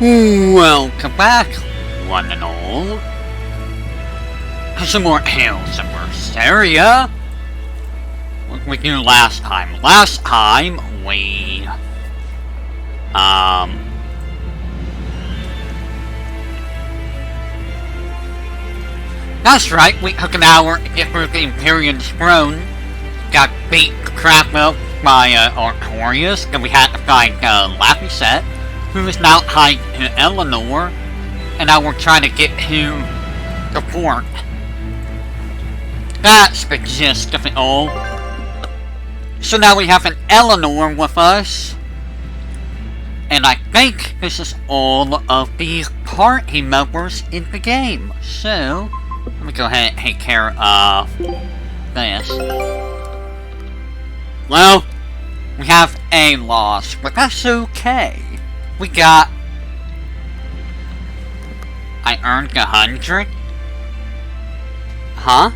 Welcome back, one and all. Some more Tales of Berseria. What we did last time? Last time, we... That's right, we took an hour to get through the Imperium's throne. Got beat crap up by, Artorias, and we had to find, Laphicet, who is now tied to Eleanor, and now we're trying to get to the port. That's the gist of it all. So now we have an Eleanor with us, and I think this is all of the party members in the game. So, let me go ahead and take care of this. Well, we have a loss, but that's okay. We got... I earned 100? Huh?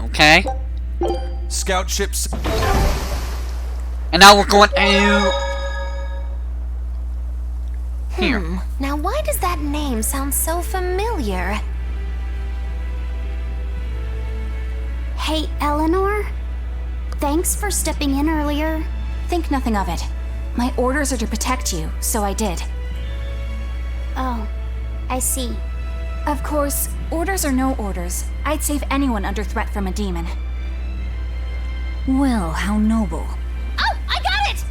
Okay. Scout ships. And now we're going to... here. Now why does that name sound so familiar? Hey, Eleanor? Thanks for stepping in earlier. Think nothing of it. My orders are to protect you, so I did. Oh, I see. Of course, orders or no orders, I'd save anyone under threat from a demon. Well, how noble. Oh, I got it!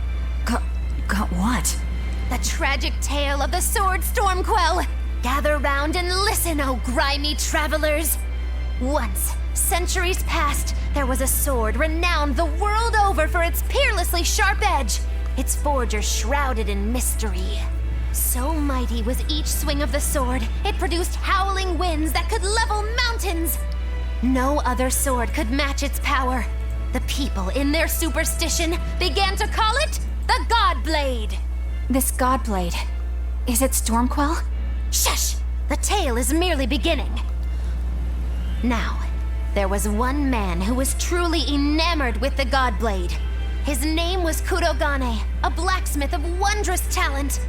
Got what? The tragic tale of the sword Stormquell. Gather round and listen, oh grimy travelers. Once, centuries past, there was a sword renowned the world over for its peerlessly sharp edge, its forger shrouded in mystery. So mighty was each swing of the sword, it produced howling winds that could level mountains. No other sword could match its power. The people, in their superstition, began to call it the Godblade. This Godblade, is it Stormquell? Shush! The tale is merely beginning. Now, there was one man who was truly enamored with the Godblade. His name was Kurogane, a blacksmith of wondrous talent.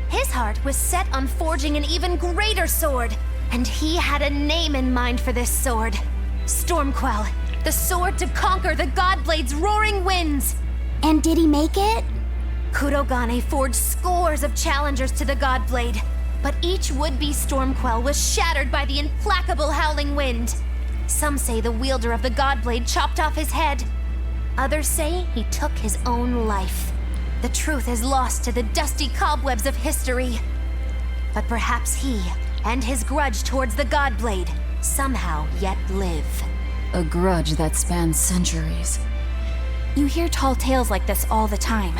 His heart was set on forging an even greater sword, and he had a name in mind for this sword. Stormquell, the sword to conquer the Godblade's roaring winds. And did he make it? Kurogane forged scores of challengers to the Godblade, but each would-be Stormquell was shattered by the implacable howling wind. Some say the wielder of the Godblade chopped off his head. Others say he took his own life. The truth is lost to the dusty cobwebs of history. But perhaps he, and his grudge towards the Godblade, somehow yet live. A grudge that spans centuries. You hear tall tales like this all the time.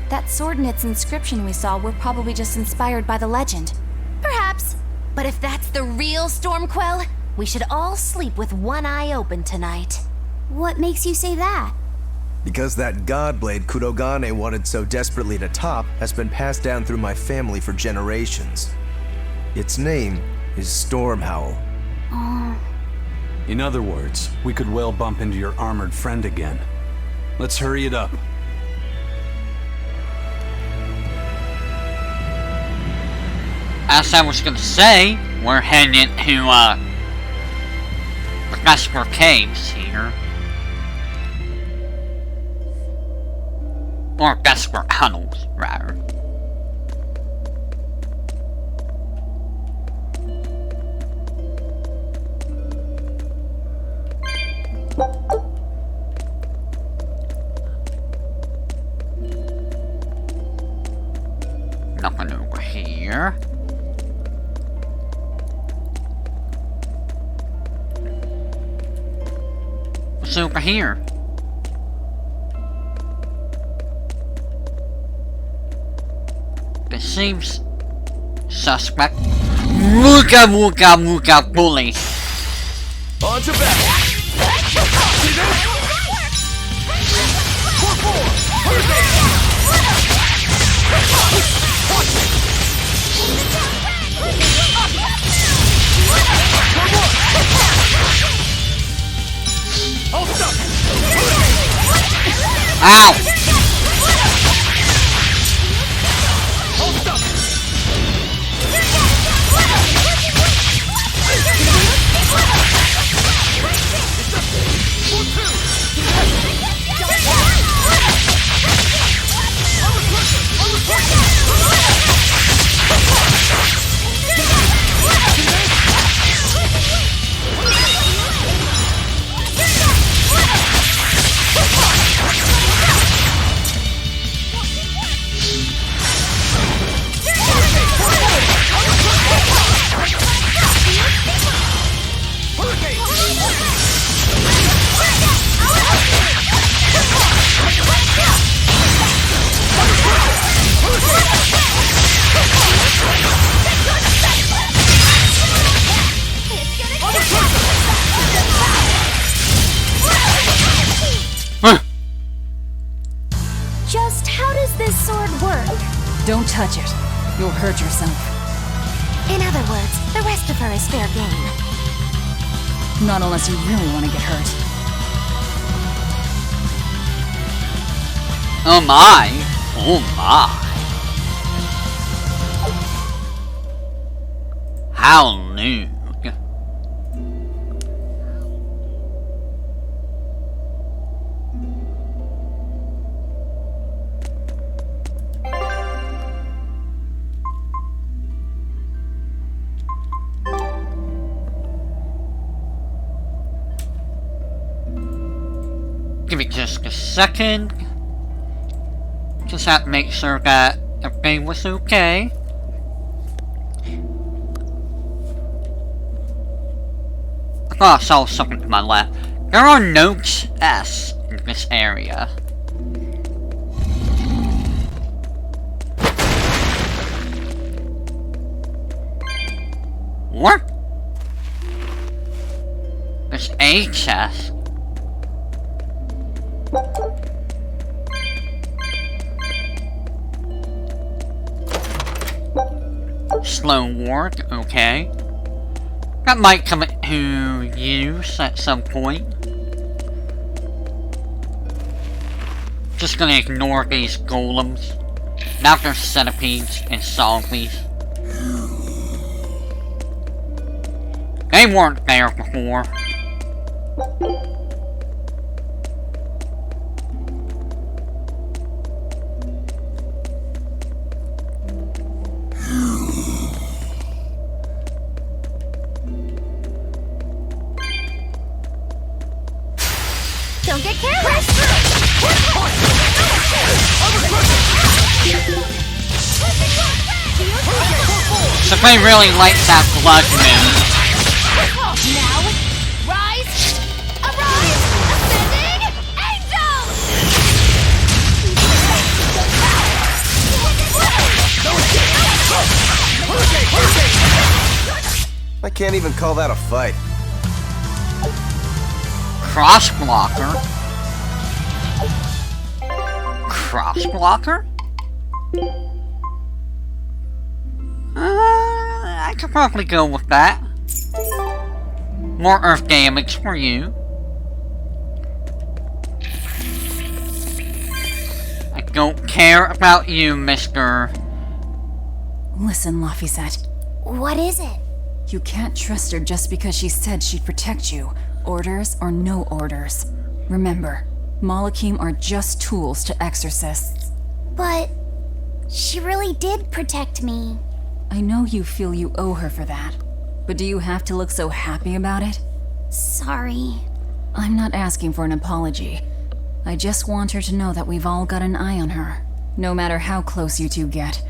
That sword and its inscription we saw were probably just inspired by the legend. Perhaps. But if that's the real Stormquell, we should all sleep with one eye open tonight. What makes you say that? Because that Godblade Kurogane wanted so desperately to top has been passed down through my family for generations. Its name is Stormhowl. In other words, we could well bump into your armored friend again. Let's hurry it up. As I was gonna say, we're heading to, the Vesper Caves here. Or Vesper Tunnels, rather. Nothing over here. What's over here? This seems suspect. Wooga wooga wooga bully. On to battle! See this? Hold up! Ow! Just how does this sword work? Don't touch it. You'll hurt yourself. In other words, the rest of her is fair game. Not unless you really want to get hurt. Oh my! Oh my! How new? Give me just a second. Just have to make sure that everything was okay. I thought I saw something to my left. There are no chests in this area. What? There's a chest. Slow Warg, okay. That might come to use at some point. Just gonna ignore these golems. Now they're centipedes and zombies. They weren't there before. Don't get careless! Somebody really likes that blood moon. Now, rise! Arise! Ascending! I can't even call that a fight. Cross blocker. Cross blocker? I could probably go with that. More earth damage for you. I don't care about you, Mr. Listen, Laphicet. What is it? You can't trust her just because she said she'd protect you. Orders or no orders. Remember, Malakim are just tools to exorcists. But she really did protect me. I know you feel you owe her for that, but do you have to look so happy about it? Sorry. I'm not asking for an apology. I just want her to know that we've all got an eye on her. No matter how close you two get,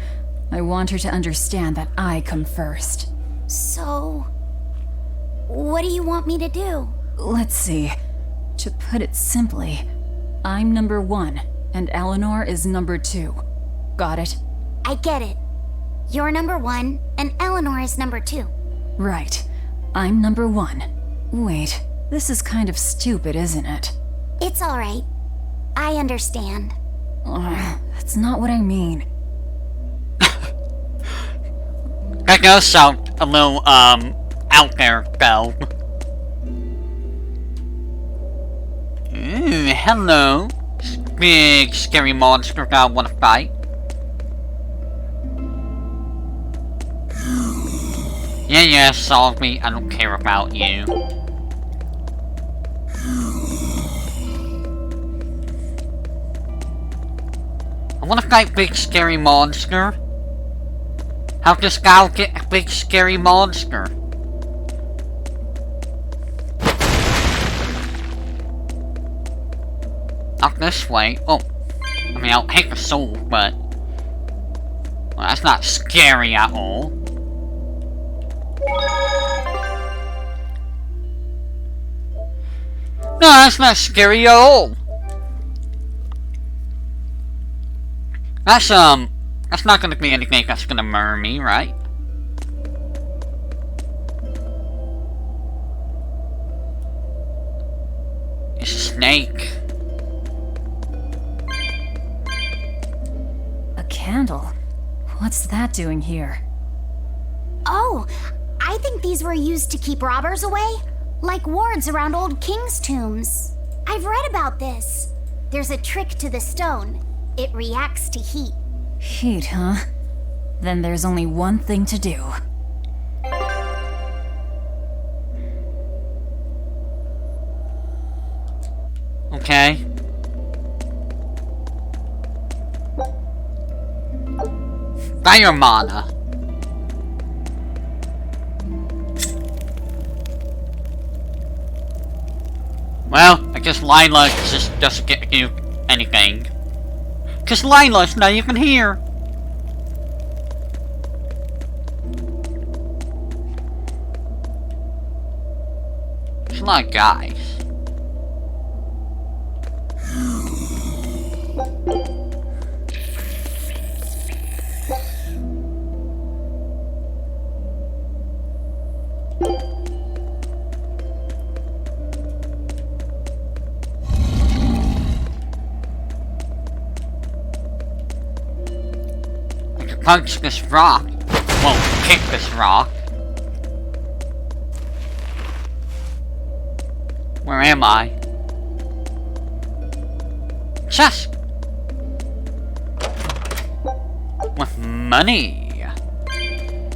I want her to understand that I come first. So, what do you want me to do? Let's see. To put it simply, I'm number 1, and Eleanor is number 2. Got it? I get it. You're number 1, and Eleanor is number 2. Right. I'm number 1. Wait, this is kind of stupid, isn't it? It's alright. I understand. That's not what I mean. That does sound a little, out there, though. Ooh, hello. big scary monster that I want to fight. Yeah, solve me. I don't care about you. I want to fight big scary monster. How does Gal get a big scary monster? Not this way. Oh. I mean, I'll take a soul, but... well, that's not scary at all. No, that's not scary at all. That's not gonna be anything that's gonna murder me, right? It's a snake. A candle? What's that doing here? Oh, I think these were used to keep robbers away, like wards around old kings' tombs. I've read about this. There's a trick to the stone. It reacts to heat. Heat, huh? Then there's only one thing to do. Okay. Fire mana. Well, I guess Lila just doesn't get you anything. Cause Lila's not even here. There's a lot of guys. Punch this rock. Well, kick this rock. Where am I? Chest! With money.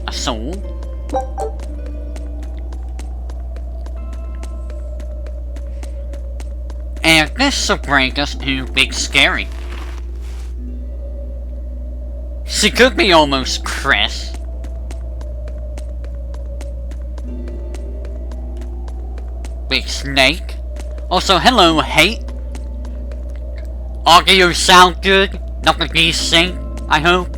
A soul. And this will bring us to Big Scary. She could be almost Chris. Big Snake. Also, hello, Hate. Audio sound good? Nothing desync, I hope.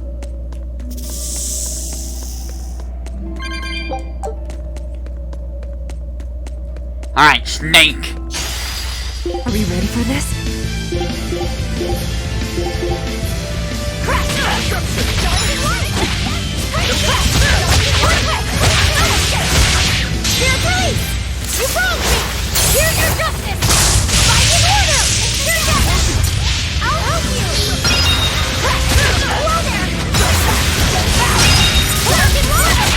Alright, Snake. Are we ready for this? Dear police! You wronged me! Here's your justice! Fight in order! I'll help you! Hello there! Work in order!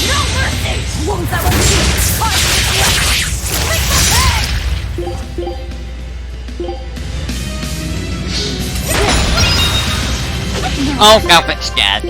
No mercy! Wounds that will Oh, Velvet's dead.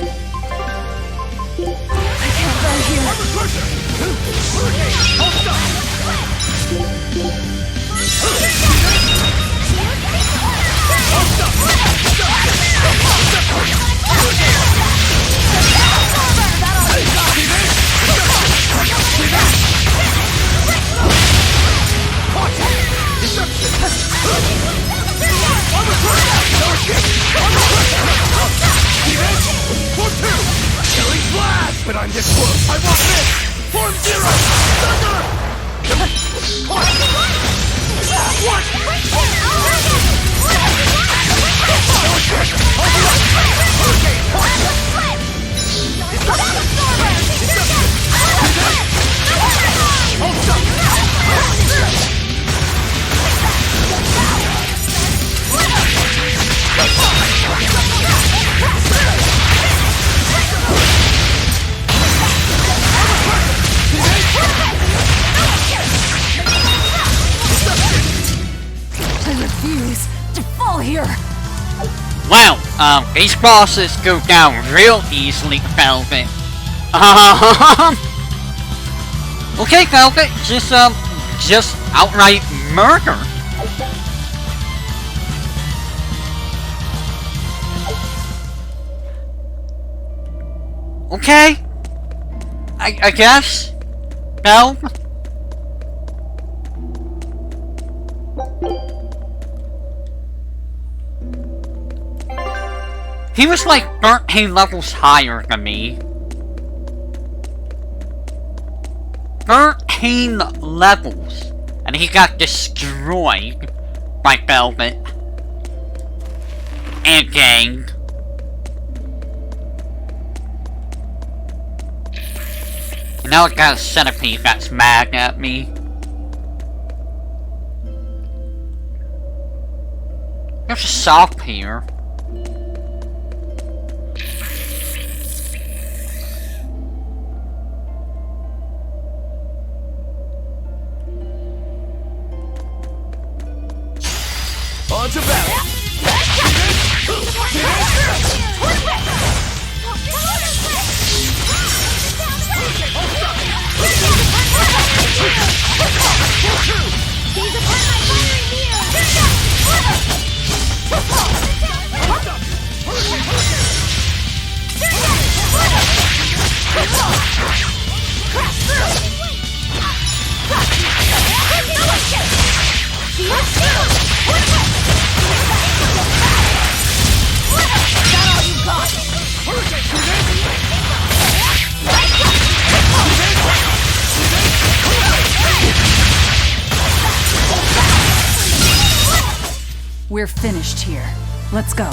But I'm this close. I won't miss. Form zero. Thunder. These bosses go down real easily, Velvet. Okay, Velvet, just outright murder. Okay. I guess. No. He was like 13 levels higher than me. 13 levels. And he got destroyed by Velvet. And gang. And now I got a centipede that's mad at me. There's a soft here. On to battle! We're finished here. Let's go.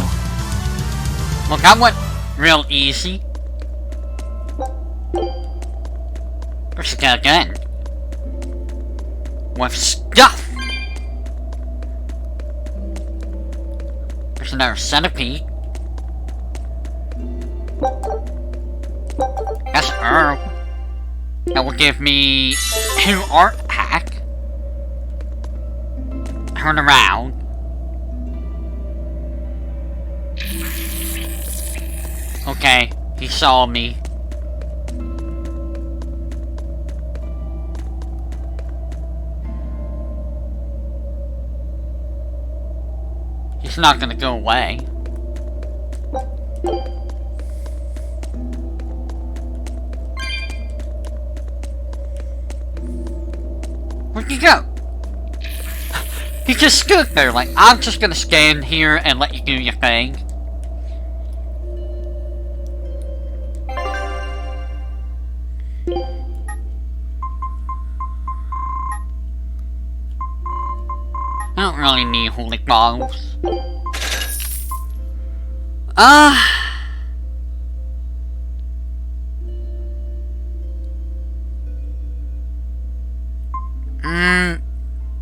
Well, that went real easy. There's a guy again. With stuff! There's another centipede. That's herb. That will give me 2 art pack. Turn around. Okay, he saw me. He's not gonna go away. Where'd he go? He just stood there like, I'm just gonna stand here and let you do your thing. I don't really need holy bottles. I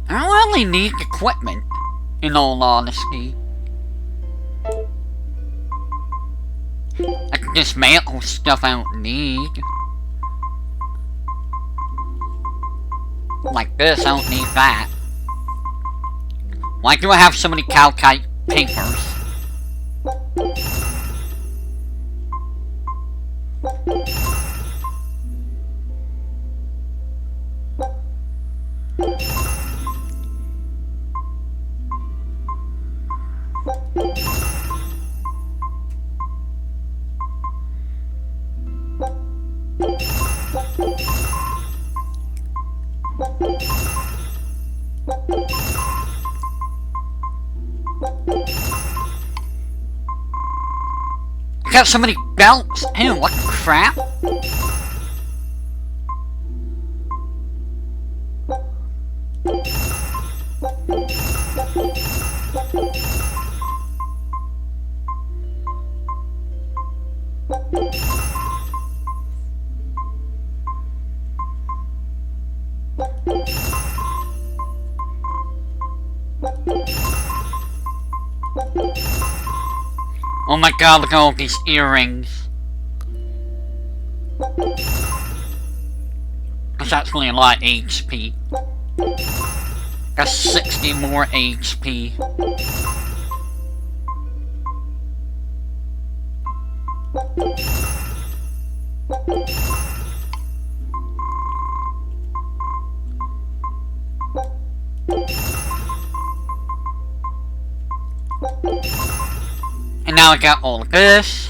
don't really need equipment, in all honesty. I can dismantle stuff I don't need. Like this, I don't need that. Why do I have so many calcite papers? I got so many belts. Ew, what the crap? Oh my god, look at all these earrings. That's actually a lot of HP. That's 60 more HP. And now I got all of this.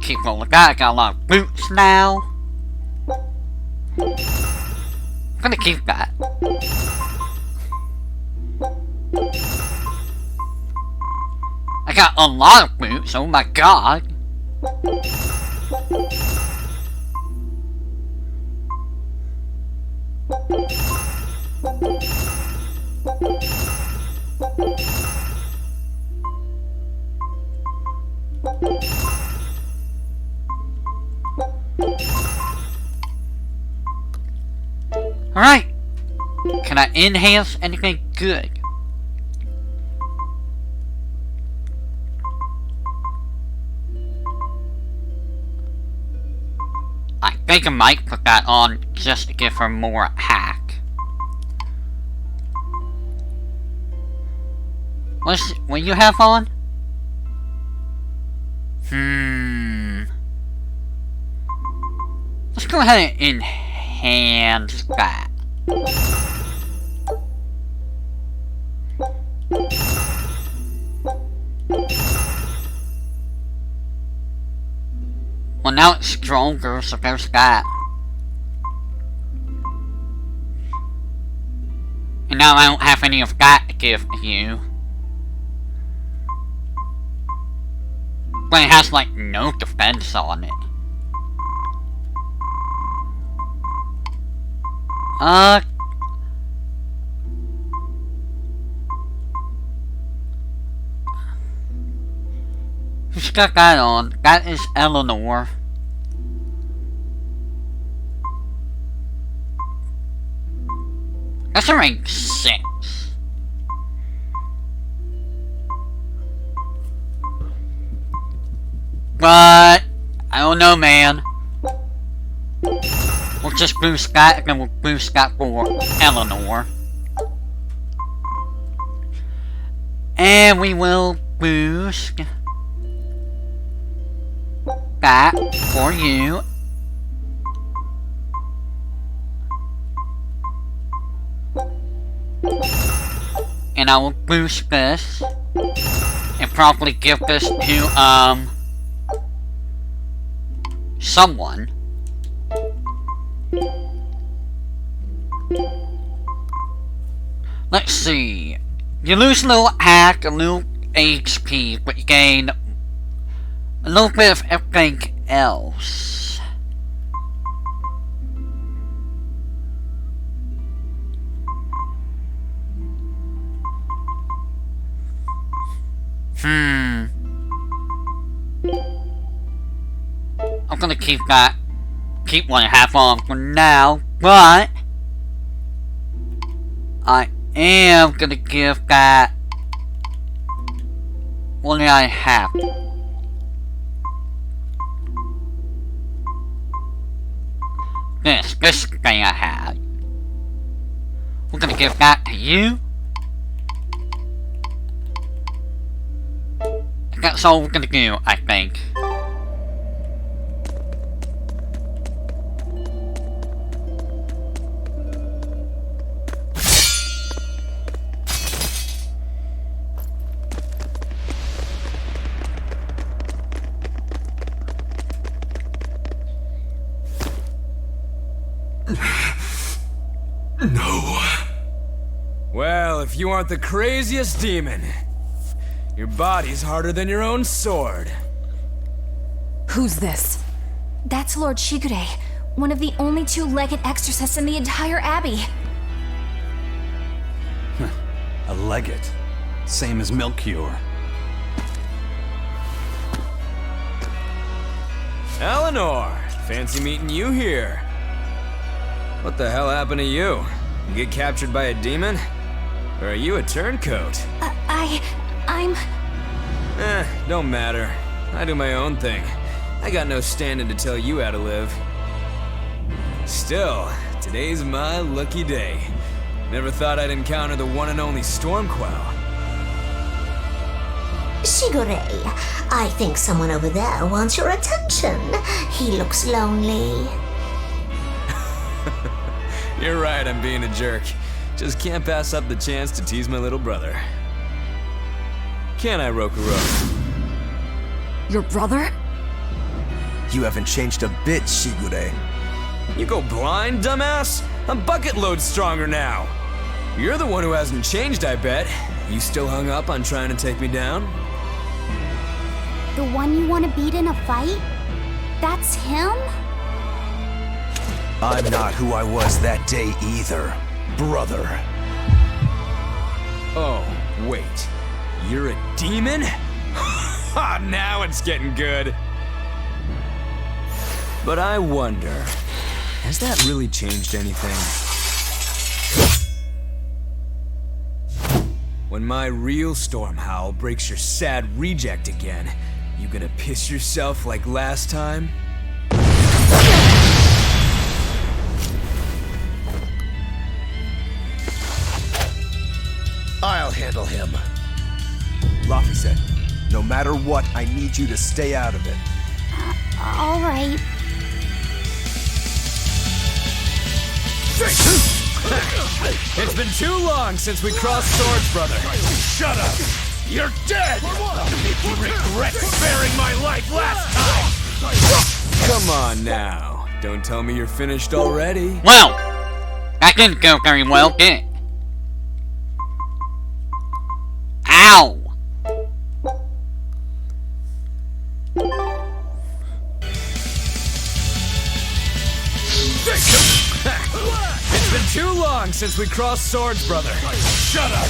Keep all of that. I got a lot of boots now. I'm gonna keep that. I got a lot of boots, oh my god. Alright. Can I enhance anything good? I think I might put that on just to give her more hack. What you have on? Let's go ahead and enhance that. Well, now it's stronger, so there's that. And now I don't have any of that to give to you. But it has, like, no defense on it. Who's got that on? That is Eleanor. That's a rank 6. But I don't know, man. We'll just boost that, and then we'll boost that for Eleanor. And we will boost that for you. And I will boost this. And probably give this to, someone. Let's see. You lose a little hack, a little HP, but you gain a little bit of everything else. I'm gonna keep that. Keep 1.5 on for now, but I am gonna give that. What do I have? This thing I had. We're gonna give that to you. That's all we're gonna do, I think. No. Well, if you aren't the craziest demon, your body's harder than your own sword. Who's this? That's Lord Shigure, one of the only 2-legged exorcists in the entire abbey. A legate. Same as Melchior. Eleanor, fancy meeting you here. What the hell happened to you? You get captured by a demon? Or are you a turncoat? I'm... Don't matter. I do my own thing. I got no standing to tell you how to live. Still, today's my lucky day. Never thought I'd encounter the one and only Stormquell. Shigure, I think someone over there wants your attention. He looks lonely. You're right, I'm being a jerk. Just can't pass up the chance to tease my little brother. Can I, Rokuro? Your brother? You haven't changed a bit, Shigure. You go blind, dumbass? I'm bucket load stronger now. You're the one who hasn't changed, I bet. You still hung up on trying to take me down? The one you want to beat in a fight? That's him? I'm not who I was that day either, brother. Oh, wait. You're a demon? Ha, now it's getting good. But I wonder, has that really changed anything? When my real storm howl breaks your sad reject again, you gonna piss yourself like last time? I'll handle him. Laffy said, no matter what, I need you to stay out of it. All right. It's been too long since we crossed swords, brother. Shut up! You're dead! I'll make you regret sparing my life last time! Come on now. Don't tell me you're finished already. Well, that didn't go very well, did it? Ow! It's been too long since we crossed swords, brother. Shut up!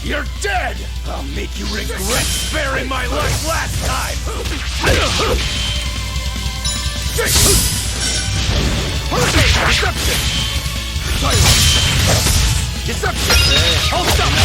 You're dead! I'll make you regret sparing my life last time! Deception! Deception! Hold up!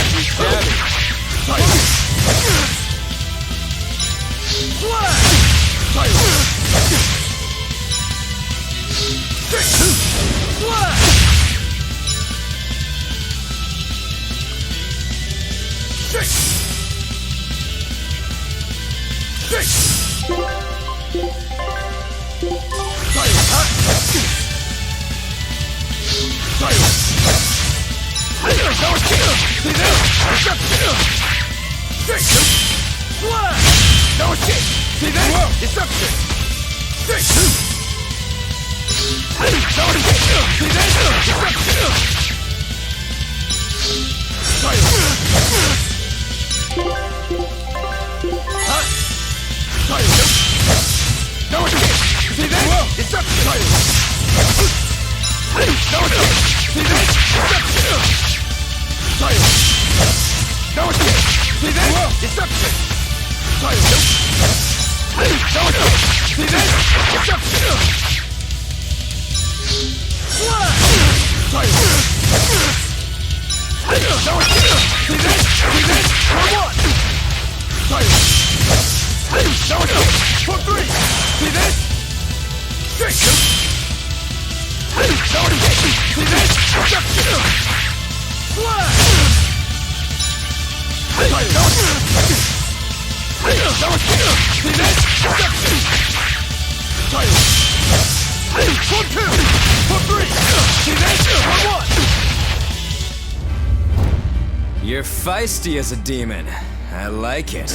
You're feisty as a demon. I like it.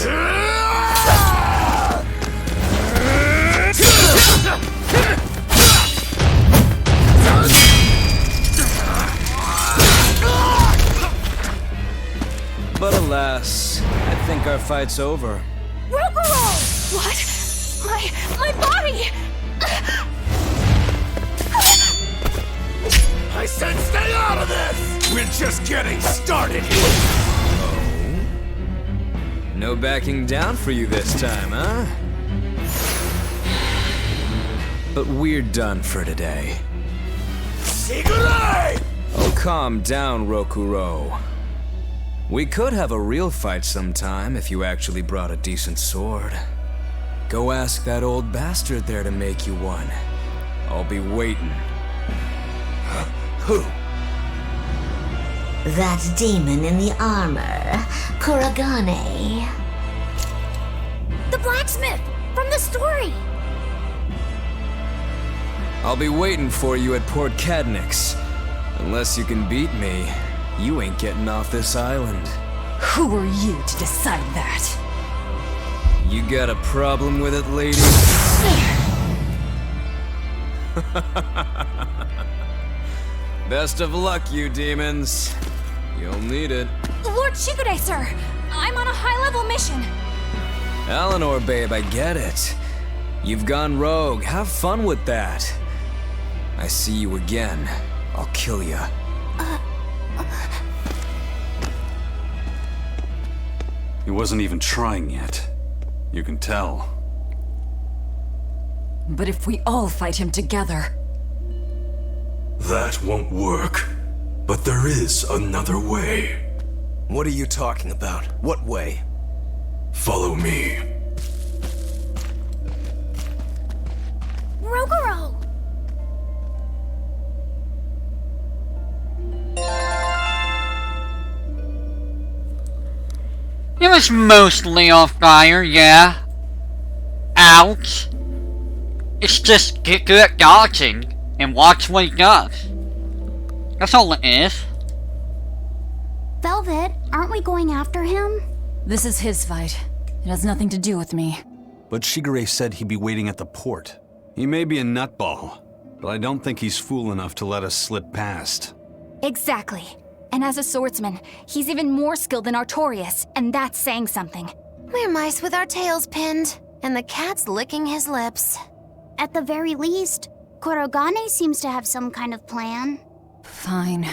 But alas, I think our fight's over. Rokuro! What? My body! I said stay out of this! We're just getting started here! No backing down for you this time, huh? But we're done for today. Shigure! Oh, calm down, Rokuro. We could have a real fight sometime if you actually brought a decent sword. Go ask that old bastard there to make you one. I'll be waiting. Who? That demon in the armor, Kurogane. The blacksmith from the story. I'll be waiting for you at Port Cadnix. Unless you can beat me, you ain't getting off this island. Who are you to decide that? You got a problem with it, lady? Best of luck, you demons. You'll need it. Lord Shigure, sir! I'm on a high-level mission. Eleanor, babe, I get it. You've gone rogue. Have fun with that. I see you again, I'll kill ya. He wasn't even trying yet. You can tell. But if we all fight him together... That won't work. But there is another way. What are you talking about? What way? Follow me. Rogoro! It was mostly off fire, yeah. Ouch. It's just get good at dodging and watch what he does. That's all it is. Velvet, aren't we going after him? This is his fight. It has nothing to do with me. But Shigure said he'd be waiting at the port. He may be a nutball, but I don't think he's fool enough to let us slip past. Exactly. And as a swordsman, he's even more skilled than Artorias, and that's saying something. We're mice with our tails pinned, and the cat's licking his lips. At the very least, Kurogane seems to have some kind of plan. Fine.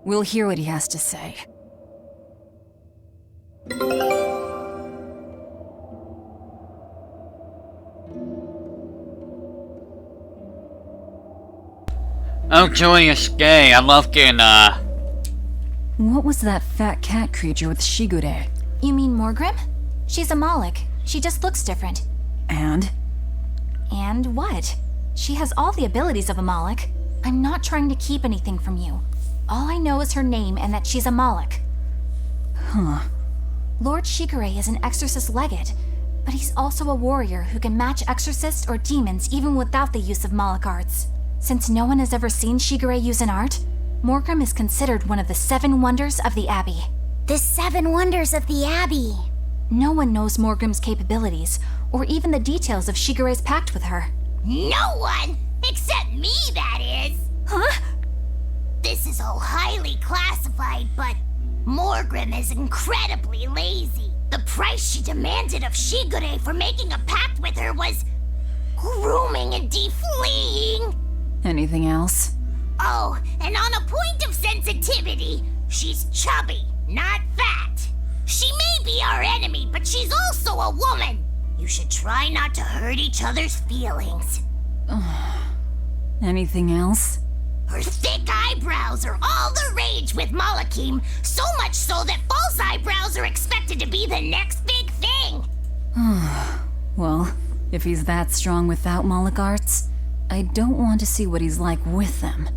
We'll hear what he has to say. Oh, joyous day. I love getting, What was that fat cat creature with Shigure? You mean Morgrim? She's a Moloch. She just looks different. And? And what? She has all the abilities of a Moloch. I'm not trying to keep anything from you. All I know is her name and that she's a Moloch. Huh. Lord Shigure is an exorcist legate, but he's also a warrior who can match exorcists or demons even without the use of Moloch arts. Since no one has ever seen Shigure use an art, Morgrim is considered one of the 7 wonders of the Abbey. The 7 wonders of the Abbey. No one knows Morgrim's capabilities, or even the details of Shigure's pact with her. No one! Except me, that is! Huh? This is all highly classified, but Morgrim is incredibly lazy. The price she demanded of Shigure for making a pact with her was grooming and defleeing. Anything else? Oh, and on a point of sensitivity, she's chubby, not fat. She may be our enemy, but she's also a woman. You should try not to hurt each other's feelings. Anything else? Her thick eyebrows are all the rage with Malakim, so much so that false eyebrows are expected to be the next big thing. Well, if he's that strong without Moloch arts, I don't want to see what he's like with them.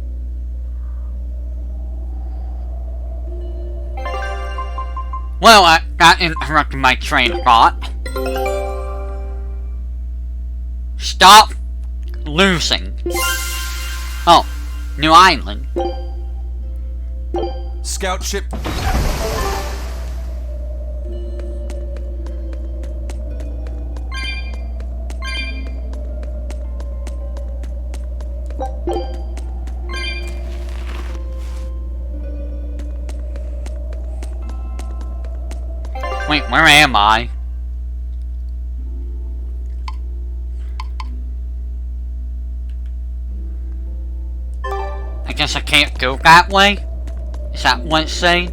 Well, that interrupted my train of thought. Stop losing. Oh, new island. Scout ship. Wait, where am I? I guess I can't go that way? Is that what it's saying?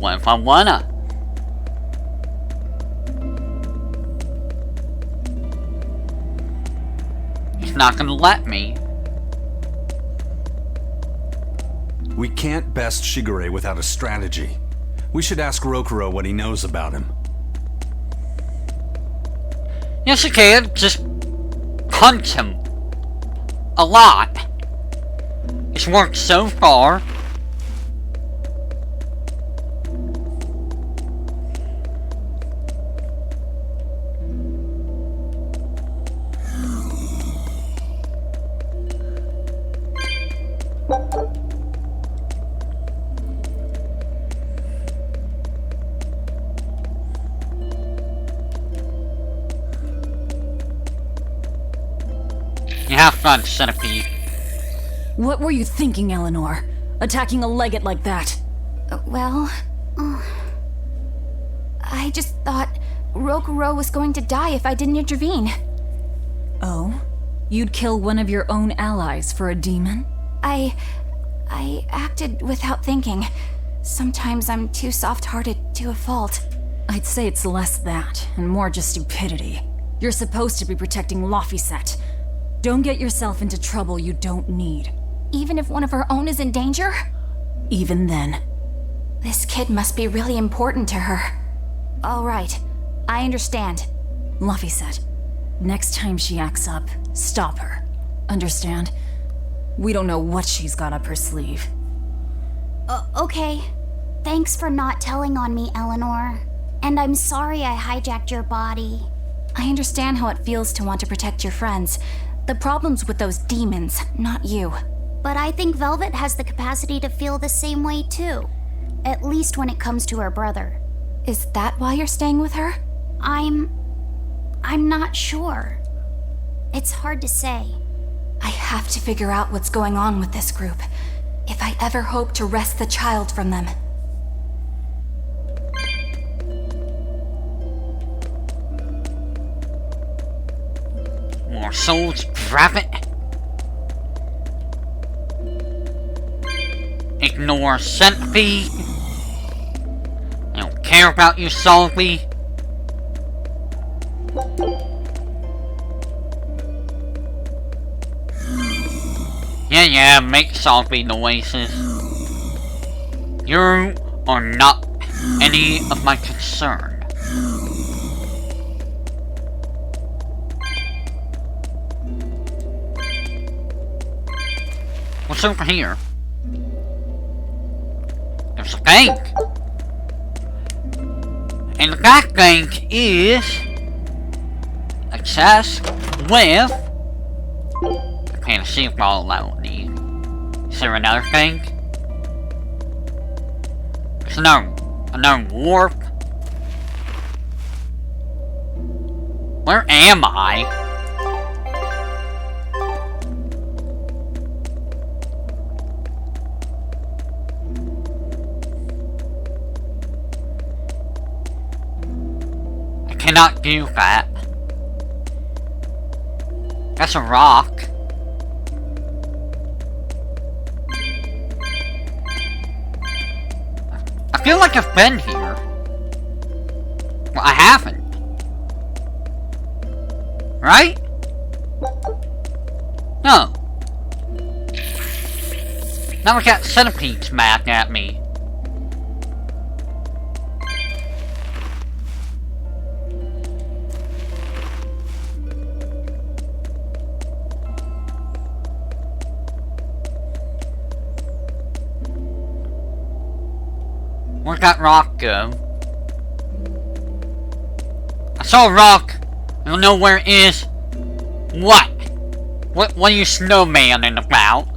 What if I wanna? It's not gonna let me. We can't best Shigure without a strategy. We should ask Rokuro what he knows about him. Yes, you can. Just punch him. A lot. It's worked so far. You have fun, centipede. What were you thinking, Eleanor? Attacking a legate like that? Well, I just thought Rokuro was going to die if I didn't intervene. Oh? You'd kill one of your own allies for a demon? I acted without thinking. Sometimes I'm too soft-hearted to a fault. I'd say it's less that, and more just stupidity. You're supposed to be protecting Laphicet. Don't get yourself into trouble you don't need. Even if one of her own is in danger? Even then. This kid must be really important to her. All right, I understand. Laphicet, next time she acts up, stop her. Understand? We don't know what she's got up her sleeve. Okay. Thanks for not telling on me, Eleanor. And I'm sorry I hijacked your body. I understand how it feels to want to protect your friends. The problem's with those demons, not you. But I think Velvet has the capacity to feel the same way too. At least when it comes to her brother. Is that why you're staying with her? I'm not sure. It's hard to say. I have to figure out what's going on with this group, if I ever hope to wrest the child from them. More souls, grab it. Ignore centipede. I don't care about you, Salvi. Yeah, make Salvi noises. You are not any of my concern. What's over here? There's a bank. And that bank is a chest with a fantasy ball I don't need. Is there another thing? There's another warp. Where am I? I cannot do that. That's a rock. I feel like I've been here. Well, I haven't. Right? No. Now we got centipedes mad at me. Where'd that rock go? I saw a rock. I don't know where it is. What? What are you snowmaning about?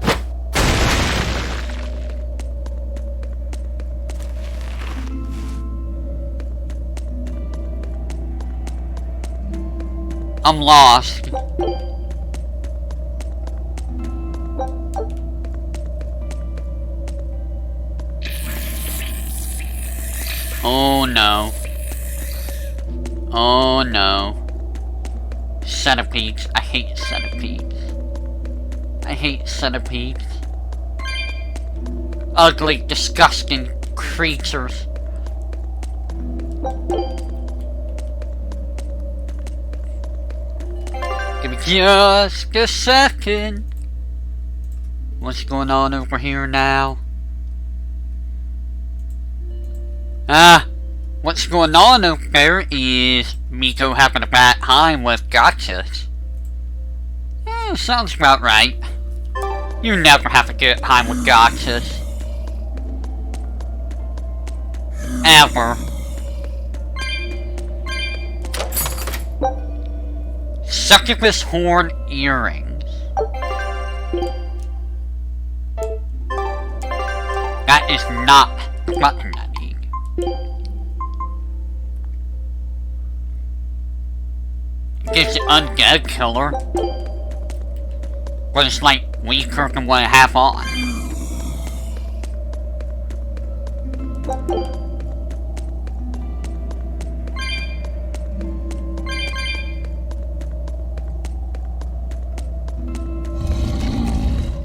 I'm lost. Oh no. Oh no. Centipedes. I hate centipedes. I hate centipedes. Ugly, disgusting creatures. Give me just a second. What's going on over here now? What's going on over there is Miko having a bad time with gotchas. Sounds about right. You never have a good time with gotchas. Ever. Succubus horn earrings. That is not the button I need. Gives the undead killer. But it's like weaker than what I have on.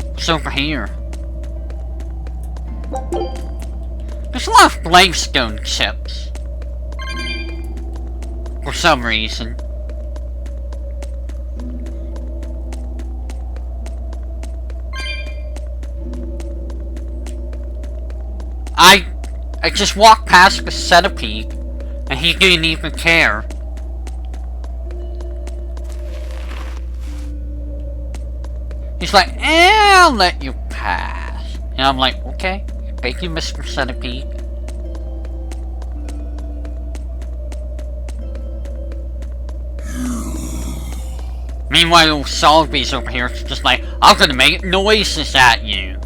What's over here? There's a lot of gravestone chips. For some reason. I just walked past the centipede, and he didn't even care. He's like, I'll let you pass. And I'm like, okay, thank you, Mr. Centipede. Meanwhile, Solby's over here, just like, I'm gonna make noises at you.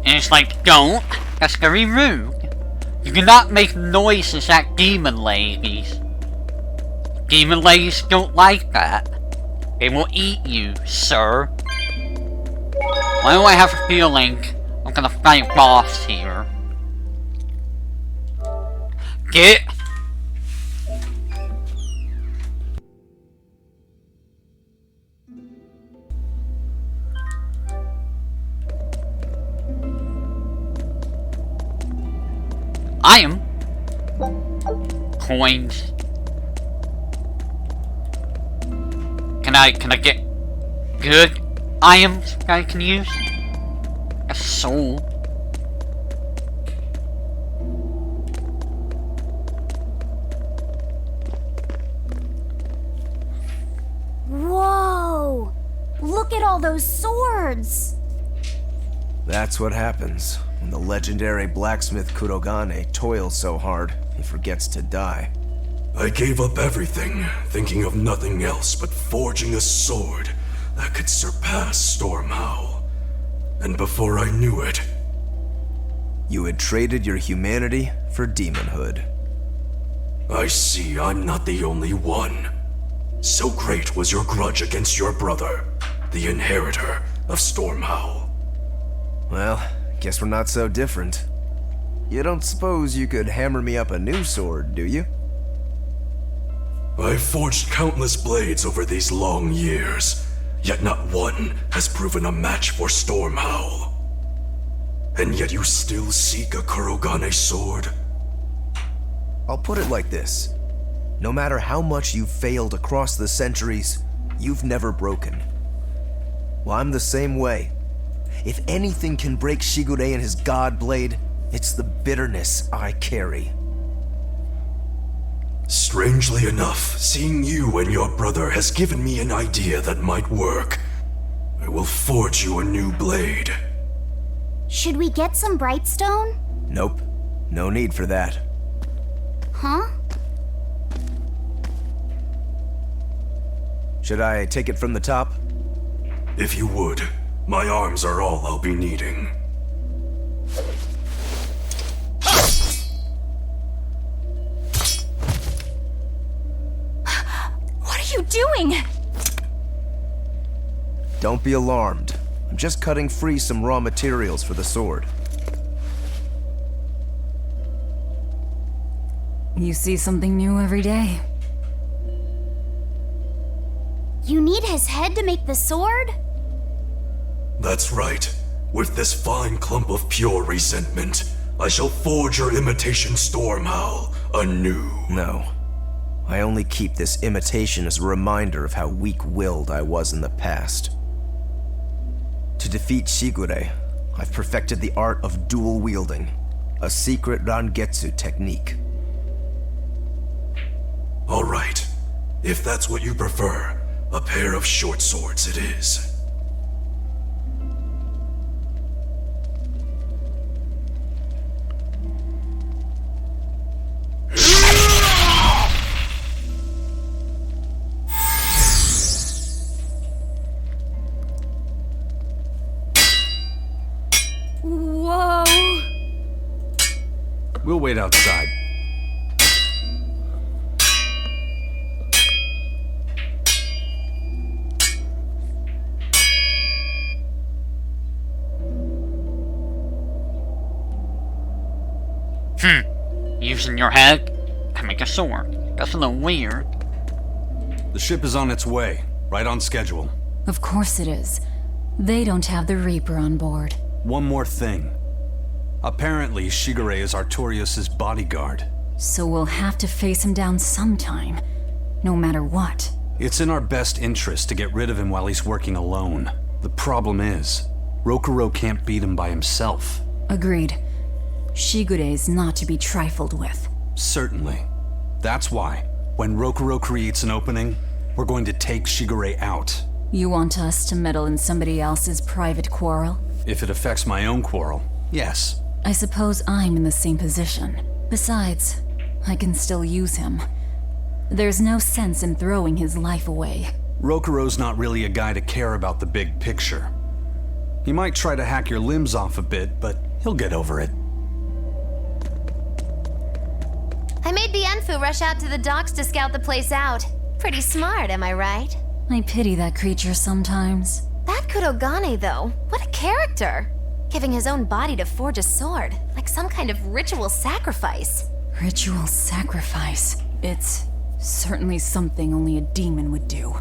And it's like, don't. That's very rude. You cannot make noises at demon ladies. Demon ladies don't like that. They will eat you, sir. Why do I have a feeling I'm gonna fight a boss here? Get. I am. Coins. Can I get good items I can use? A soul. Whoa! Look at all those swords! That's what happens when the legendary blacksmith Kurogane toils so hard, he forgets to die. I gave up everything, thinking of nothing else but forging a sword that could surpass Stormhowl. And before I knew it... You had traded your humanity for demonhood. I see I'm not the only one. So great was your grudge against your brother, the inheritor of Stormhowl. Well, guess we're not so different. You don't suppose you could hammer me up a new sword, do you? I've forged countless blades over these long years, yet not one has proven a match for Stormhowl. And yet you still seek a Kurogane sword? I'll put it like this. No matter how much you've failed across the centuries, you've never broken. Well, I'm the same way. If anything can break Shigure and his god blade, it's the bitterness I carry. Strangely enough, seeing you and your brother has given me an idea that might work. I will forge you a new blade. Should we get some Brightstone? Nope. No need for that. Huh? Should I take it from the top? If you would. My arms are all I'll be needing. What are you doing? Don't be alarmed. I'm just cutting free some raw materials for the sword. You see something new every day. You need his head to make the sword? That's right. With this fine clump of pure resentment, I shall forge your imitation Stormhowl anew. No. I only keep this imitation as a reminder of how weak-willed I was in the past. To defeat Shigure, I've perfected the art of dual wielding. A secret Rangetsu technique. All right. If that's what you prefer, a pair of short swords it is. Whoa! We'll wait outside. Using your head to make a sword. That's a little weird. The ship is on its way, right on schedule. Of course it is. They don't have the Reaper on board. One more thing. Apparently, Shigure is Artorias' bodyguard. So we'll have to face him down sometime, no matter what. It's in our best interest to get rid of him while he's working alone. The problem is, Rokuro can't beat him by himself. Agreed. Shigure is not to be trifled with. Certainly. That's why, when Rokuro creates an opening, we're going to take Shigure out. You want us to meddle in somebody else's private quarrel? If it affects my own quarrel, yes. I suppose I'm in the same position. Besides, I can still use him. There's no sense in throwing his life away. Rokuro's not really a guy to care about the big picture. He might try to hack your limbs off a bit, but he'll get over it. I made Bienfu rush out to the docks to scout the place out. Pretty smart, am I right? I pity that creature sometimes. That Kurogane, though, what a character! Giving his own body to forge a sword, like some kind of ritual sacrifice. Ritual sacrifice. It's certainly something only a demon would do.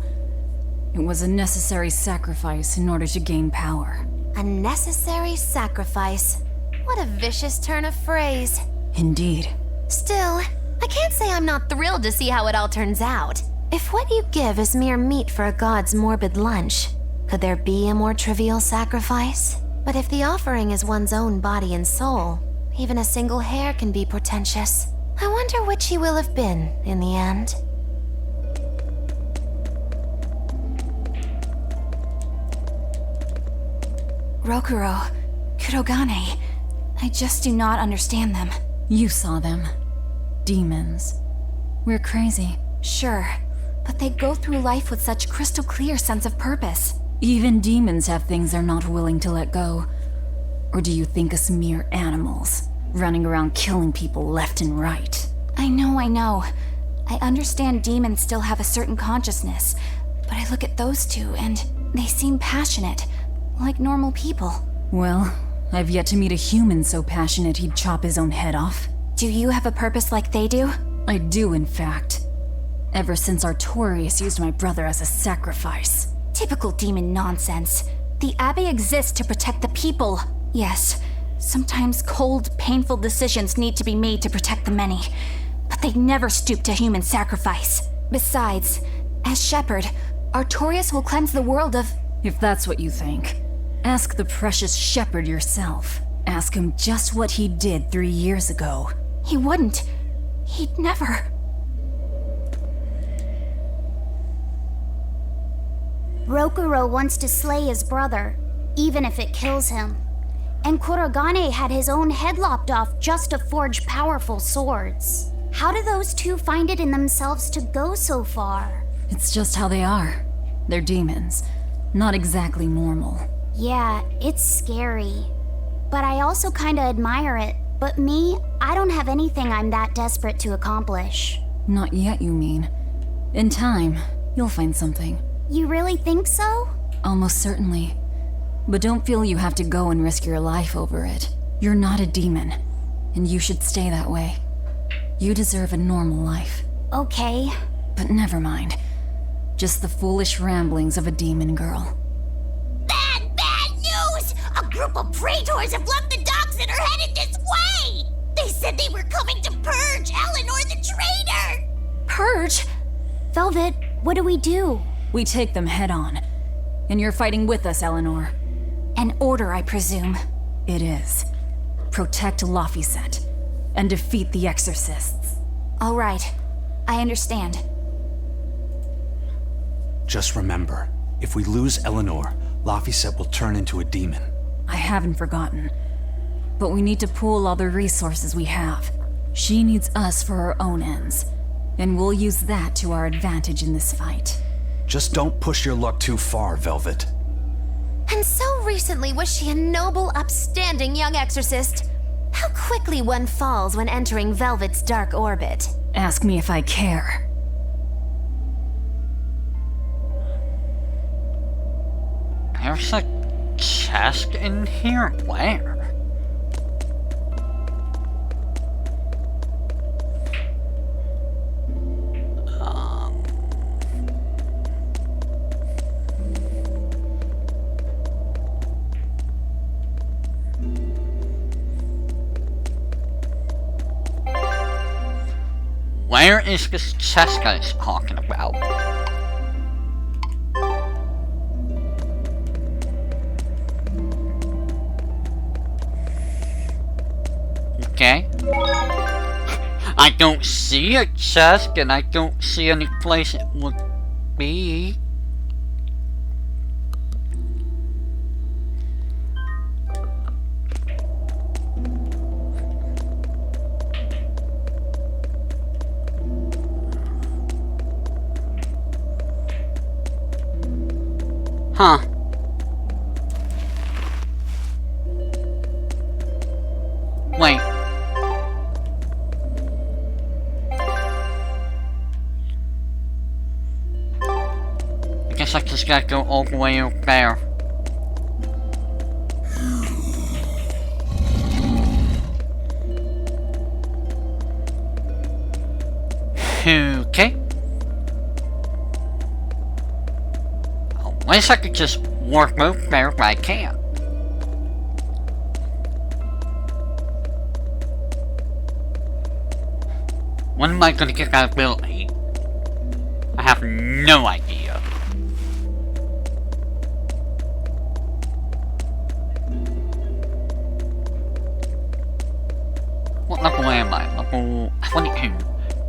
It was a necessary sacrifice in order to gain power. A necessary sacrifice. What a vicious turn of phrase. Indeed. Still, I can't say I'm not thrilled to see how it all turns out. If what you give is mere meat for a god's morbid lunch, could there be a more trivial sacrifice? But if the offering is one's own body and soul, even a single hair can be portentous. I wonder which he will have been in the end. Rokuro, Kurogane, I just do not understand them. You saw them. Demons. We're crazy. Sure, but they go through life with such crystal clear sense of purpose. Even demons have things they're not willing to let go. Or do you think us mere animals, running around killing people left and right? I know. I understand demons still have a certain consciousness, but I look at those two and they seem passionate, like normal people. Well, I've yet to meet a human so passionate he'd chop his own head off. Do you have a purpose like they do? I do, in fact. Ever since Artorias used my brother as a sacrifice. Typical demon nonsense. The Abbey exists to protect the people. Yes, sometimes cold, painful decisions need to be made to protect the many, but they never stoop to human sacrifice. Besides, as shepherd, Artorias will cleanse the world of... If that's what you think, ask the precious shepherd yourself. Ask him just what he did 3 years ago. He wouldn't. He'd never. Rokuro wants to slay his brother, even if it kills him. And Kurogane had his own head lopped off just to forge powerful swords. How do those two find it in themselves to go so far? It's just how they are. They're demons. Not exactly normal. Yeah, it's scary. But I also kinda admire it. But me, I don't have anything I'm that desperate to accomplish. Not yet, you mean. In time, you'll find something. You really think so? Almost certainly. But don't feel you have to go and risk your life over it. You're not a demon, and you should stay that way. You deserve a normal life. Okay. But never mind. Just the foolish ramblings of a demon girl. Bad news! A group of praetors have left the docks and are headed this way! They said they were coming to purge Eleanor the traitor! Purge? Velvet, what do we do? We take them head on. And you're fighting with us, Eleanor. An order, I presume. It is. protect Laphicet, and defeat the Exorcists. All right. I understand. Just remember, if we lose Eleanor, Laphicet will turn into a demon. I haven't forgotten. But we need to pool all the resources we have. She needs us for her own ends, and we'll use that to our advantage in this fight. Just don't push your luck too far, Velvet. And so recently was she a noble, upstanding young exorcist. How quickly one falls when entering Velvet's dark orbit. Ask me if I care. There's a chest in here. Where? Where is this chest guy's talking about? Okay. I don't see a chest, and I don't see any place it would be. Huh. Wait. I guess I just gotta go all the way up there. Okay. I wish I could just walk up there, but I can't. When am I gonna get that ability? I have no idea. What level am I? Level 22.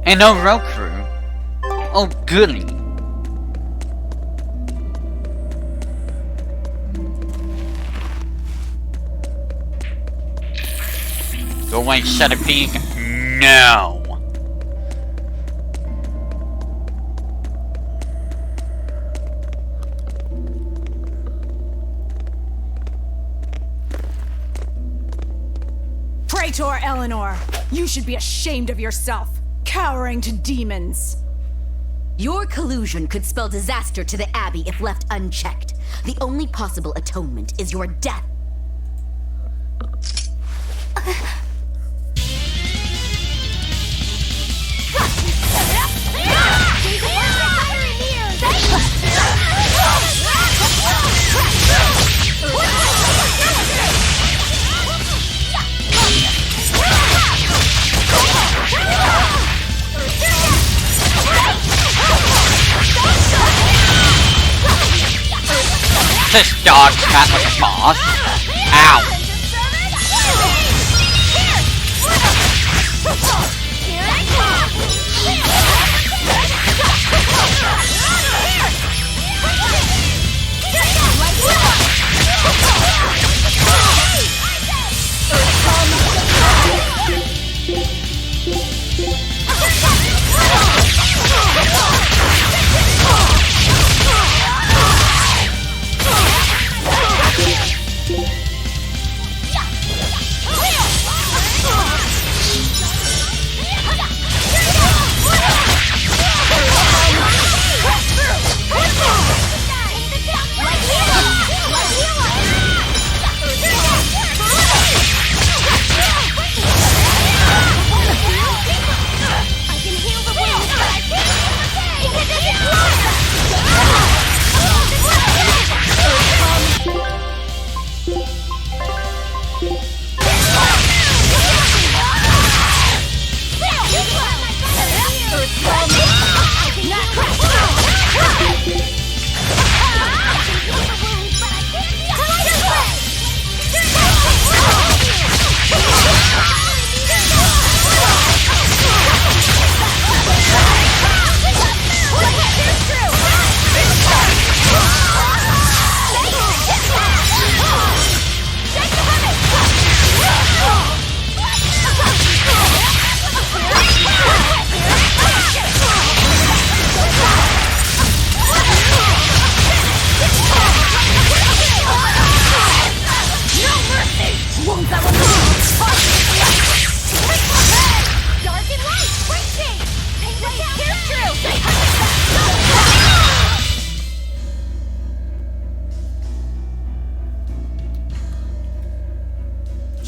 And no road crew. Oh goody. Go away, centipede. No. Traitor Eleanor, you should be ashamed of yourself, cowering to demons. Your collusion could spell disaster to the Abbey if left unchecked. The only possible atonement is your death. This dog's cat like a boss. Ow.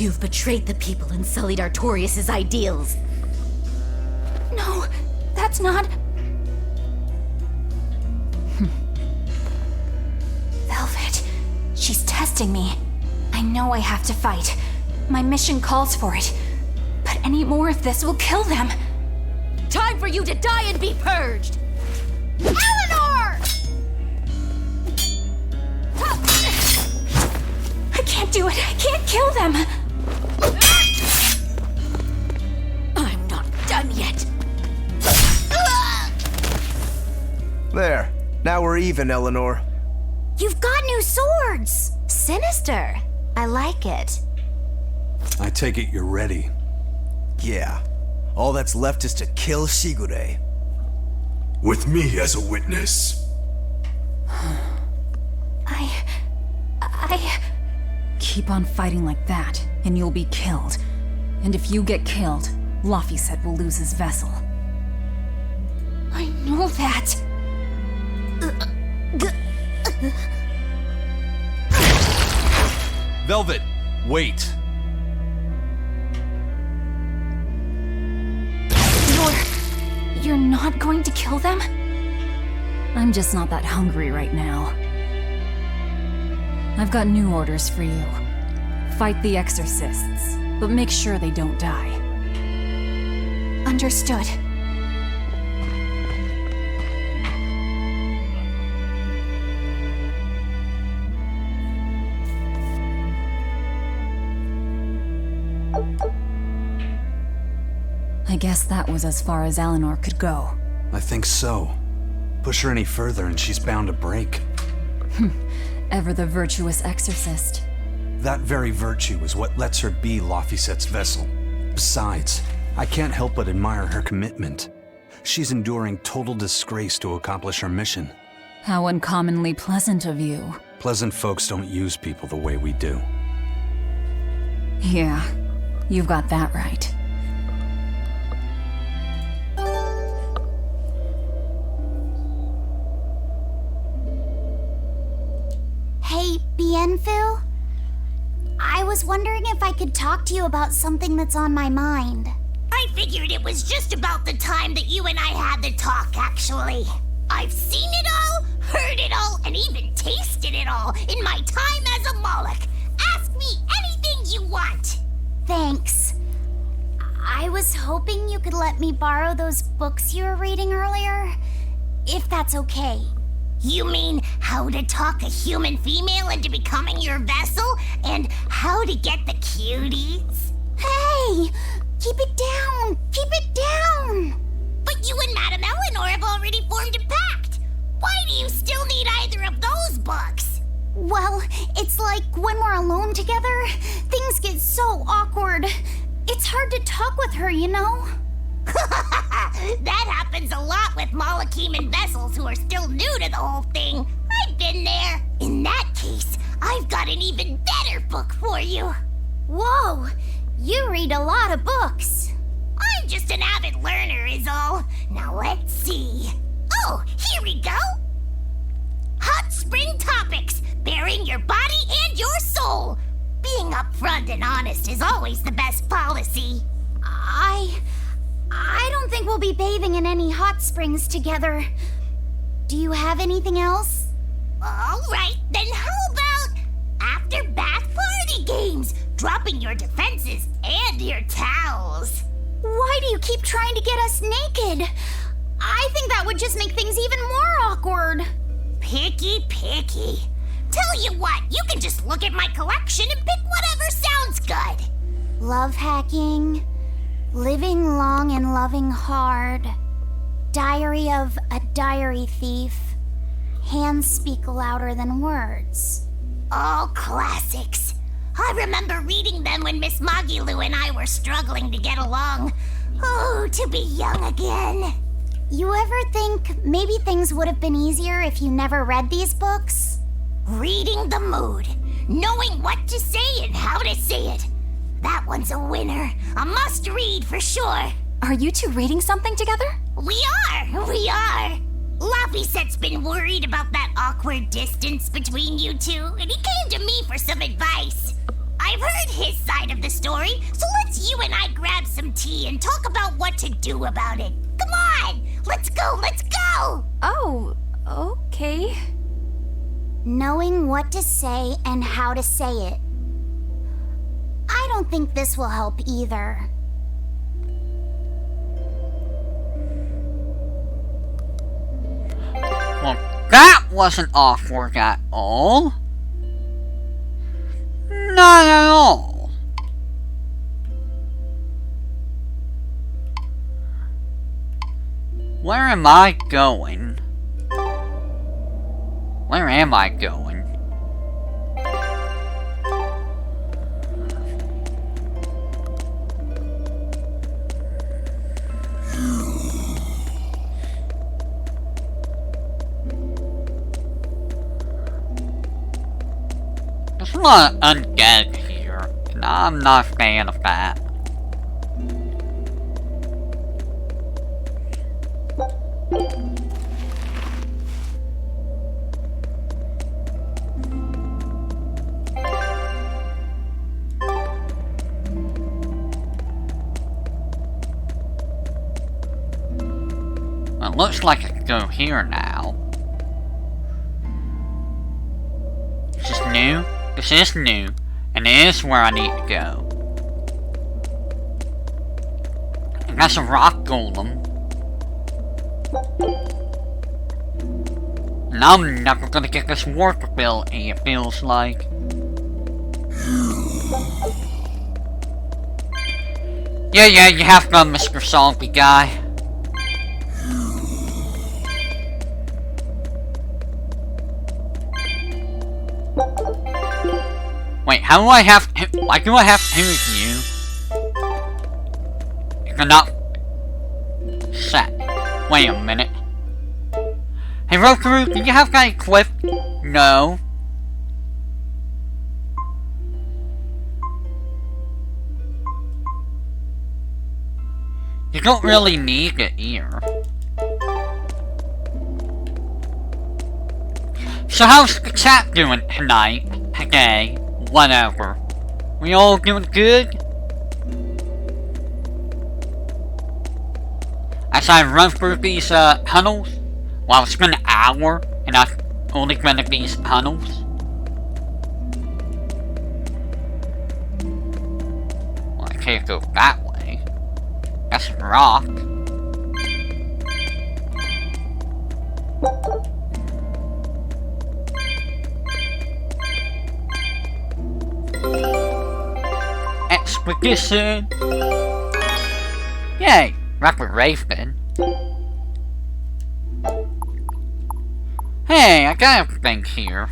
You've betrayed the people and sullied Artorias' ideals. No, that's not... Velvet, she's testing me. I know I have to fight. My mission calls for it. But any more of this will kill them. Time for you to die and be purged! Eleanor! I can't do it. I can't kill them. I'm not done yet. There. Now we're even, Eleanor. You've got new swords! Sinister. I like it. I take it you're ready. Yeah. All that's left is to kill Shigure. With me as a witness. Keep on fighting like that, and you'll be killed. And if you get killed, Laphicet will lose his vessel. I know that. Velvet, wait. You're not going to kill them? I'm just not that hungry right now. I've got new orders for you. Fight the exorcists, but make sure they don't die. Understood. I guess that was as far as Eleanor could go. I think so. Push her any further and she's bound to break. Ever the virtuous exorcist. That very virtue is what lets her be Laphicet's vessel. Besides, I can't help but admire her commitment. She's enduring total disgrace to accomplish her mission. How uncommonly pleasant of you. Pleasant folks don't use people the way we do. Yeah, you've got that right. Hey, Bienfil? I was wondering if I could talk to you about something that's on my mind. I figured it was just about the time that you and I had the talk, actually. I've seen it all, heard it all, and even tasted it all in my time as a Moloch. Ask me anything you want. Thanks. I was hoping you could let me borrow those books you were reading earlier, if that's okay. You mean how to talk a human female into becoming your vessel, and how to get the cuties? Hey! Keep it down! Keep it down! But you and Madame Eleanor have already formed a pact. Why do you still need either of those books? Well, it's like when we're alone together, things get so awkward. It's hard to talk with her, you know? That happens a lot with Molocheman vessels who are still new to the whole thing. I've been there. In that case, I've got an even better book for you. Whoa! You read a lot of books. I'm just an avid learner is all. Now let's see. Oh, here we go. Hot Spring Topics, bearing your body and your soul. Being upfront and honest is always the best policy. I don't think we'll be bathing in any hot springs together. Do you have anything else? All right, then how about after-bath party games? Dropping your defenses and your towels. Why do you keep trying to get us naked? I think that would just make things even more awkward. Picky. Tell you what, you can just look at my collection and pick whatever sounds good. Love hacking, living long and loving hard, Diary of a Diary Thief, Hands Speak Louder Than Words. All classics. I remember reading them when Miss Magilu and I were struggling to get along. Oh, to be young again. You ever think maybe things would have been easier if you never read these books? Reading the mood, knowing what to say and how to say it. That one's a winner. A must-read for sure. Are you two reading something together? We are. Laphicet's been worried about that awkward distance between you two, and he came to me for some advice. I've heard his side of the story, so let's you and I grab some tea and talk about what to do about it. Come on! Let's go, let's go! Oh, okay. Knowing what to say and how to say it. I don't think this will help either. Well, that wasn't awkward at all. Not at all. Where am I going? Where am I going? There's a lot of undead here, and I'm not a fan of that. Well, it looks like I can go here now. Is this new? This is new, and it is where I need to go. And that's a rock golem. And I'm never gonna get this work ability, it feels like. Yeah, you have gone, Mr. Salty Guy. Wait, how do I have to, why do I have to use you? You're not set. Wait a minute. Hey Rokaru, do you have that equipped? No. You don't really need it here. So how's the chat doing tonight? Today? Whatever. We all doing good? As I run through these tunnels, well, it's been an hour, and I've only been in these tunnels. Well, I can't go that way. That's a rock. Expedition! Yay! Rapper Raven. Hey, I got everything here.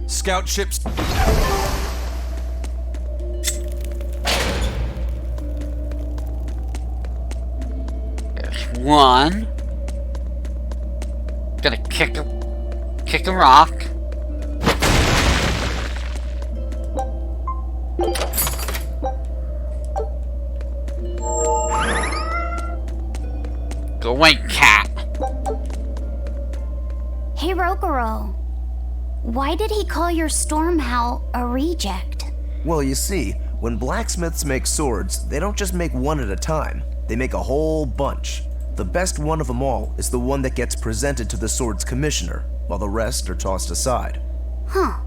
Scout ships. There's one. Gonna kick a rock. Go away, cat. Hey, Rokuro. Why did he call your storm howl a reject? Well, you see, when blacksmiths make swords, they don't just make one at a time. They make a whole bunch. The best one of them all is the one that gets presented to the sword's commissioner, while the rest are tossed aside. Huh.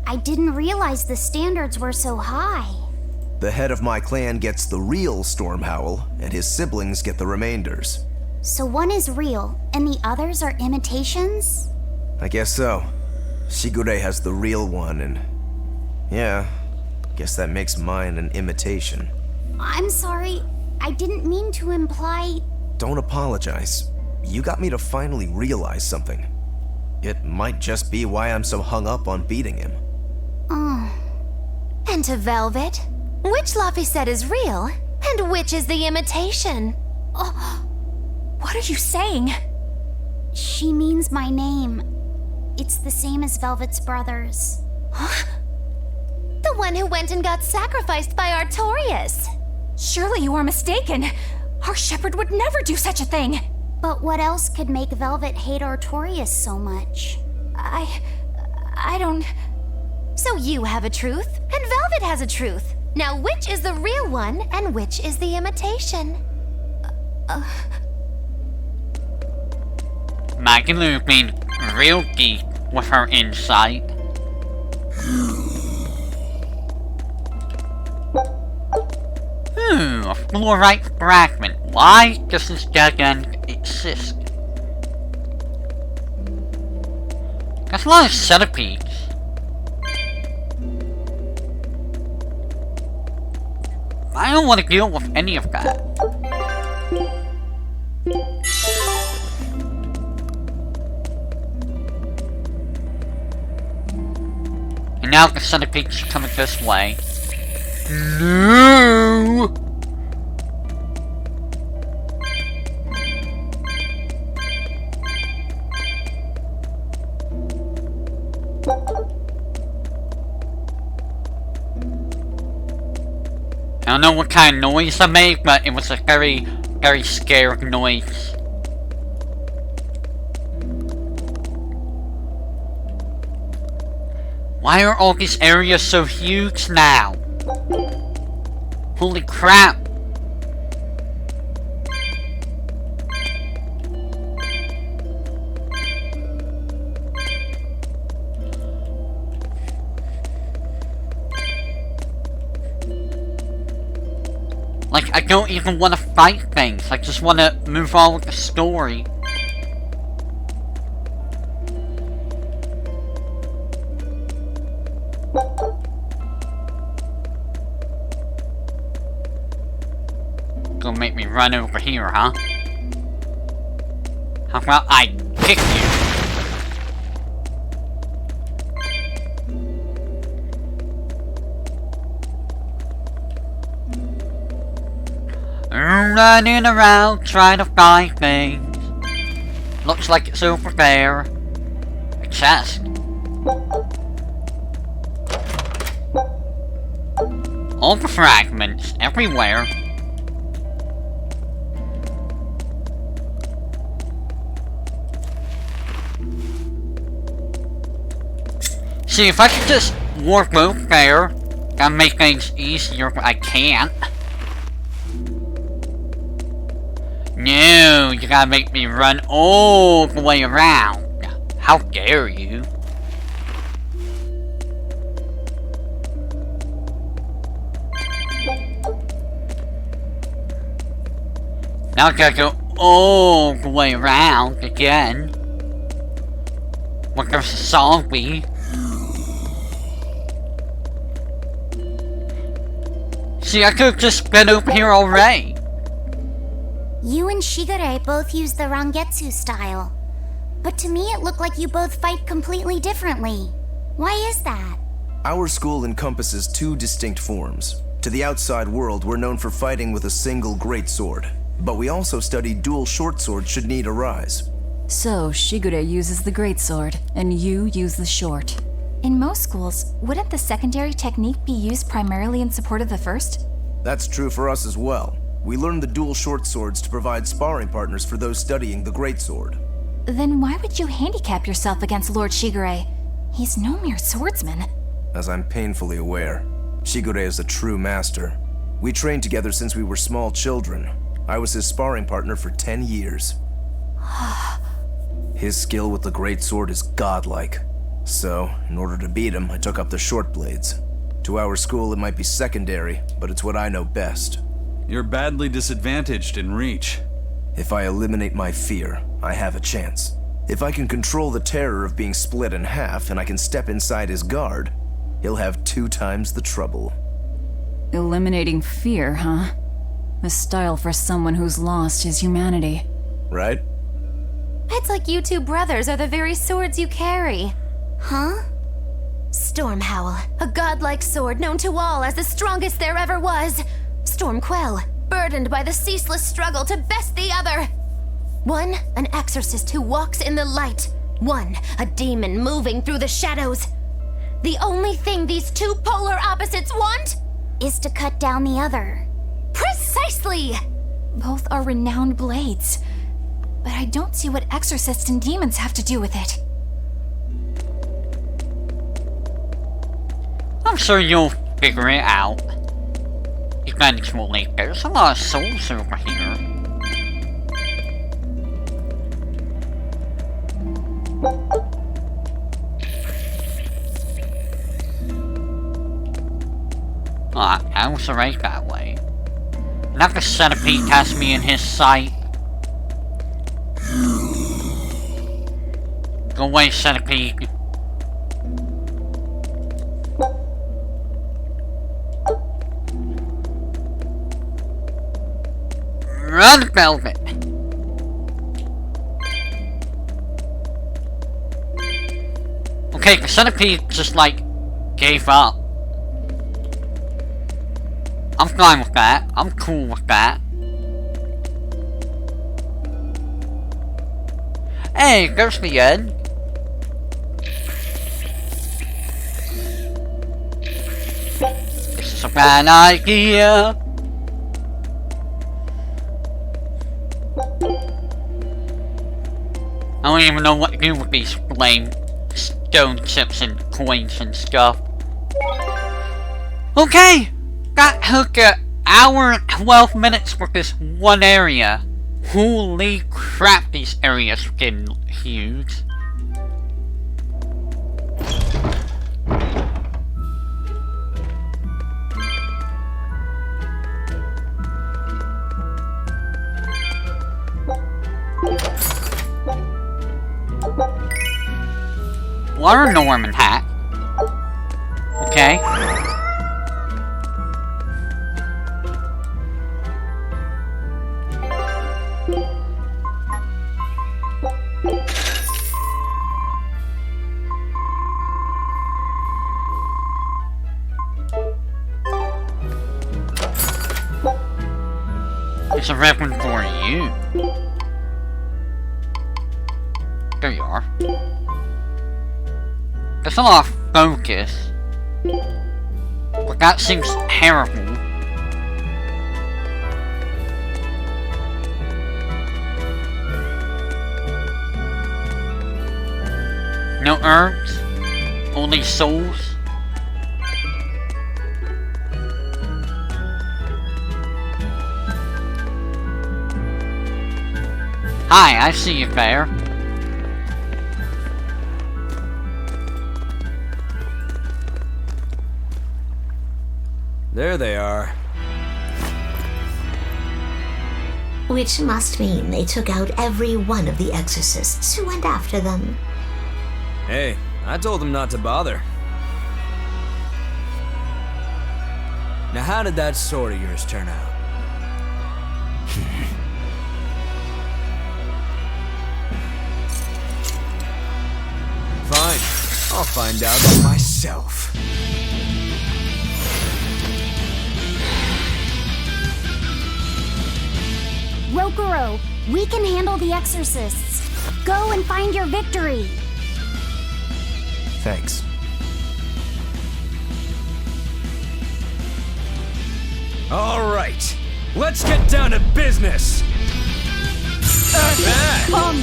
I didn't realize the standards were so high. The head of my clan gets the real storm howl, and his siblings get the remainders. So one is real, and the others are imitations? I guess so. Shigure has the real one, and yeah, guess that makes mine an imitation. I'm sorry, I didn't mean to imply... Don't apologize. You got me to finally realize something. It might just be why I'm so hung up on beating him. Oh. And to Velvet, which Laphicet is real, and which is the imitation? Oh, what are you saying? She means my name. It's the same as Velvet's brothers. Huh? The one who went and got sacrificed by Artorias. Surely you are mistaken. Our shepherd would never do such a thing. But what else could make Velvet hate Artorias so much? I don't... So you have a truth, and Velvet has a truth. Now which is the real one, and which is the imitation? Magalu being real deep with her insight. A Fluorite Fragment. Why does this dead end exist? That's a lot of centipedes. I don't want to deal with any of that. And now the centipede's coming this way. No! I don't know what kind of noise I made, but it was a very, very scared noise. Why are all these areas so huge now? Holy crap! Like, I don't even want to fight things. I just want to move on with the story. Gonna make me run over here, huh? How about I kick you? Running around trying to find things. Looks like it's over there. A chest. All the fragments everywhere. See, if I could just warp over there, that'd make things easier, but I can't. No, you gotta make me run all the way around. How dare you? Now I gotta go all the way around again. What there's a zombie. See, I could've just been over here already. You and Shigure both use the Rangetsu style. But to me it looked like you both fight completely differently. Why is that? Our school encompasses two distinct forms. To the outside world, we're known for fighting with a single greatsword. But we also study dual short swords should need arise. So, Shigure uses the greatsword, and you use the short. In most schools, wouldn't the secondary technique be used primarily in support of the first? That's true for us as well. We learned the dual short swords to provide sparring partners for those studying the greatsword. Then why would you handicap yourself against Lord Shigure? He's no mere swordsman. As I'm painfully aware, Shigure is a true master. We trained together since we were small children. I was his sparring partner for 10 years. His skill with the greatsword is godlike. So, in order to beat him, I took up the short blades. To our school, it might be secondary, but it's what I know best. You're badly disadvantaged in reach. If I eliminate my fear, I have a chance. If I can control the terror of being split in half and I can step inside his guard, he'll have 2 times the trouble. Eliminating fear, huh? A style for someone who's lost his humanity. Right? It's like you two brothers are the very swords you carry. Huh? Stormhowl, a godlike sword known to all as the strongest there ever was. Stormquell, burdened by the ceaseless struggle to best the other. One, an exorcist who walks in the light. One, a demon moving through the shadows. The only thing these two polar opposites want is to cut down the other. Precisely! Both are renowned blades, but I don't see what exorcists and demons have to do with it. sure you'll figure it out eventually. There's a lot of souls over here. I was right that way. Now the centipede has me in his sight. Go away, centipede. Run, Velvet! Okay, the centipede just like gave up. I'm fine with that. I'm cool with that. Hey, there's the end. This is a bad idea. I don't even know what to do with these lame stone chips and coins and stuff. Okay! That took an hour and 12 minutes for this one area. Holy crap, these areas are getting huge. Water Norman hat. Okay. It's a reference for you. There you are. There's a lot of focus. But that seems terrible. No herbs? Only souls? Hi, I see you there. There they are. Which must mean they took out every one of the exorcists who went after them. Hey, I told them not to bother. Now how did that sword of yours turn out? Fine, I'll find out for myself. Rokuro, we can handle the exorcists. Go and find your victory. Thanks. All right, let's get down to business. Come.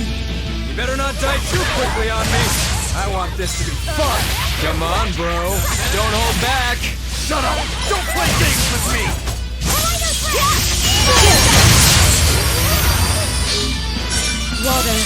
You better not die too quickly on me. I want this to be fun. Come on, bro. Don't hold back. Shut up. Don't play games with me. You're right!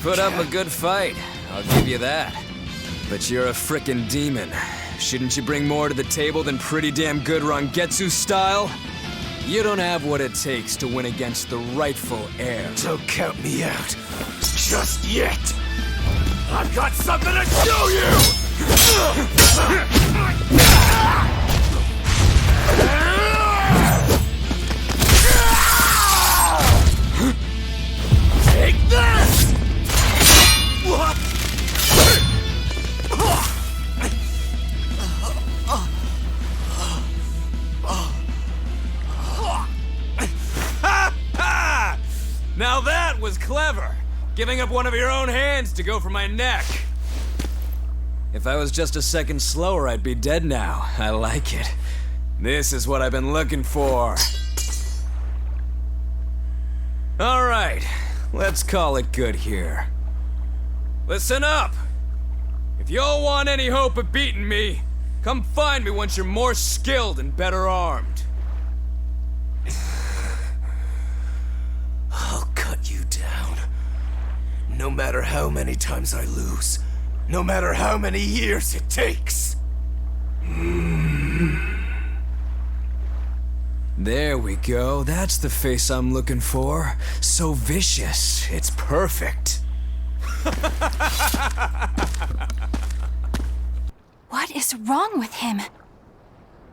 Put up a good fight, I'll give you that. But you're a frickin' demon. Shouldn't you bring more to the table than pretty damn good Rangetsu style? You don't have what it takes to win against the rightful heir. Don't count me out. Just yet. I've got something to show you! Take this! Now that was clever! Giving up one of your own hands to go for my neck. If I was just a second slower, I'd be dead now. I like it. This is what I've been looking for. Alright, let's call it good here. Listen up! If y'all want any hope of beating me, come find me once you're more skilled and better armed. I'll cut you down. No matter how many times I lose. No matter how many years it takes. There we go. That's the face I'm looking for. So vicious. It's perfect. What is wrong with him?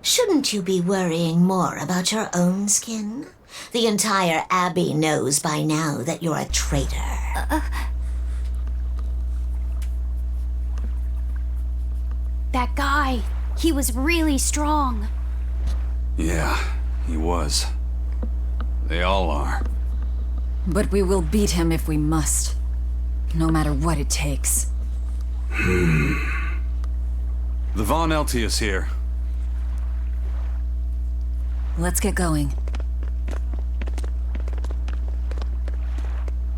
Shouldn't you be worrying more about your own skin? The entire Abbey knows by now that you're a traitor. That guy, he was really strong. Yeah, he was. They all are. But we will beat him if we must. No matter what it takes. The Von Eltius here. Let's get going.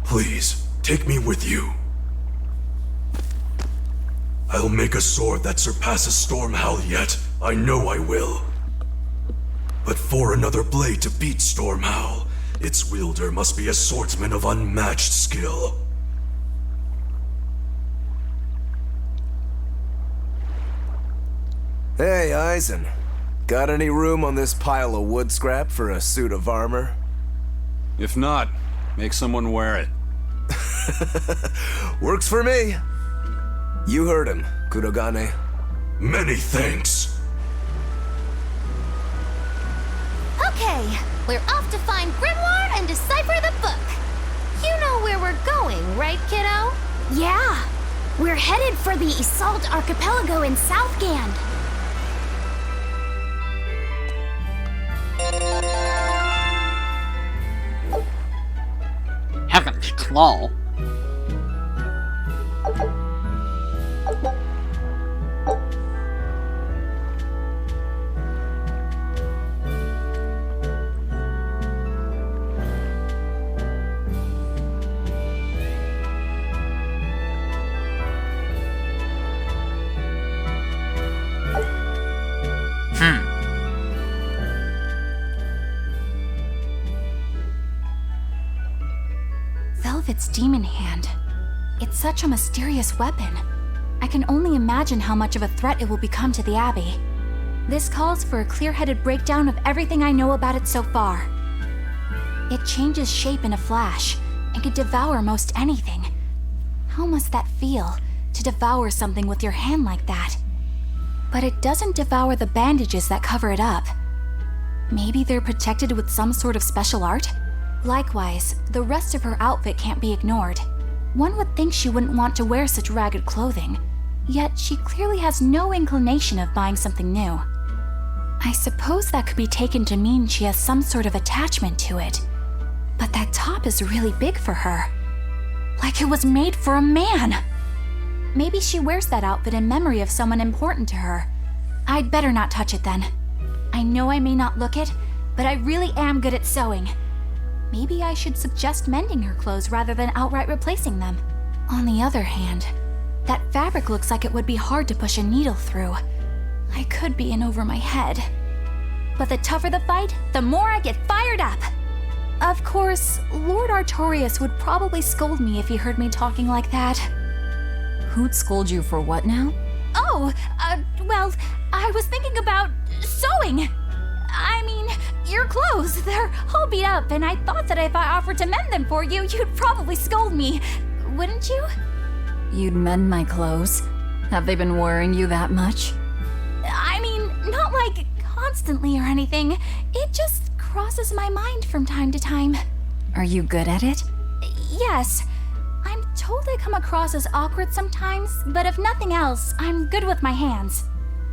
Please, take me with you. I'll make a sword that surpasses Stormhowl yet. I know I will. But for another blade to beat Stormhowl, its wielder must be a swordsman of unmatched skill. Hey, Eisen. Got any room on this pile of wood scrap for a suit of armor? If not, make someone wear it. Works for me. You heard him, Kurogane. Many thanks. Okay, we're off to find Grimoire and decipher the book. You know where we're going, right, kiddo? Yeah, we're headed for the Isolde Archipelago in Southgand. Heaven's Claw. Velvet's demon hand. It's such a mysterious weapon. I can only imagine how much of a threat it will become to the Abbey. This calls for a clear-headed breakdown of everything I know about it so far. It changes shape in a flash and can devour most anything. How must that feel, to devour something with your hand like that. But it doesn't devour the bandages that cover it up. Maybe they're protected with some sort of special art? Likewise, the rest of her outfit can't be ignored. One would think she wouldn't want to wear such ragged clothing, yet she clearly has no inclination of buying something new. I suppose that could be taken to mean she has some sort of attachment to it. But that top is really big for her. Like it was made for a man. Maybe she wears that outfit in memory of someone important to her. I'd better not touch it then. I know I may not look it, but I really am good at sewing. Maybe I should suggest mending her clothes rather than outright replacing them. On the other hand, that fabric looks like it would be hard to push a needle through. I could be in over my head. But the tougher the fight, the more I get fired up. Of course, Lord Artorius would probably scold me if he heard me talking like that. Who'd scold you for what now? Oh, well, I was thinking about sewing. I mean, your clothes, they're all beat up, and I thought that if I offered to mend them for you, you'd probably scold me. Wouldn't you? You'd mend my clothes? Have they been worrying you that much? I mean, not like constantly or anything. It just crosses my mind from time to time. Are you good at it? Yes. I'm told I come across as awkward sometimes, but if nothing else, I'm good with my hands.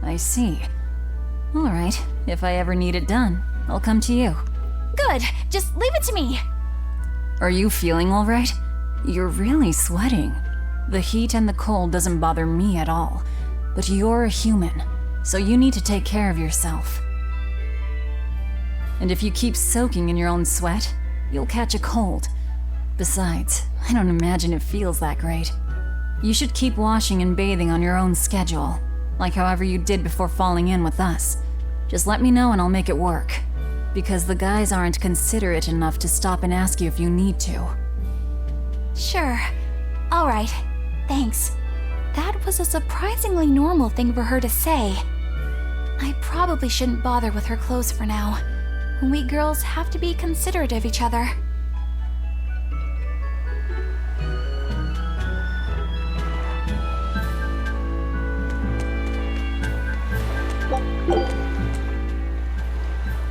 I see. All right, if I ever need it done, I'll come to you. Good, just leave it to me. Are you feeling all right? You're really sweating. The heat and the cold doesn't bother me at all, but you're a human, so you need to take care of yourself. And if you keep soaking in your own sweat, you'll catch a cold. Besides, I don't imagine it feels that great. You should keep washing and bathing on your own schedule, like however you did before falling in with us. Just let me know and I'll make it work. Because the guys aren't considerate enough to stop and ask you if you need to. Sure. All right. Thanks. That was a surprisingly normal thing for her to say. I probably shouldn't bother with her clothes for now. We girls have to be considerate of each other.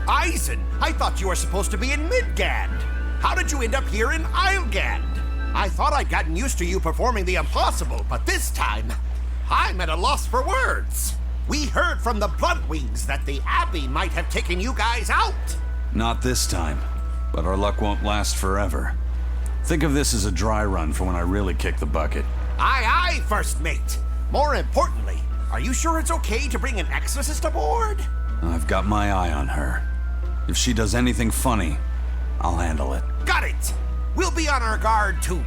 Eisen, I thought you were supposed to be in Midgand. How did you end up here in Islegand? I thought I'd gotten used to you performing the impossible, but this time, I'm at a loss for words. We heard from the Bloodwings that the Abbey might have taken you guys out. Not this time, but our luck won't last forever. Think of this as a dry run for when I really kick the bucket. Aye, aye, First Mate. More importantly, are you sure it's okay to bring an exorcist aboard? I've got my eye on her. If she does anything funny, I'll handle it. Got it! We'll be on our guard, too.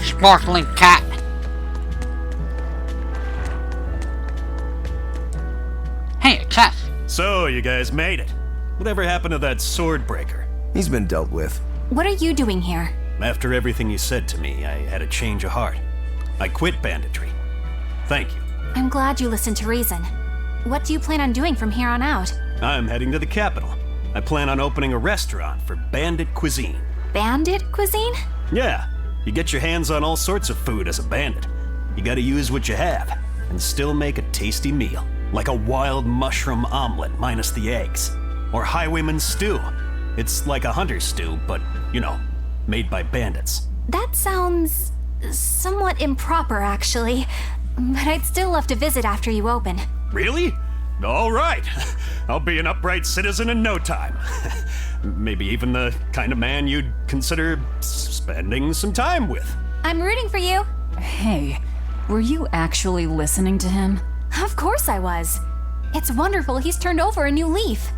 Sparkling cat. Hey, Tess. So, you guys made it. Whatever happened to that sword breaker? He's been dealt with. What are you doing here? After everything you said to me, I had a change of heart. I quit banditry. Thank you. I'm glad you listened to reason. What do you plan on doing from here on out? I'm heading to the capital. I plan on opening a restaurant for bandit cuisine. Bandit cuisine? Yeah, you get your hands on all sorts of food as a bandit. You gotta use what you have, and still make a tasty meal. Like a wild mushroom omelet minus the eggs. Or highwayman stew. It's like a hunter's stew, but, you know, made by bandits. That sounds somewhat improper, actually. But I'd still love to visit after you open. Really? All right. I'll be an upright citizen in no time. Maybe even the kind of man you'd consider spending some time with. I'm rooting for you. Hey, were you actually listening to him? Of course I was. It's wonderful he's turned over a new leaf.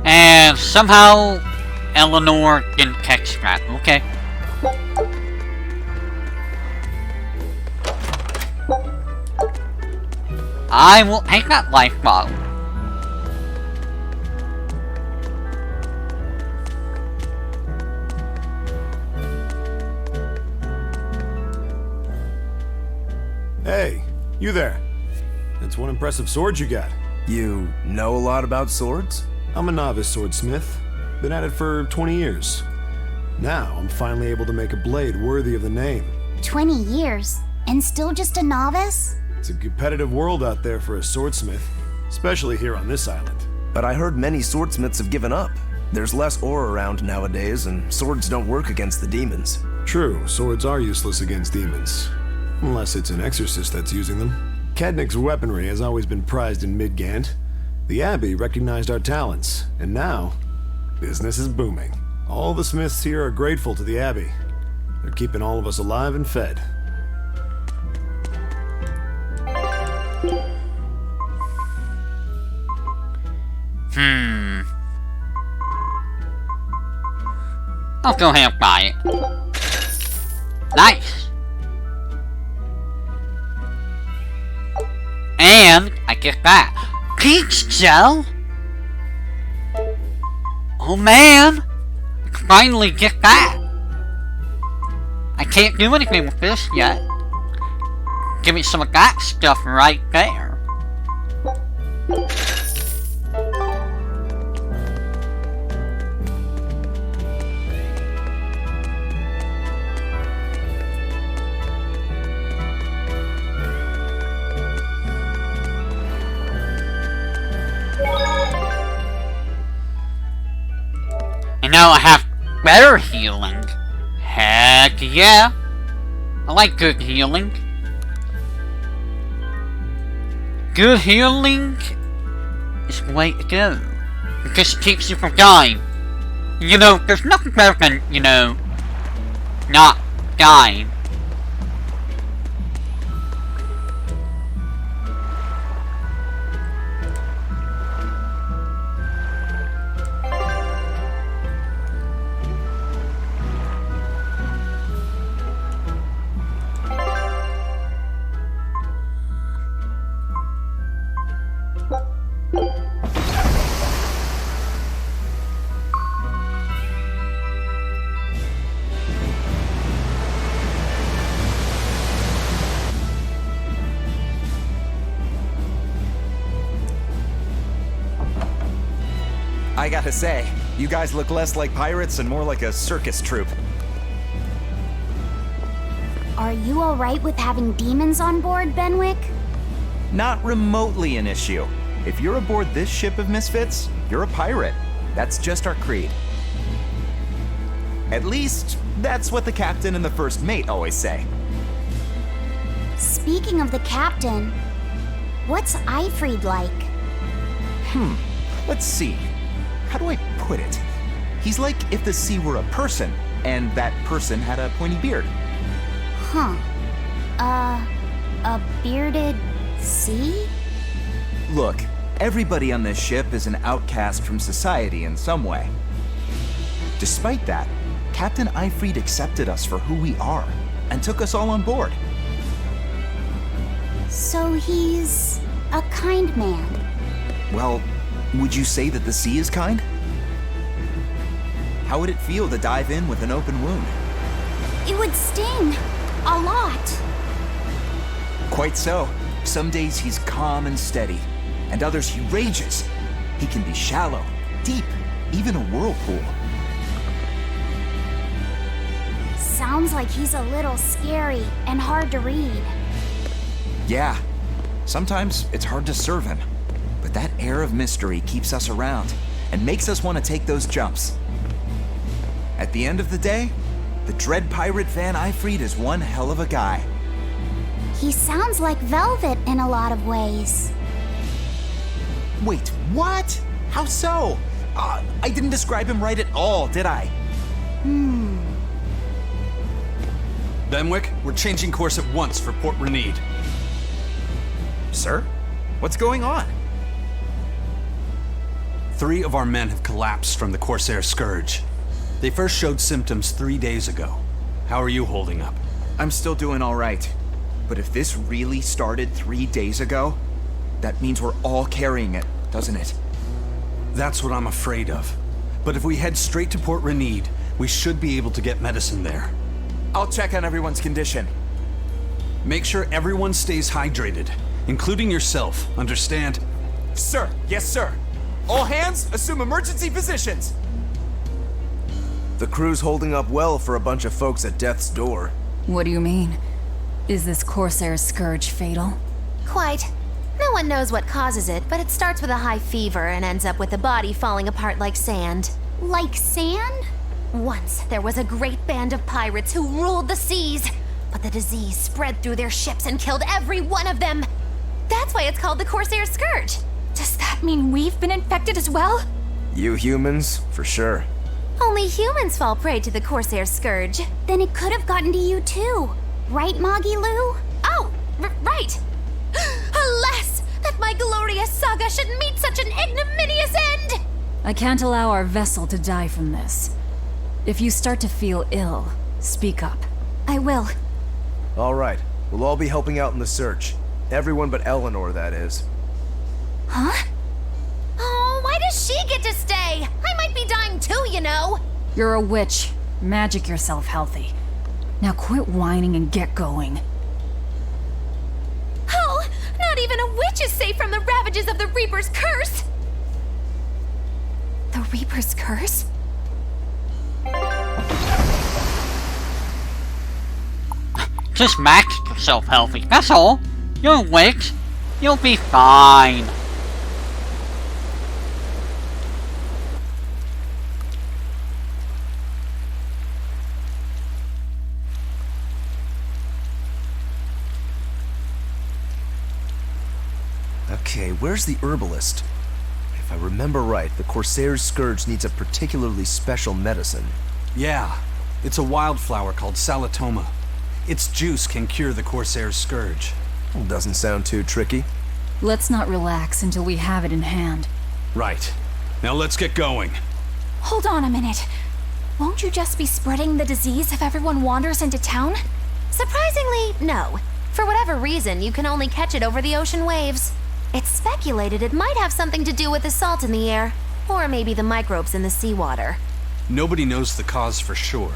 And somehow Eleanor didn't catch that. Okay. I will take that life bottle. Hey, you there. That's one impressive sword you got. You know a lot about swords? I'm a novice swordsmith. Been at it for 20 years. Now, I'm finally able to make a blade worthy of the name. 20 years? And still just a novice? It's a competitive world out there for a swordsmith, especially here on this island. But I heard many swordsmiths have given up. There's less ore around nowadays, and swords don't work against the demons. True, swords are useless against demons. Unless it's an exorcist that's using them. Kednik's weaponry has always been prized in Midgand. The Abbey recognized our talents, and now, business is booming. All the smiths here are grateful to the Abbey. They're keeping all of us alive and fed. I'll go ahead and buy it. Nice! And I get that. Peach gel? Oh man! I can finally get that! I can't do anything with this yet. Give me some of that stuff right there. And now I have better healing. Heck yeah! I like good healing. Good healing is the way to go. Because it keeps you from dying. You know, there's nothing better than, you know, not dying. I gotta say, you guys look less like pirates and more like a circus troupe. Are you alright with having demons on board, Benwick? Not remotely an issue. If you're aboard this ship of misfits, you're a pirate. That's just our creed. At least, that's what the captain and the first mate always say. Speaking of the captain, what's Eifried like? Let's see. How do I put it? He's like if the sea were a person, and that person had a pointy beard. Huh. A bearded sea? Look, everybody on this ship is an outcast from society in some way. Despite that, Captain Eifried accepted us for who we are, and took us all on board. So he's a kind man. Well, would you say that the sea is kind? How would it feel to dive in with an open wound? It would sting. A lot. Quite so. Some days he's calm and steady, and others he rages. He can be shallow, deep, even a whirlpool. Sounds like he's a little scary and hard to read. Yeah, sometimes it's hard to serve him. But that air of mystery keeps us around and makes us want to take those jumps. At the end of the day, the dread pirate Van Eifried is one hell of a guy. He sounds like Velvet in a lot of ways. Wait, what? How so? I didn't describe him right at all, did I? Benwick, we're changing course at once for Port Renede. Sir? What's going on? 3 of our men have collapsed from the Corsair Scourge. They first showed symptoms 3 days ago. How are you holding up? I'm still doing all right. But if this really started 3 days ago, that means we're all carrying it, doesn't it? That's what I'm afraid of. But if we head straight to Port Renede, we should be able to get medicine there. I'll check on everyone's condition. Make sure everyone stays hydrated, including yourself, understand? Sir, yes, sir. All hands, assume emergency positions. The crew's holding up well for a bunch of folks at death's door. What do you mean? Is this Corsair's scourge fatal? Quite. No one knows what causes it, but it starts with a high fever and ends up with the body falling apart like sand. Like sand? Once, there was a great band of pirates who ruled the seas, but the disease spread through their ships and killed every one of them. That's why it's called the Corsair's Scourge. Does that mean we've been infected as well? You humans, for sure. Only humans fall prey to the Corsair's Scourge. Then it could have gotten to you too. Right, Moggy Lou? Oh, right. Alas, that my glorious saga should meet such an ignominious end! I can't allow our vessel to die from this. If you start to feel ill, speak up. I will. All right, we'll all be helping out in the search. Everyone but Eleanor, that is. Huh? Oh, why does she get to stay? I might be dying too, you know. You're a witch. Magic yourself healthy. Now quit whining and get going. Oh, not even a witch is safe from the ravages of the Reaper's curse! The Reaper's curse? Just max yourself healthy, that's all. You're a witch. You'll be fine. Okay, where's the herbalist? If I remember right, the Corsair's Scourge needs a particularly special medicine. Yeah, it's a wildflower called Salatoma. Its juice can cure the Corsair's Scourge. Doesn't sound too tricky. Let's not relax until we have it in hand. Right. Now let's get going. Hold on a minute. Won't you just be spreading the disease if everyone wanders into town? Surprisingly, no. For whatever reason, you can only catch it over the ocean waves. It's speculated it might have something to do with the salt in the air, or maybe the microbes in the seawater. Nobody knows the cause for sure,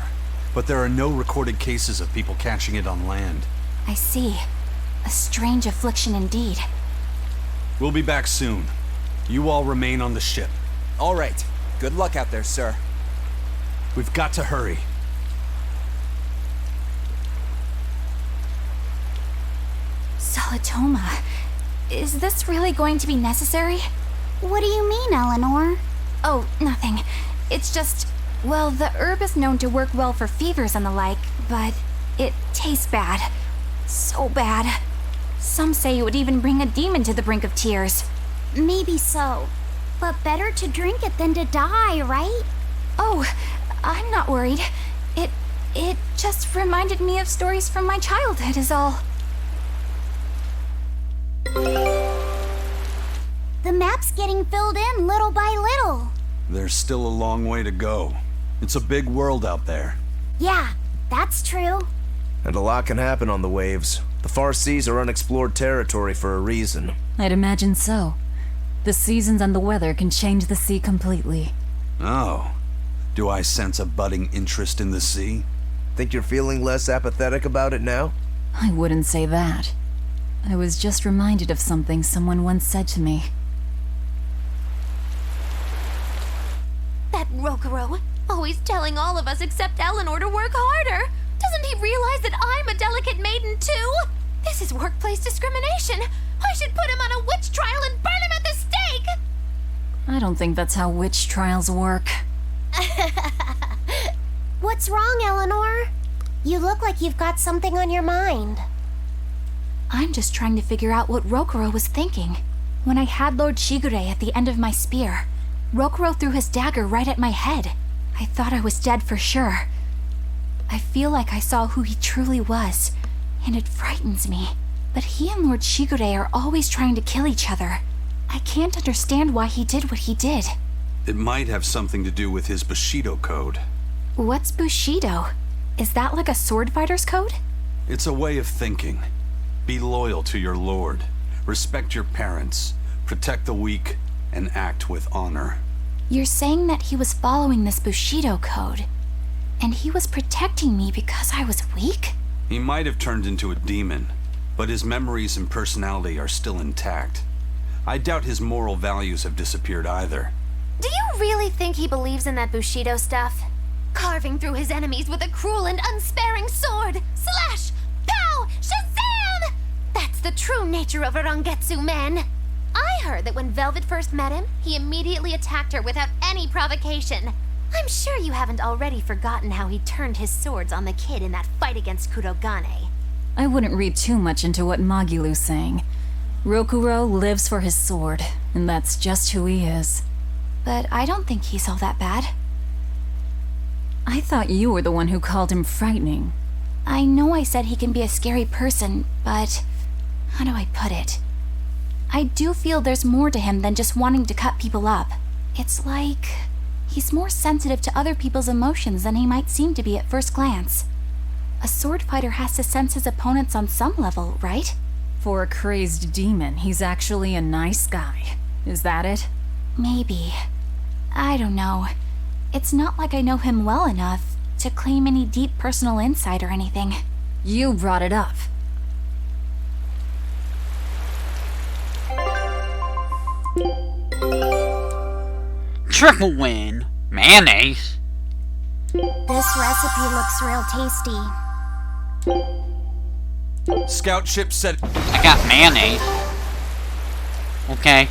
but there are no recorded cases of people catching it on land. I see. A strange affliction indeed. We'll be back soon. You all remain on the ship. All right. Good luck out there, sir. We've got to hurry. Salatoma. Is this really going to be necessary? What do you mean, Eleanor? Oh, nothing. It's just, well, the herb is known to work well for fevers and the like, but it tastes bad. So bad. Some say it would even bring a demon to the brink of tears. Maybe so. But better to drink it than to die, right? Oh, I'm not worried. It just reminded me of stories from my childhood is all. The map's getting filled in little by little. There's still a long way to go. It's a big world out there. Yeah, that's true. And a lot can happen on the waves. The far seas are unexplored territory for a reason. I'd imagine so. The seasons and the weather can change the sea completely. Oh. Do I sense a budding interest in the sea? Think you're feeling less apathetic about it now? I wouldn't say that. I was just reminded of something someone once said to me. That Rokuro, always telling all of us except Eleanor to work harder. Doesn't he realize that I'm a delicate maiden too? This is workplace discrimination. I should put him on a witch trial and burn him at the stake! I don't think that's how witch trials work. What's wrong, Eleanor? You look like you've got something on your mind. I'm just trying to figure out what Rokuro was thinking. When I had Lord Shigure at the end of my spear, Rokuro threw his dagger right at my head. I thought I was dead for sure. I feel like I saw who he truly was, and it frightens me. But he and Lord Shigure are always trying to kill each other. I can't understand why he did what he did. It might have something to do with his Bushido code. What's Bushido? Is that like a sword fighter's code? It's a way of thinking. Be loyal to your lord. Respect your parents. Protect the weak. And act with honor. You're saying that he was following this Bushido code, and he was protecting me because I was weak? He might have turned into a demon, but his memories and personality are still intact. I doubt his moral values have disappeared either. Do you really think he believes in that Bushido stuff? Carving through his enemies with a cruel and unsparing sword! Slash! Pow! Shazam! That's the true nature of a Rangetsu man. I heard that when Velvet first met him, he immediately attacked her without any provocation. I'm sure you haven't already forgotten how he turned his swords on the kid in that fight against Kurogane. I wouldn't read too much into what Magilu's saying. Rokuro lives for his sword, and that's just who he is. But I don't think he's all that bad. I thought you were the one who called him frightening. I know I said he can be a scary person, but how do I put it? I do feel there's more to him than just wanting to cut people up. It's like he's more sensitive to other people's emotions than he might seem to be at first glance. A sword fighter has to sense his opponents on some level, right? For a crazed demon, he's actually a nice guy. Is that it? Maybe. I don't know. It's not like I know him well enough to claim any deep personal insight or anything. You brought it up. Triple win. Mayonnaise. This recipe looks real tasty. Scout ship said... I got mayonnaise. Okay.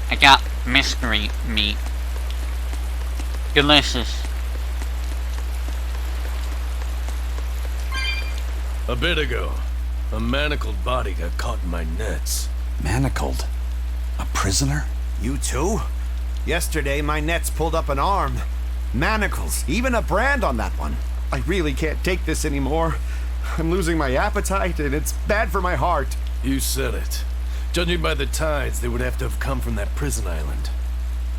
I got mystery meat. Delicious. A bit ago, a manacled body got caught in my nets. Manacled? A prisoner? You too? Yesterday, my nets pulled up an arm. Manacles, even a brand on that one. I really can't take this anymore. I'm losing my appetite, and it's bad for my heart. You said it. Judging by the tides, they would have to have come from that prison island.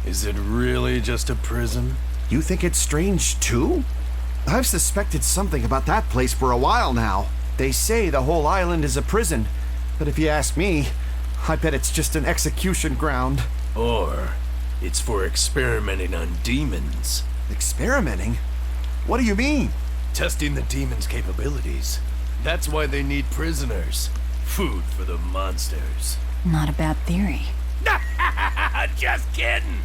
Is it really just a prison? You think it's strange, too? I've suspected something about that place for a while now. They say the whole island is a prison, but if you ask me, I bet it's just an execution ground. Or it's for experimenting on demons. Experimenting? What do you mean? Testing the demons' capabilities. That's why they need prisoners. Food for the monsters. Not a bad theory. Just kidding.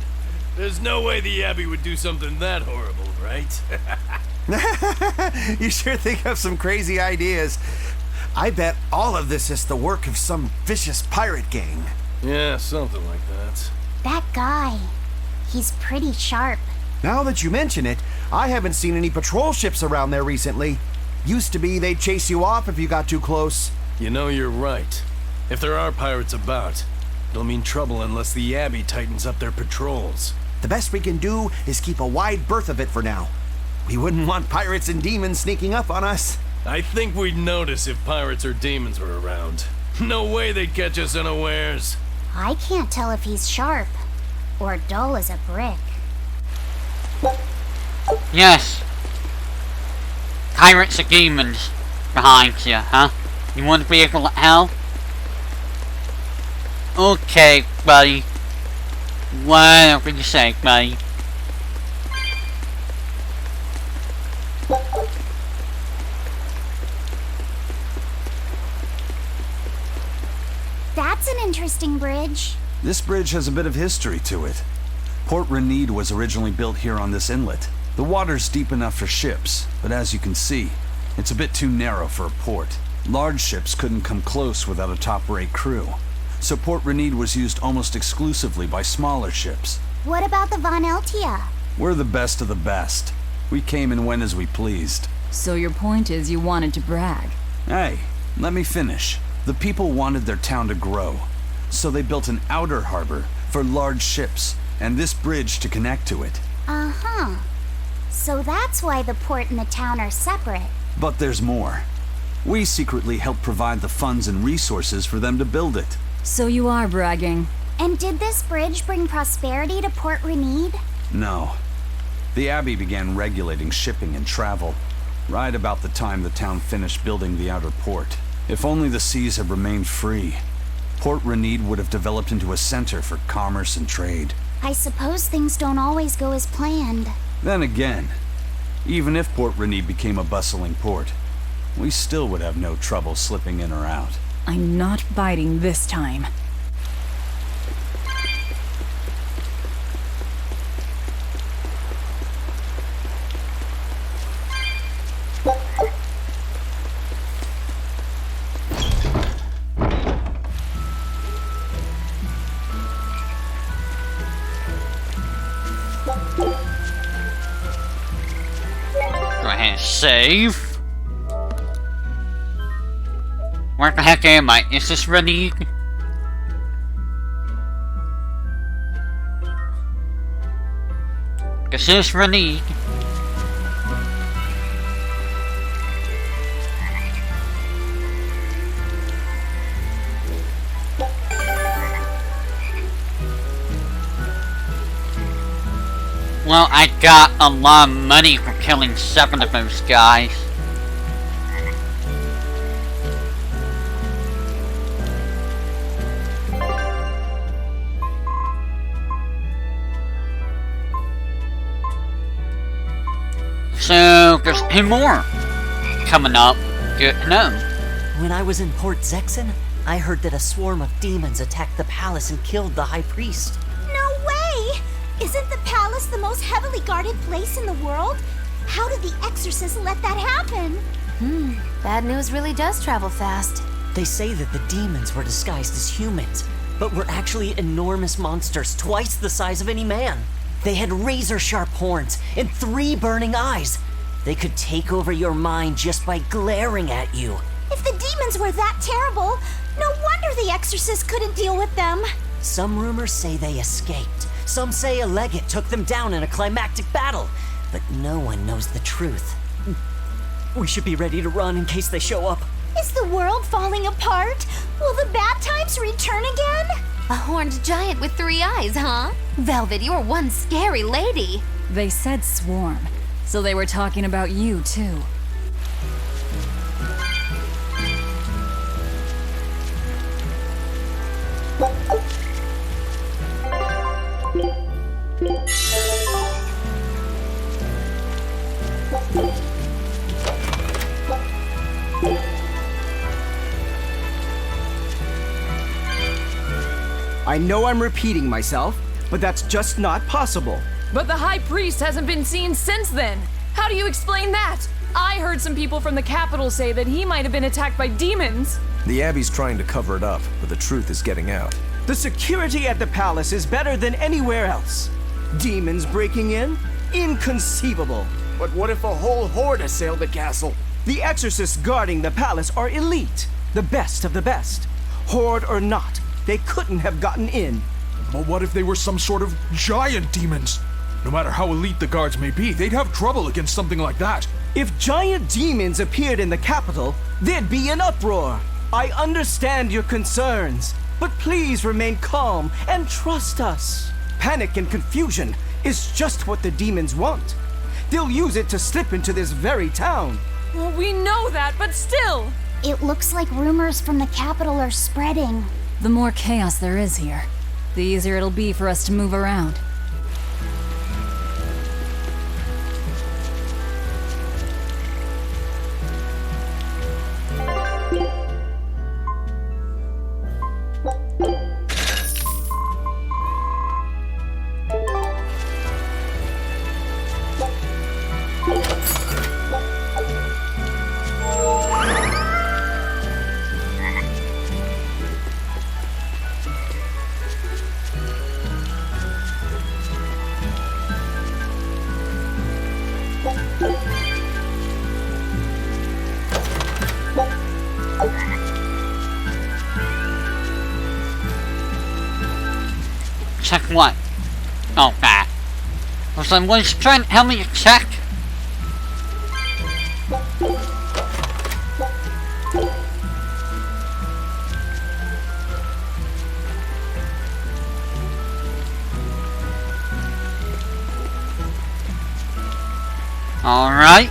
There's no way the Abbey would do something that horrible, right? You sure think of some crazy ideas. I bet all of this is the work of some vicious pirate gang. Yeah, something like that. That guy, he's pretty sharp. Now that you mention it, I haven't seen any patrol ships around there recently. Used to be they'd chase you off if you got too close. You know, you're right. If there are pirates about, it'll mean trouble unless the Abbey tightens up their patrols. The best we can do is keep a wide berth of it for now. We wouldn't want pirates and demons sneaking up on us. I think we'd notice if pirates or demons were around. No way they'd catch us unawares. I can't tell if he's sharp or dull as a brick. Yes. Pirates or demons behind you, huh? You want to be able to help? Okay, buddy. Whatever you say, buddy. That's an interesting bridge. This bridge has a bit of history to it. Port Renede was originally built here on this inlet. The water's deep enough for ships, but as you can see, it's a bit too narrow for a port. Large ships couldn't come close without a top-rate crew, so Port Renede was used almost exclusively by smaller ships. What about the Von Eltia? We're the best of the best. We came and went as we pleased. So your point is you wanted to brag? Hey, let me finish. The people wanted their town to grow, so they built an outer harbor for large ships, and this bridge to connect to it. Uh-huh. So that's why the port and the town are separate. But there's more. We secretly helped provide the funds and resources for them to build it. So you are bragging. And did this bridge bring prosperity to Port Renede? No. The Abbey began regulating shipping and travel, right about the time the town finished building the outer port. If only the seas had remained free, Port Renede would have developed into a center for commerce and trade. I suppose things don't always go as planned. Then again, Even if Port Rennie became a bustling port, we still would have no trouble slipping in or out. I'm not biting this time. Go ahead and save. Where the heck am I? Is this Rennie? This is Rennie. Well, I got a lot of money for killing 7 of those guys. So, there's 2 more coming up. Good to know. When I was in Port Zexen, I heard that a swarm of demons attacked the palace and killed the High Priest. No way! Isn't the palace the most heavily guarded place in the world? How did the exorcist let that happen? Bad news really does travel fast. They say that the demons were disguised as humans, but were actually enormous monsters twice the size of any man. They had razor-sharp horns and 3 burning eyes. They could take over your mind just by glaring at you. If the demons were that terrible, no wonder the exorcist couldn't deal with them. Some rumors say they escaped. Some say a legate took them down in a climactic battle. But no one knows the truth. We should be ready to run in case they show up. Is the world falling apart? Will the bad times return again? A horned giant with 3 eyes, huh? Velvet, you're one scary lady. They said swarm, so they were talking about you, too. I know I'm repeating myself, but that's just not possible. But the High Priest hasn't been seen since then. How do you explain that? I heard some people from the capital say that he might have been attacked by demons. The Abbey's trying to cover it up, but the truth is getting out. The security at the palace is better than anywhere else. Demons breaking in? Inconceivable. But what if a whole horde assailed the castle? The exorcists guarding the palace are elite, the best of the best. Horde or not, they couldn't have gotten in. But what if they were some sort of giant demons? No matter how elite the guards may be, they'd have trouble against something like that. If giant demons appeared in the capital, there'd be an uproar. I understand your concerns, but please remain calm and trust us. Panic and confusion is just what the demons want. They'll use it to slip into this very town. Well, we know that, but still. It looks like rumors from the capital are spreading. The more chaos there is here, the easier it'll be for us to move around. Check what? Oh, that. Was someone's trying to help me check? Alright.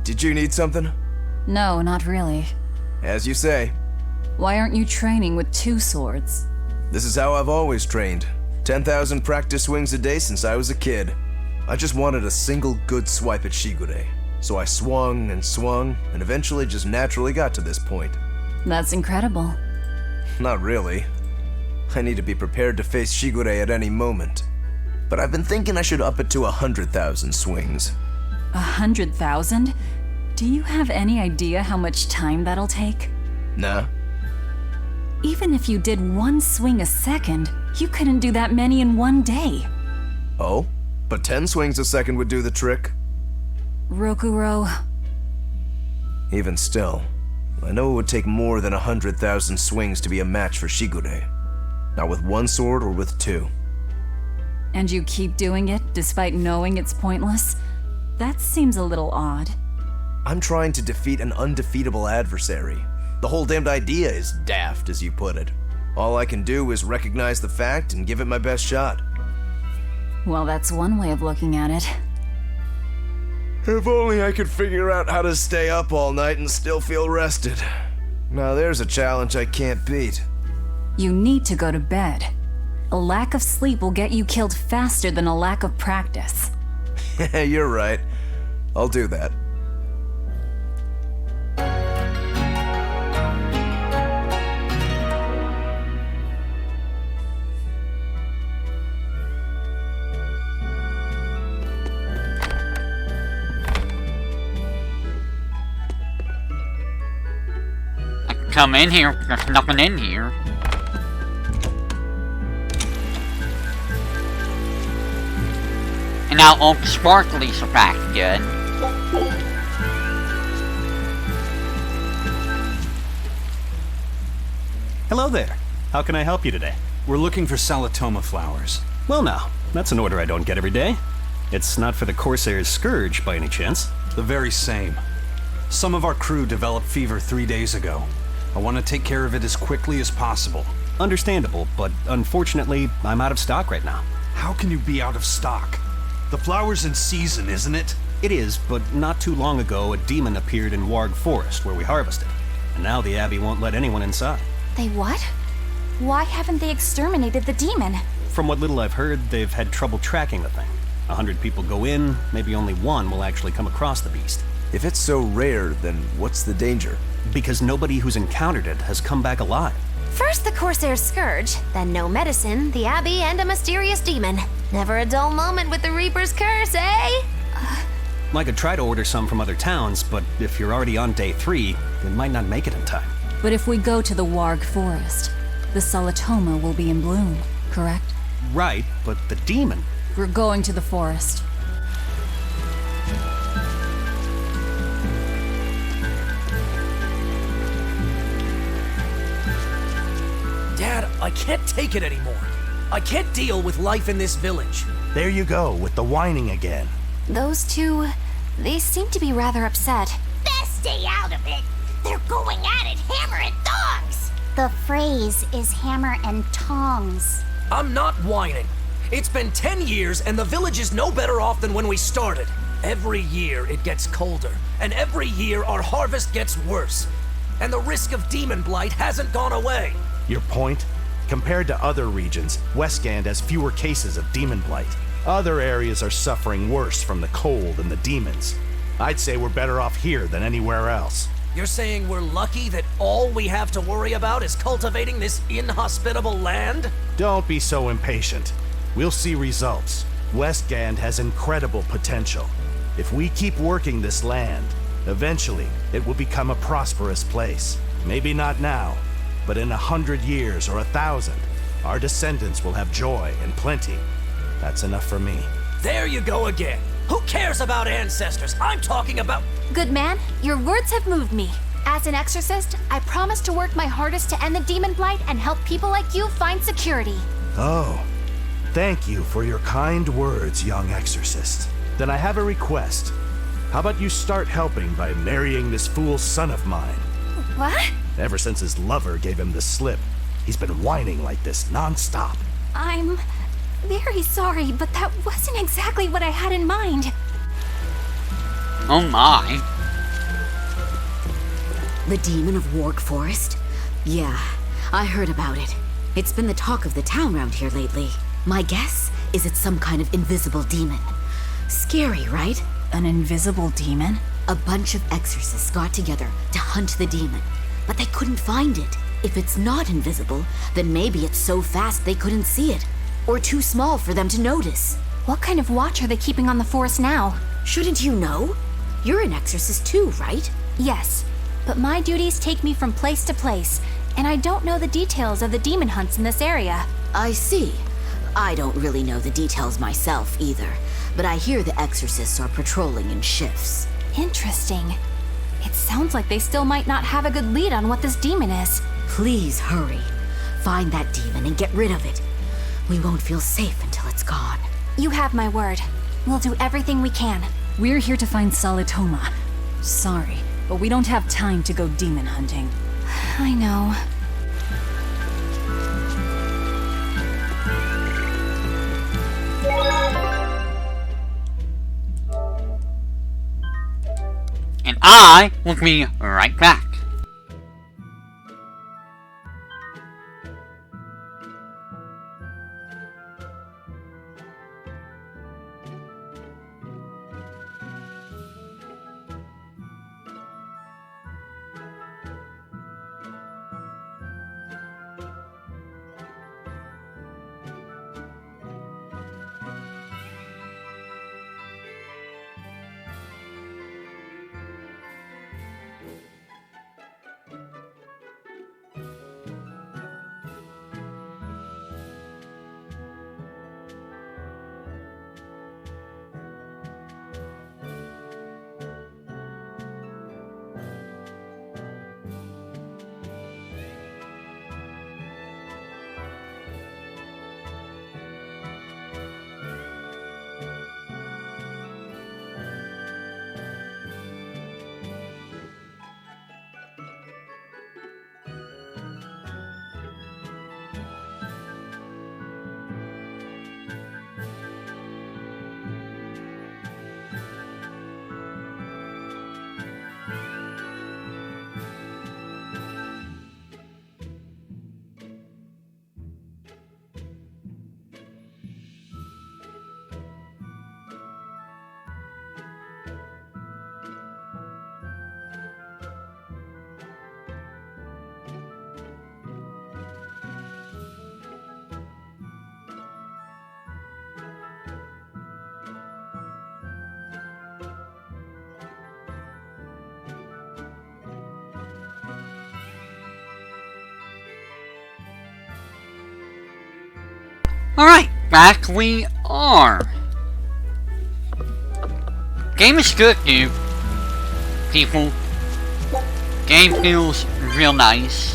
Did you need something? No, not really. As you say. Why aren't you training with 2 swords? This is how I've always trained. 10,000 practice swings a day since I was a kid. I just wanted a single good swipe at Shigure. So I swung, and eventually just naturally got to this point. That's incredible. Not really. I need to be prepared to face Shigure at any moment. But I've been thinking I should up it to 100,000 swings. 100,000? Do you have any idea how much time that'll take? Nah. Even if you did 1 swing a second, you couldn't do that many in 1 day. Oh? But 10 swings a second would do the trick. Rokuro. Even still, I know it would take more than 100,000 swings to be a match for Shigure. Not with 1 sword or with 2. And you keep doing it despite knowing it's pointless? That seems a little odd. I'm trying to defeat an undefeatable adversary. The whole damned idea is daft, as you put it. All I can do is recognize the fact and give it my best shot. Well, that's one way of looking at it. If only I could figure out how to stay up all night and still feel rested. Now there's a challenge I can't beat. You need to go to bed. A lack of sleep will get you killed faster than a lack of practice. You're right. I'll do that. Come in here. There's nothing in here. And now all the sparklies are back again. Hello there. How can I help you today? We're looking for Salatoma flowers. Well now, that's an order I don't get every day. It's not for the Corsair's Scourge by any chance? The very same. Some of our crew developed fever 3 days ago. I want to take care of it as quickly as possible. Understandable, but unfortunately, I'm out of stock right now. How can you be out of stock? The flower's in season, isn't it? It is, but not too long ago, a demon appeared in Warg Forest where we harvested. And now the Abbey won't let anyone inside. They what? Why haven't they exterminated the demon? From what little I've heard, they've had trouble tracking the thing. 100 people go in, maybe only 1 will actually come across the beast. If it's so rare, then what's the danger? Because nobody who's encountered it has come back alive. First the Corsair's Scourge, then no medicine, the Abbey, and a mysterious demon. Never a dull moment with the Reaper's Curse, eh? I could try to order some from other towns, but if you're already on day 3, they might not make it in time. But if we go to the Warg Forest, the Salatoma will be in bloom, correct? Right, but the demon... We're going to the forest. Dad, I can't take it anymore. I can't deal with life in this village. There you go, with the whining again. Those two, they seem to be rather upset. Best stay out of it. They're going at it hammer and tongs. The phrase is hammer and tongs. I'm not whining. It's been 10 years and the village is no better off than when we started. Every year it gets colder, and every year our harvest gets worse. And the risk of demon blight hasn't gone away. Your point? Compared to other regions, Westgand has fewer cases of demon blight. Other areas are suffering worse from the cold and the demons. I'd say we're better off here than anywhere else. You're saying we're lucky that all we have to worry about is cultivating this inhospitable land? Don't be so impatient. We'll see results. Westgand has incredible potential. If we keep working this land, eventually it will become a prosperous place. Maybe not now, but in 100 years or 1,000, our descendants will have joy and plenty. That's enough for me. There you go again. Who cares about ancestors? I'm talking about... Good man, your words have moved me. As an exorcist, I promise to work my hardest to end the demon blight and help people like you find security. Oh, thank you for your kind words, young exorcist. Then I have a request. How about you start helping by marrying this fool son of mine? What? Ever since his lover gave him the slip, he's been whining like this non-stop. I'm very sorry, but that wasn't exactly what I had in mind. Oh my. The demon of Warg Forest? Yeah, I heard about it. It's been the talk of the town around here lately. My guess is it's some kind of invisible demon. Scary, right? An invisible demon? A bunch of exorcists got together to hunt the demon, but they couldn't find it. If it's not invisible, then maybe it's so fast they couldn't see it, or too small for them to notice. What kind of watch are they keeping on the forest now? Shouldn't you know? You're an exorcist too, right? Yes, but my duties take me from place to place, and I don't know the details of the demon hunts in this area. I see. I don't really know the details myself either, but I hear the exorcists are patrolling in shifts. Interesting. It sounds like they still might not have a good lead on what this demon is. Please hurry. Find that demon and get rid of it. We won't feel safe until it's gone. You have my word. We'll do everything we can. We're here to find Salitoma. Sorry, but we don't have time to go demon hunting. I know. And I will be right back. Alright, back we are. Game is good, dude. People. Game feels real nice.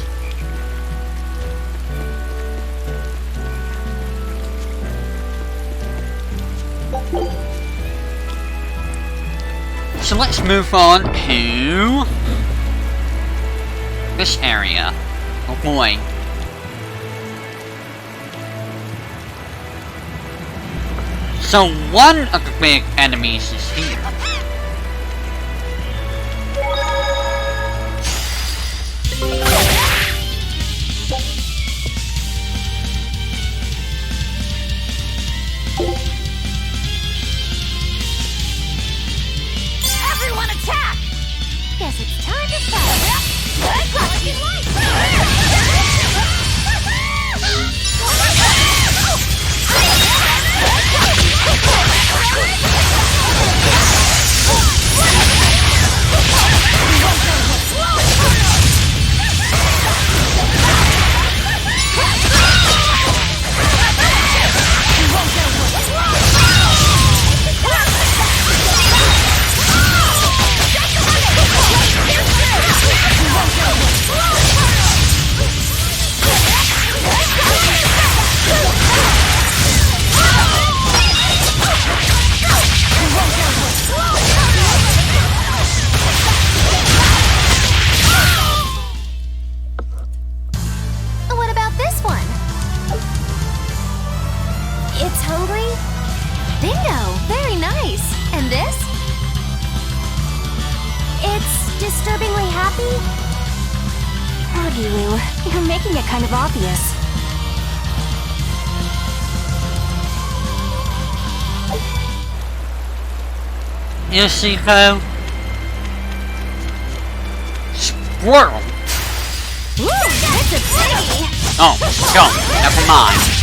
So let's move on to this area. Oh boy. So one of the big enemies is here. Everyone attack! Guess it's time to fight. What about this one? It's hungry? Bingo! Very nice. And this? It's disturbingly happy? Sorry, Lou. You're making it kind of obvious. You see, though? Squirrel! Ooh, that's a biggie! Oh, don't. Never mind.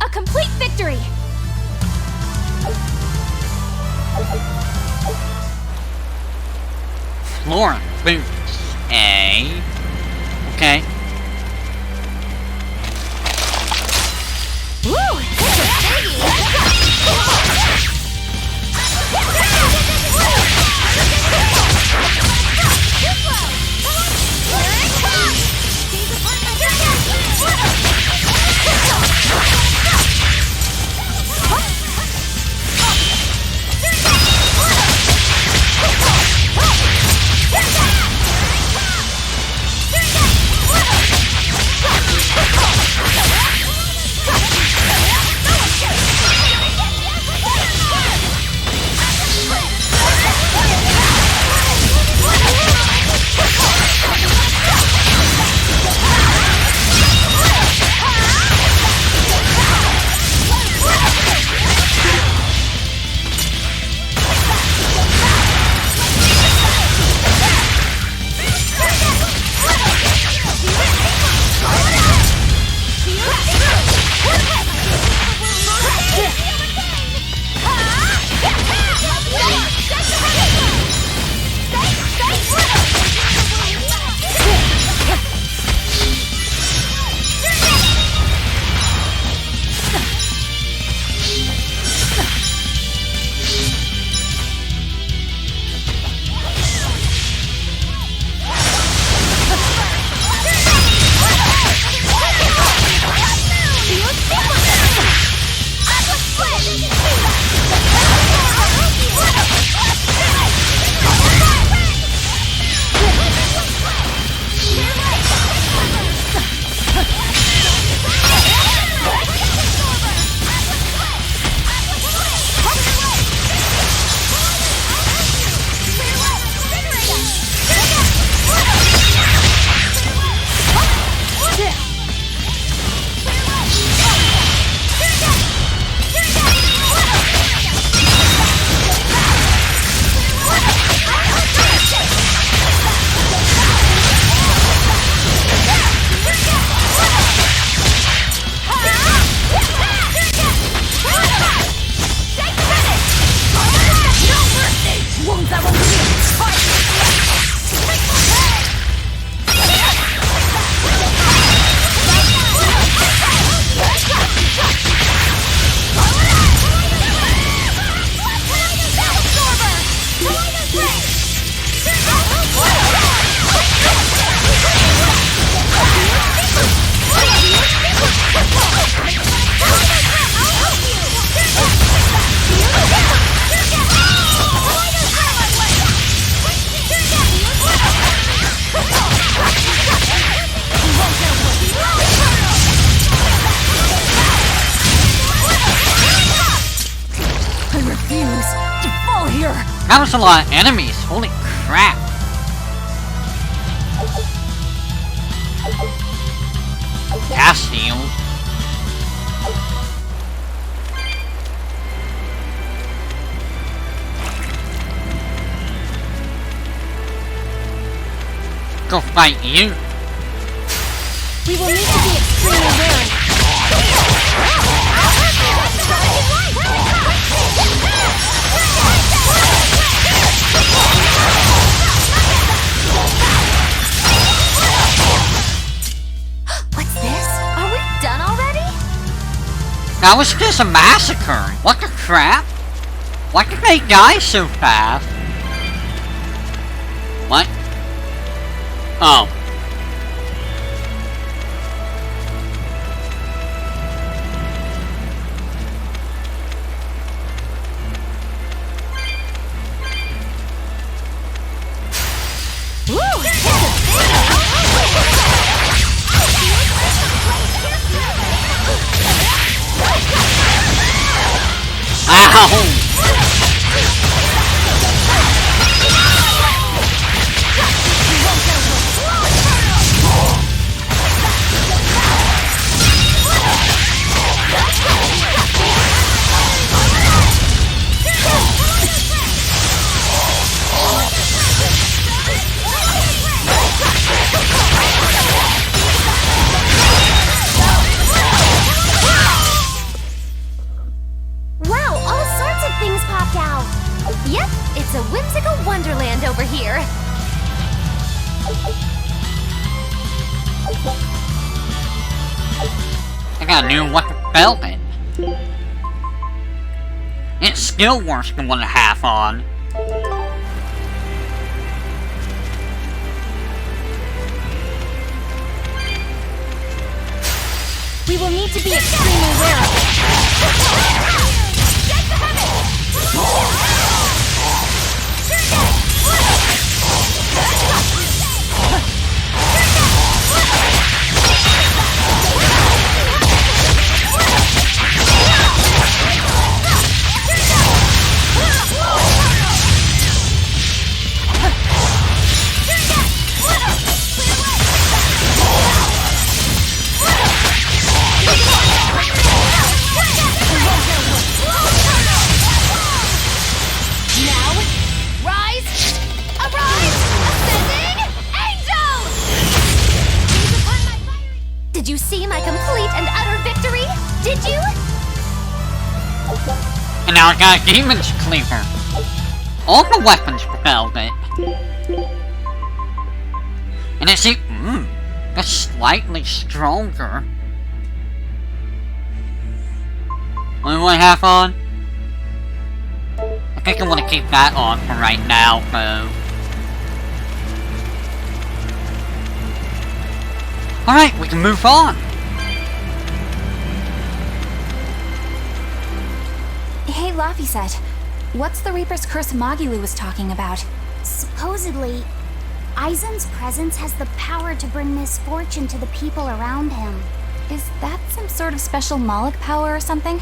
A complete victory! Fluorite boots. A. Okay. Ooh, that's a That was a lot of enemies. Holy crap. Castile. Go fight you. We will need to be extremely wary. What's this? Are we done already? That was just a massacre. What the crap? Why did they die so fast? Oh. Ow! Wow, all sorts of things popped out. Yep, it's a whimsical wonderland over here. I got a new weapon velvet. It's still worse than one I have on. We will need to be extremely wary of it. Did you see my complete and utter victory? Did you? And now I got a Demon's Cleaver. All the weapons velvet. And it's that's slightly stronger. What do I have on? I think I want to keep that on for right now, though. Alright, we can move on. Hey, Laphicet, what's the Reaper's Curse Magilu was talking about? Supposedly, Aizen's presence has the power to bring misfortune to the people around him. Is that some sort of special Moloch power or something?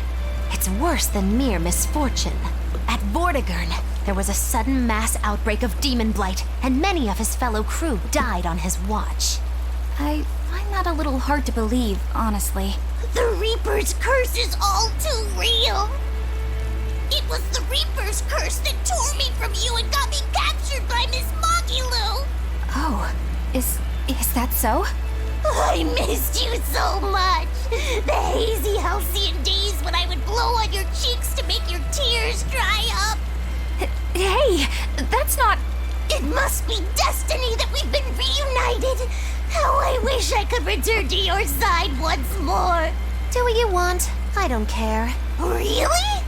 It's worse than mere misfortune. At Vortigern, there was a sudden mass outbreak of demon blight, and many of his fellow crew died on his watch. I find that a little hard to believe, honestly. The Reaper's curse is all too real. It was the Reaper's curse that tore me from you and got me captured by Miss Magilu. Oh, is that so? I missed you so much. The hazy halcyon days when I would blow on your cheeks to make your tears dry up. Hey, that's not... It must be destiny that we've been reunited. How I wish I could return to your side once more. Do what you want. I don't care. Really?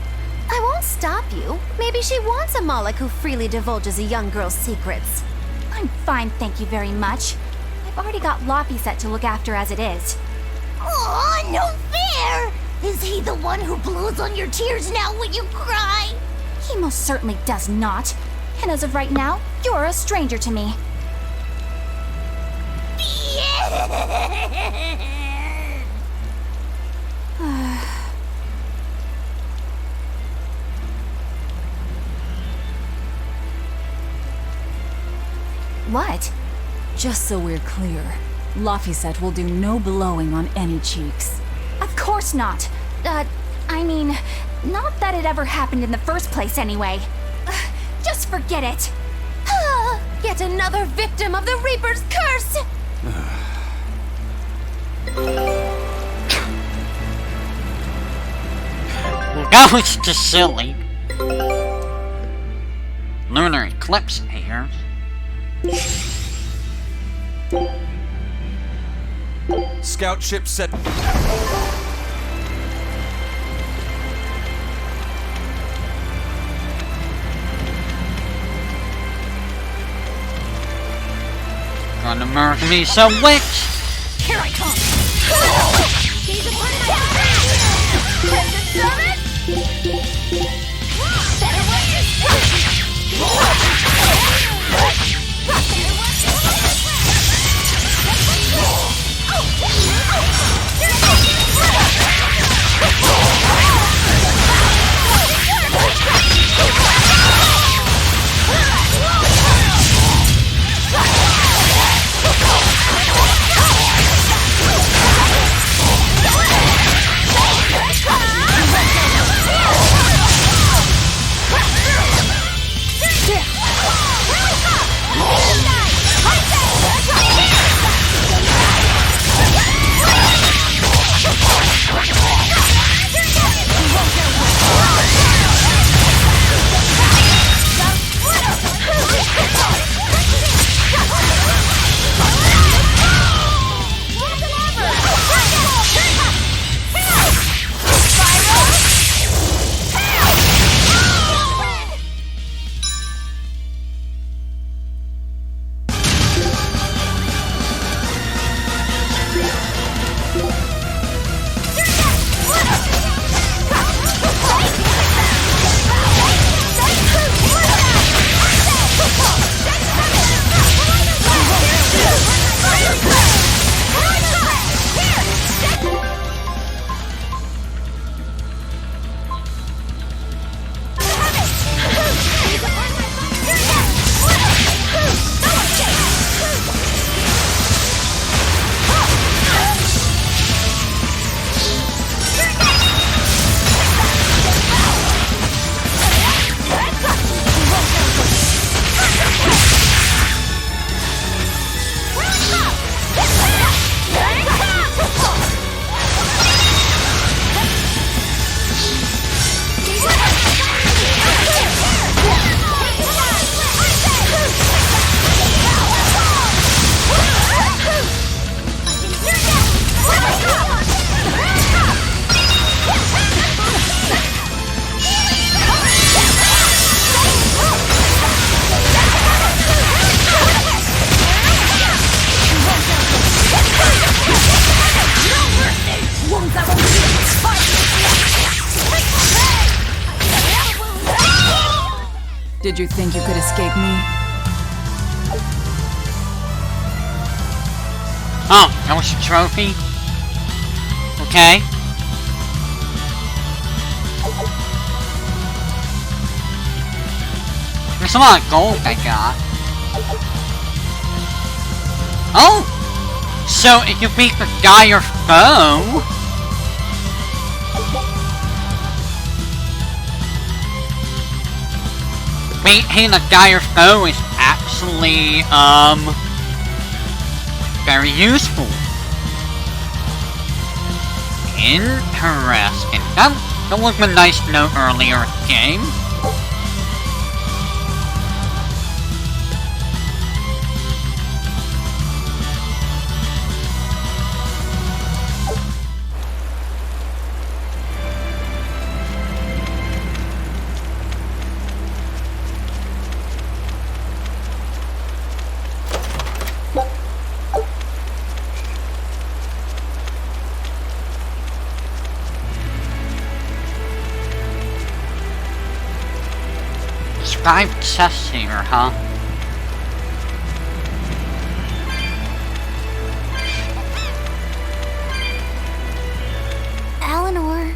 I won't stop you. Maybe she wants a Moloch who freely divulges a young girl's secrets. I'm fine, thank you very much. I've already got Laphicet to look after as it is. Aw, no fair! Is he the one who blows on your tears now when you cry? He most certainly does not. And as of right now, you're a stranger to me. What? Just so we're clear, Laphicet will do no blowing on any cheeks. Of course not. I mean, not that it ever happened in the first place anyway. Just forget it. Yet another victim of the Reaper's curse! That was just silly. Lunar eclipse here. Scout ship set. gonna murder me some witch! Here I come! He's upon my back! Better watch your step! Did you think you could escape me? Oh, that was a trophy? Okay. There's a lot of gold I got. Oh! So if you beat the dire foe... beating a dire foe is actually, very useful. Interesting. That was a nice note earlier in the game. Five chests here, huh? Eleanor,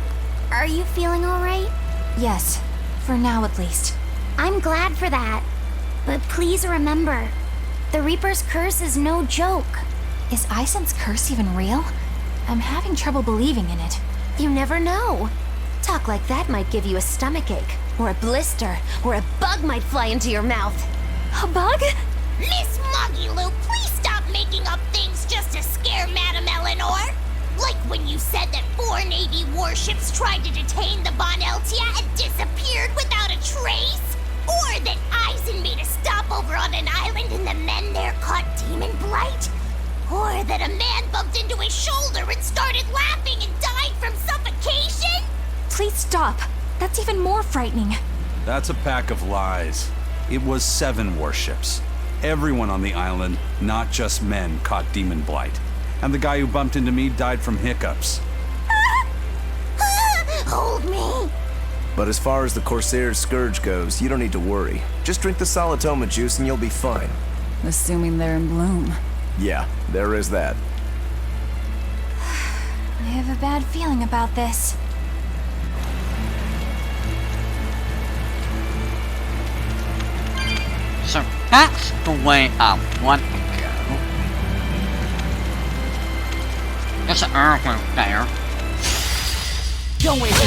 are you feeling alright? Yes, for now at least. I'm glad for that. But please remember, the Reaper's curse is no joke. Is Isen's curse even real? I'm having trouble believing in it. You never know. Talk like that might give you a stomachache, or a blister, or a bug might fly into your mouth. A bug? Miss Muggyloo, please stop making up things just to scare Madame Eleanor. Like when you said that 4 Navy warships tried to detain the Bon Eltia and disappeared without a trace. Or that Eisen made a stopover on an island and the men there caught demon blight. Or that a man bumped into his shoulder and started laughing and died from suffocation. Please stop. That's even more frightening. That's a pack of lies. It was 7 warships. Everyone on the island, not just men, caught demon blight. And the guy who bumped into me died from hiccups. Hold me. But as far as the Corsair's Scourge goes, you don't need to worry. Just drink the Solitoma juice and you'll be fine. Assuming they're in bloom. Yeah, there is that. I have a bad feeling about this. So that's the way I want to go. There's an herb root there. Don't waste my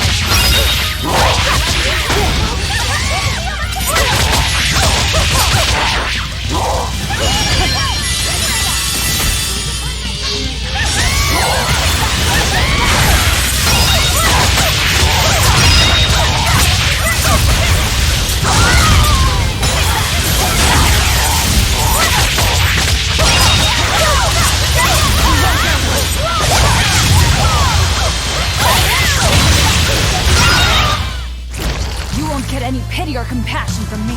You won't get any pity or compassion from me.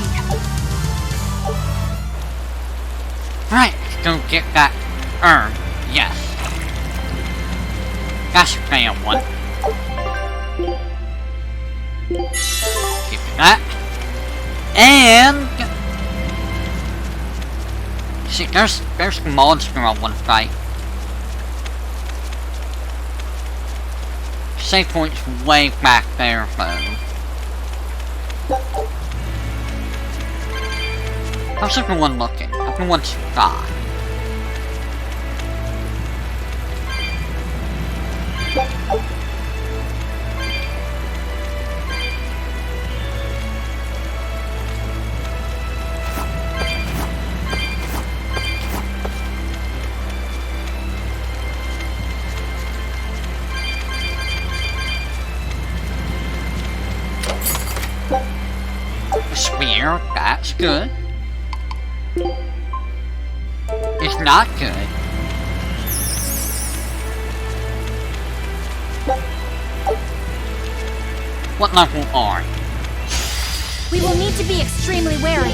Right, let's go get that herb. Yes. That's a fair one. Give me that. And see, there's a monster I want to fight. Save point's way back there, though. How's everyone looking? Everyone's fine. Spear, that's good. It's not good. What level are you? We will need to be extremely wary.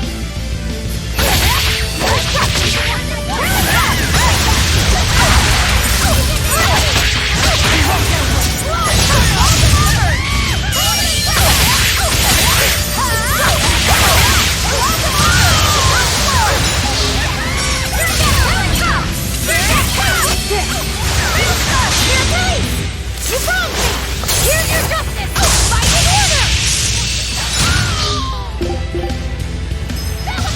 You found me! Here's your justice! Fight in order! That was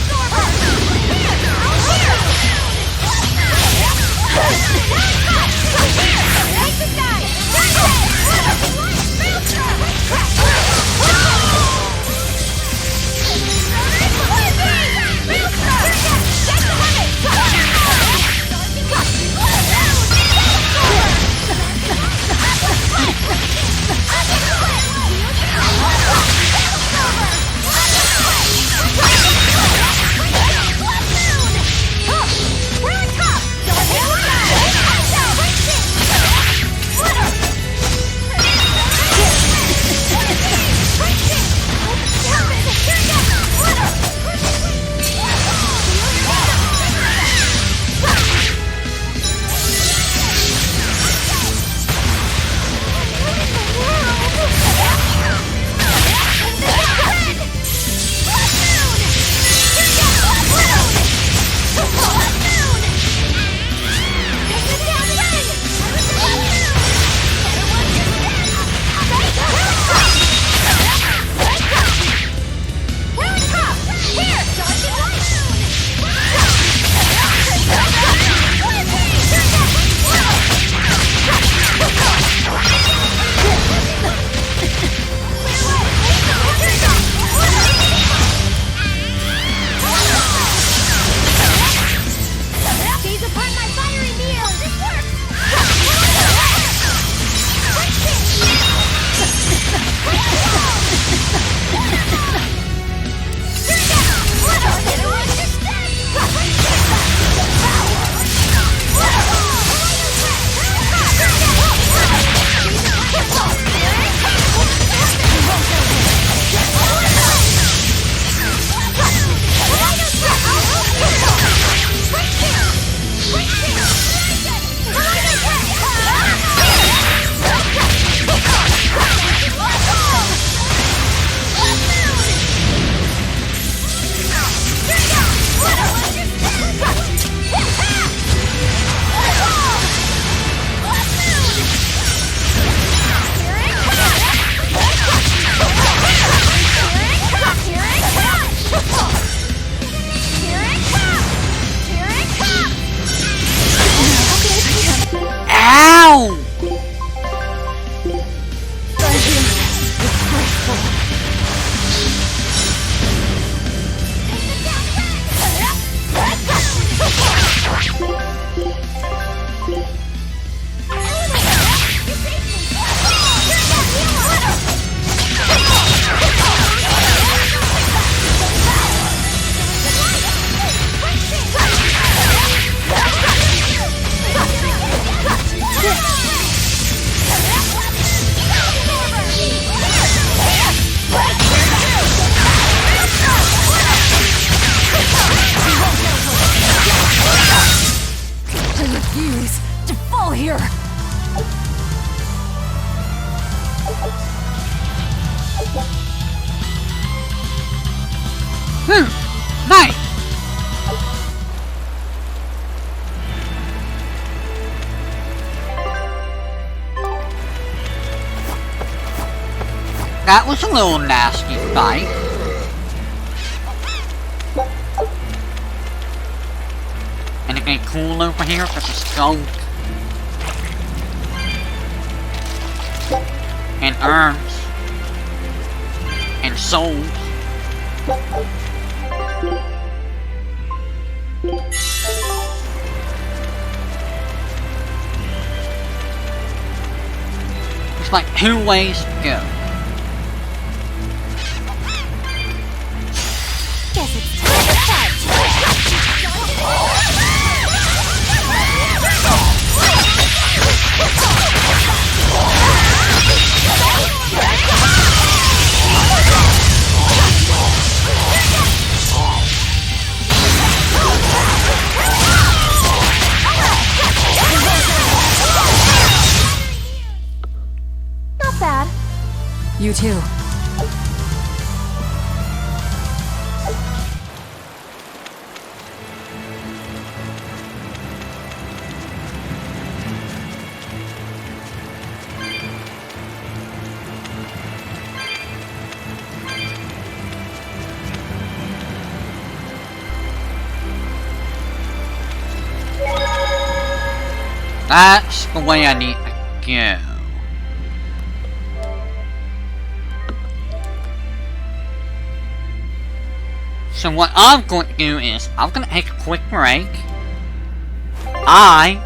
Nice! That was a little nasty fight. Anything cool over here for the skunk? And urns. And souls. There's like 2 ways to go. Guess it's time to fight. Not bad. You too. That's the way I need to go. So what I'm going to do is, I'm going to take a quick break. I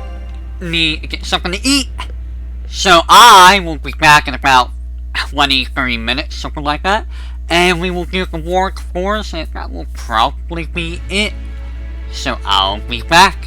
need to get something to eat. So I will be back in about 20-30 minutes, something like that. And we will do the Warg Forest, and that will probably be it. So I'll be back.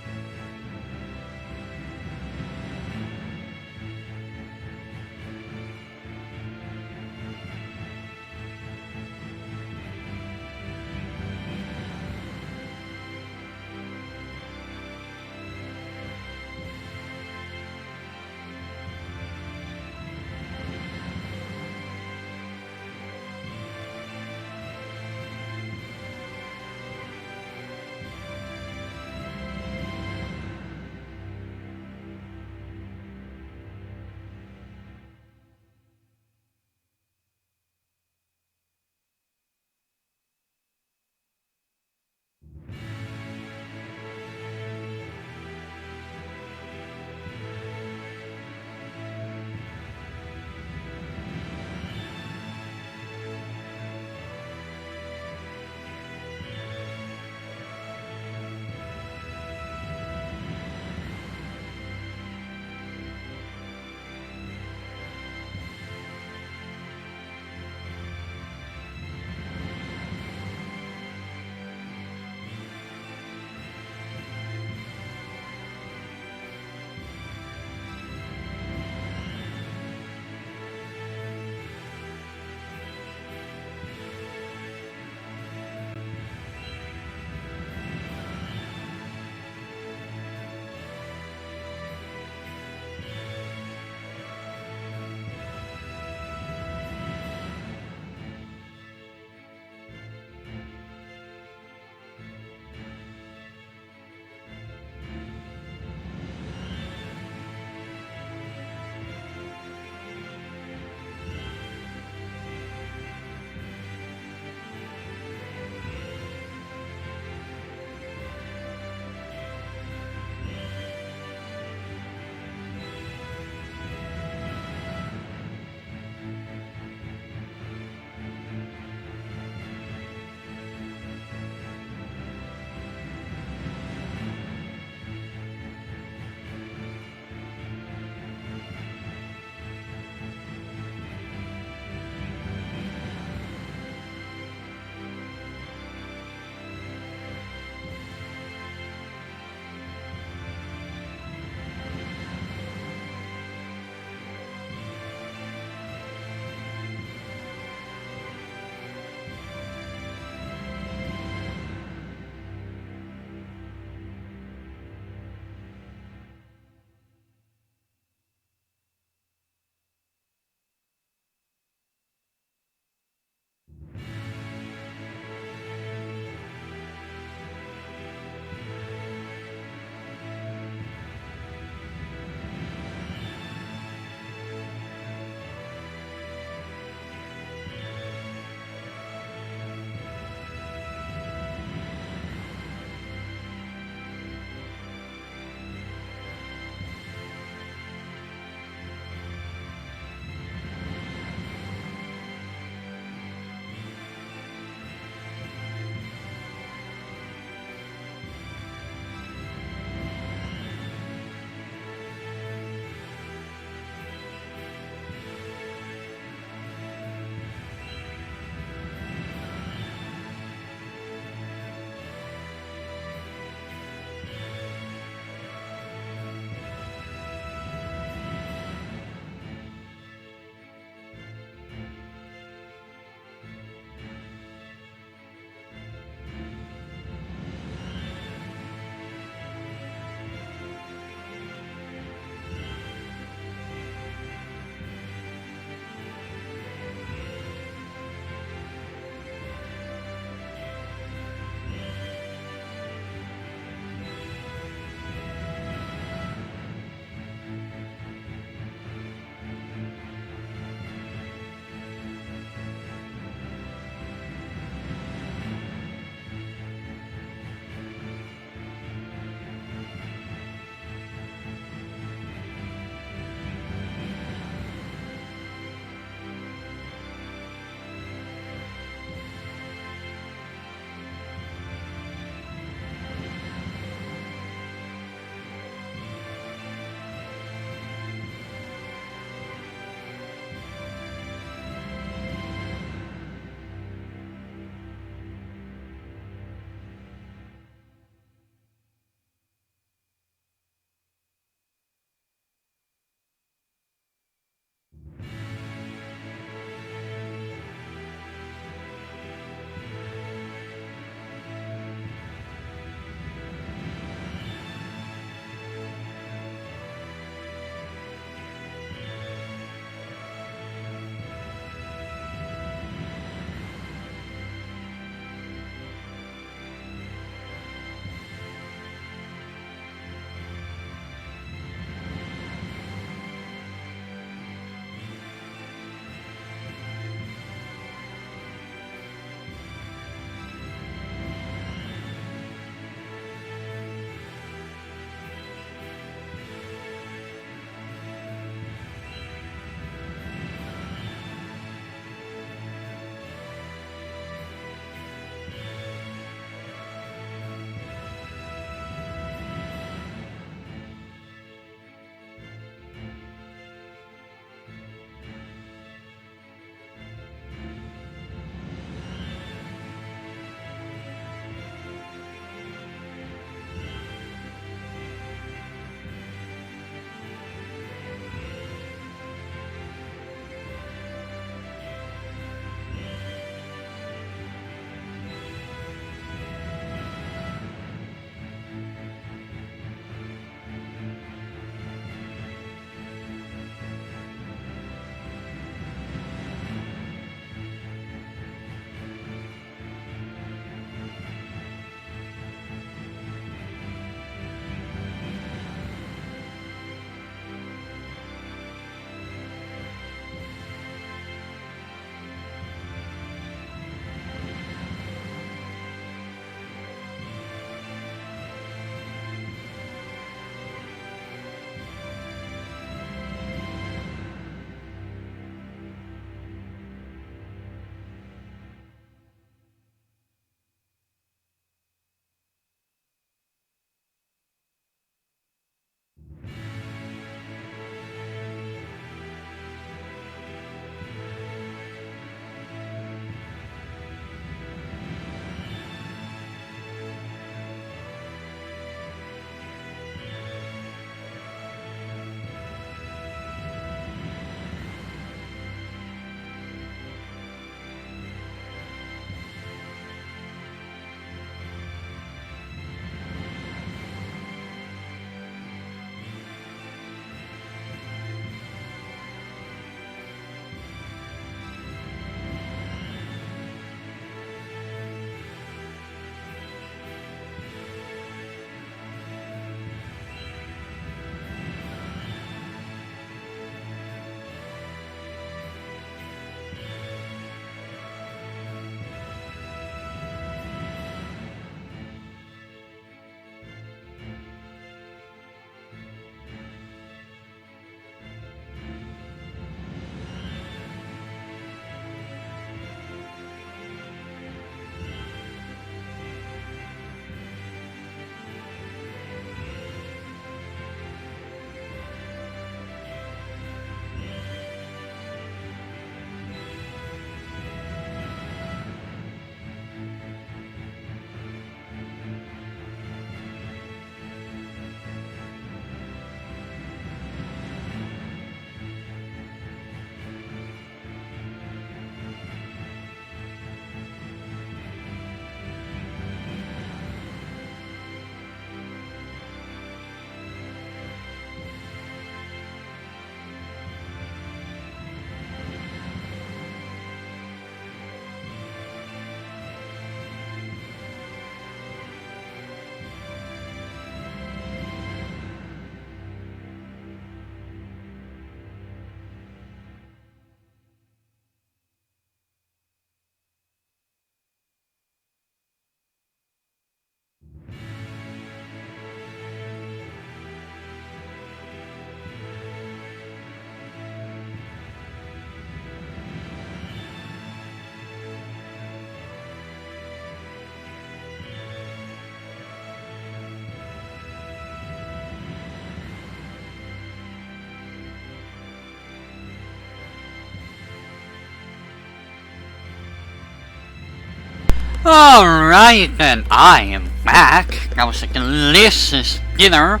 Alright then, I am back. That was a delicious dinner.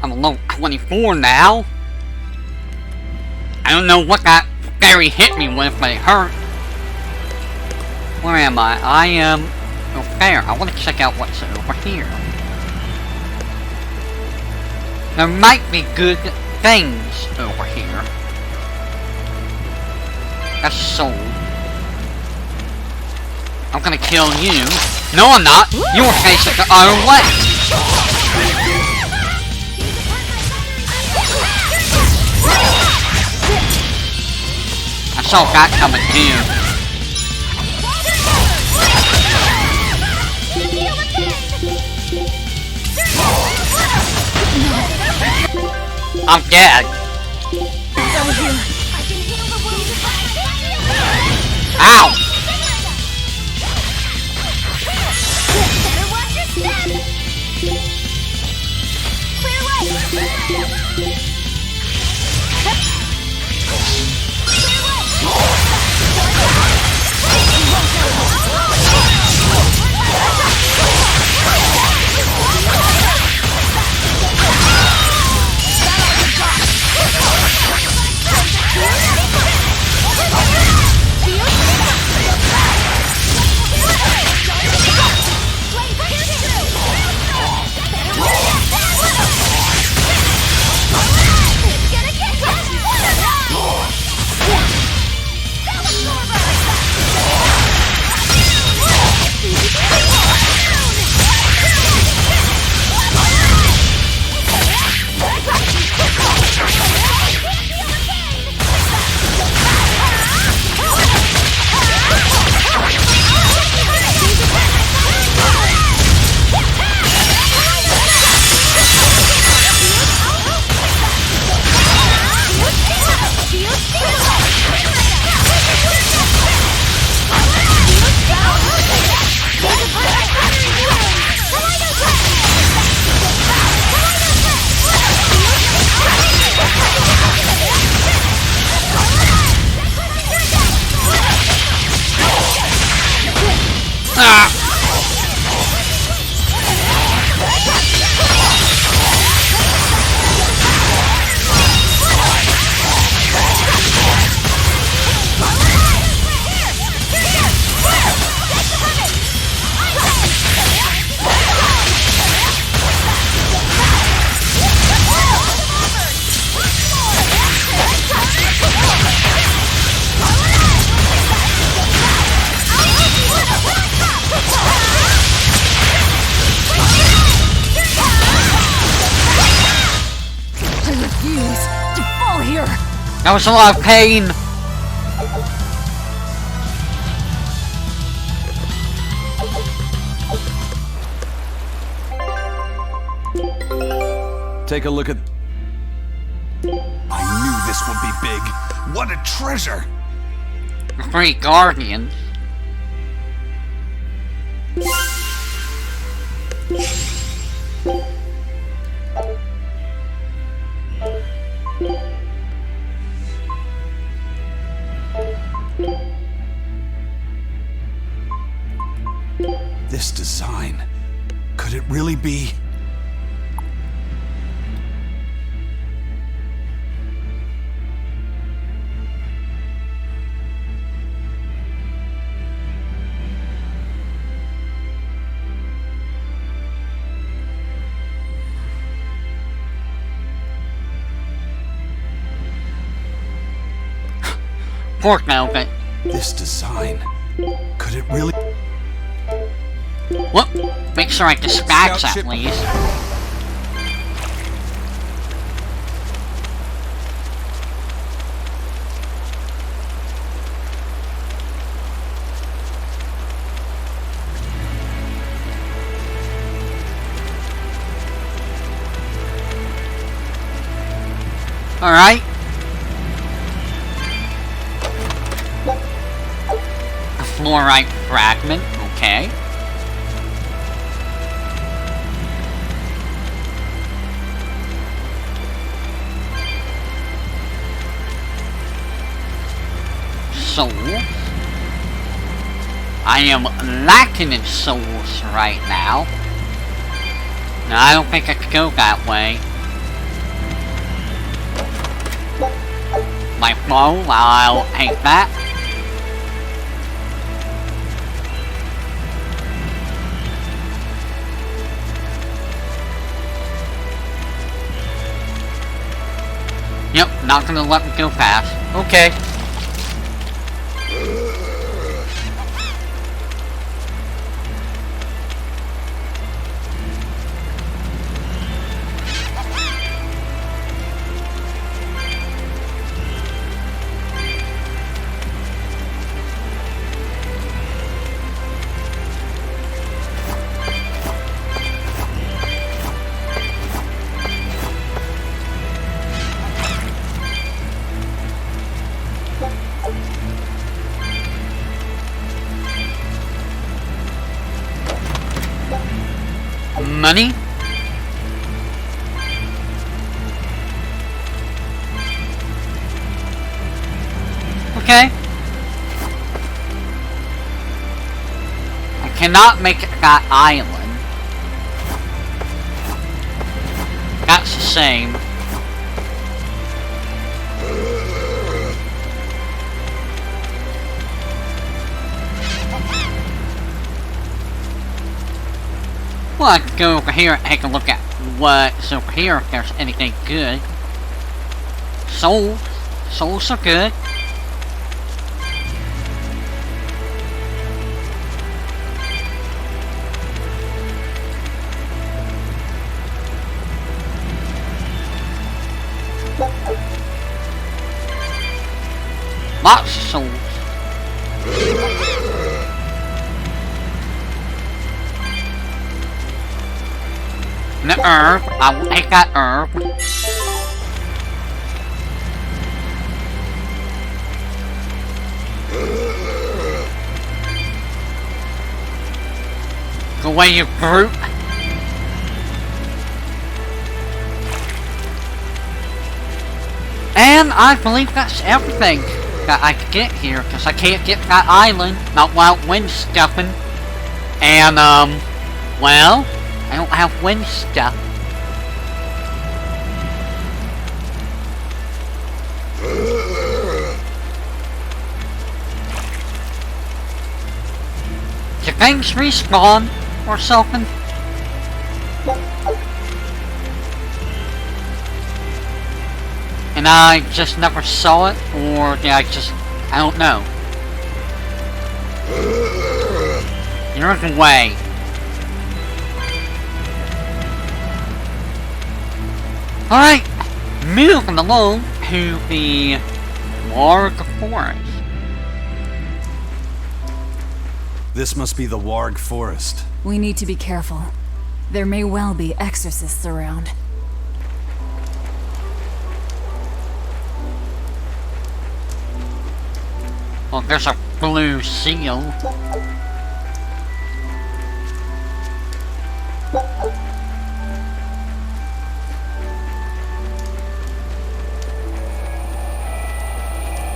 I'm level 24 now. I don't know what that fairy hit me with, but it hurt. Where am I? I am over there. I want to check out what's over here. There might be good things over here. That's sold. I'm gonna kill you. No, I'm not. You were facing the other way. I saw that coming too. I'm dead. Ow! That was a lot of pain. Take a look at... I knew this would be big. What a treasure! 3 guardians. This design, could it really be? Pork velvet. This design, could it really? Whoop! Make sure I dispatch at least. Alright. A Fluorite Fragment, okay. Soul. I am lacking in souls right now. No, I don't think I could go that way. My flow, I'll take that. Yep, not gonna let me go fast. Okay. Money? Okay. I cannot make that island. That's the same. Well, I can go over here and take a look at what's over here if there's anything good. Souls. Souls are good. Lots of souls. The herb, I will take that herb. Go away, you brute. And I believe that's everything that I can get here, because I can't get that island, not without wind stuffing. And, well, I don't have wind stuff. Do things respawn or something? And I just never saw it, or did I don't know. You're in the way. Alright, moving along to the Warg Forest. This must be the Warg Forest. We need to be careful. There may well be exorcists around. Well, there's a blue seal.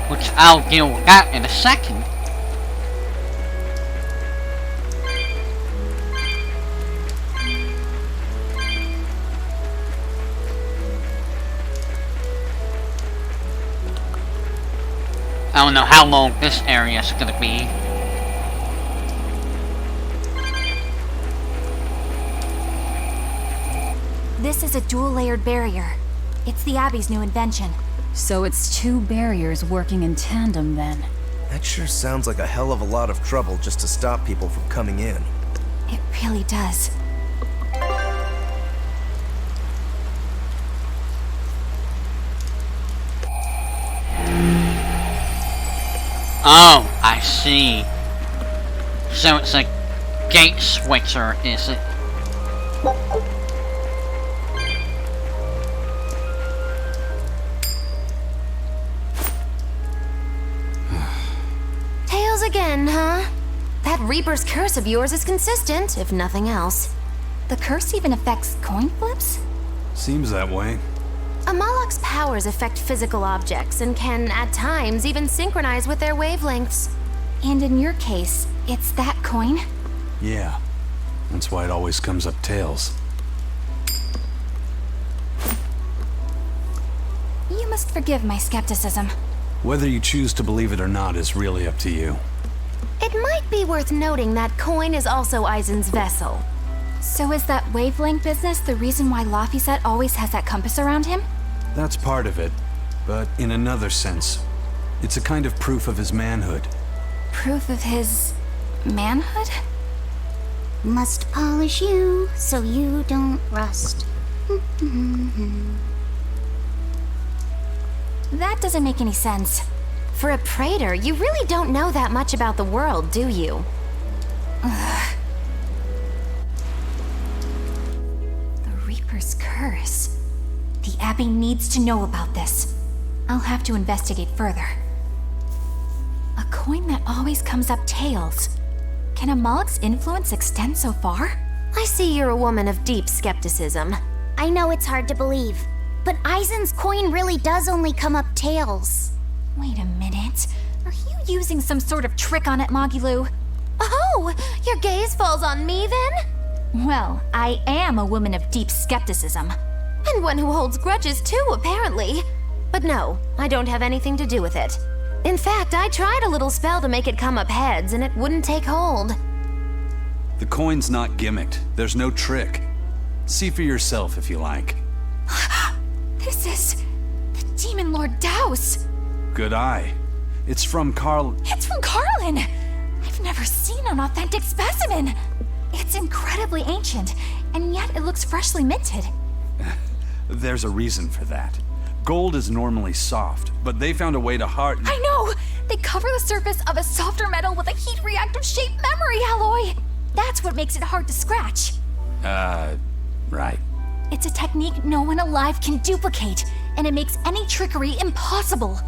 Which I'll deal with that in a second. I don't know how long this area is gonna be. This is a dual-layered barrier. It's the Abbey's new invention. So it's two barriers working in tandem then. That sure sounds like a hell of a lot of trouble just to stop people from coming in. It really does. Oh, I see. So it's a gate switcher, is it? Tails again, huh? That Reaper's curse of yours is consistent, if nothing else. The curse even affects coin flips? Seems that way. Amalok's powers affect physical objects and can, at times, even synchronize with their wavelengths. And in your case, It's that coin? Yeah. That's why it always comes up tails. You must forgive my skepticism. Whether you choose to believe it or not is really up to you. It might be worth noting that coin is also Eisen's vessel. So is that wavelength business the reason why Laphicet always has that compass around him? That's part of it, but in another sense, it's a kind of proof of his manhood. Proof of his manhood? Must polish you so you don't rust. That doesn't make any sense. For a praetor, you really don't know that much about the world, do you? Ugh. The Reaper's curse. The Abbey needs to know about this. I'll have to investigate further. A coin that always comes up tails. Can a Moloch's influence extend so far? I see you're a woman of deep skepticism. I know it's hard to believe, but Eisen's coin really does only come up tails. Wait a minute. Are you using some sort of trick on it, Magilu? Oh, your gaze falls on me then? Well, I am a woman of deep skepticism. And one who holds grudges too, apparently. But no, I don't have anything to do with it. In fact, I tried a little spell to make it come up heads, and it wouldn't take hold. The coin's not gimmicked. There's no trick. See for yourself if you like. This is the Demon Lord Daus. Good eye. It's from Carl... It's from Carlin! I've never seen an authentic specimen. It's incredibly ancient, and yet it looks freshly minted. There's a reason for that. Gold is normally soft, but they found a way to harden... I know! They cover the surface of a softer metal with a heat-reactive shaped memory alloy! That's what makes it hard to scratch. Right. It's a technique no one alive can duplicate, and it makes any trickery impossible.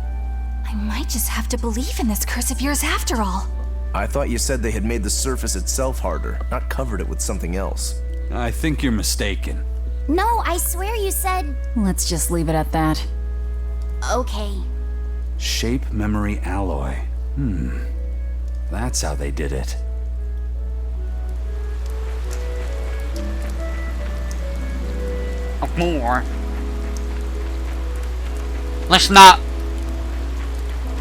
I might just have to believe in this curse of yours after all. I thought you said they had made the surface itself harder, not covered it with something else. I think you're mistaken. No, I swear you said... Let's just leave it at that. Okay. Shape memory alloy. That's how they did it. More. Let's not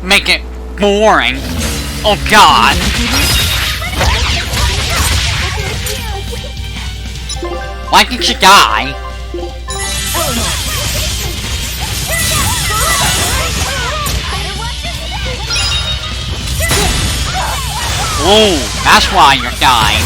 make it boring. Oh God. Why did you die? Oh, that's why you're dying.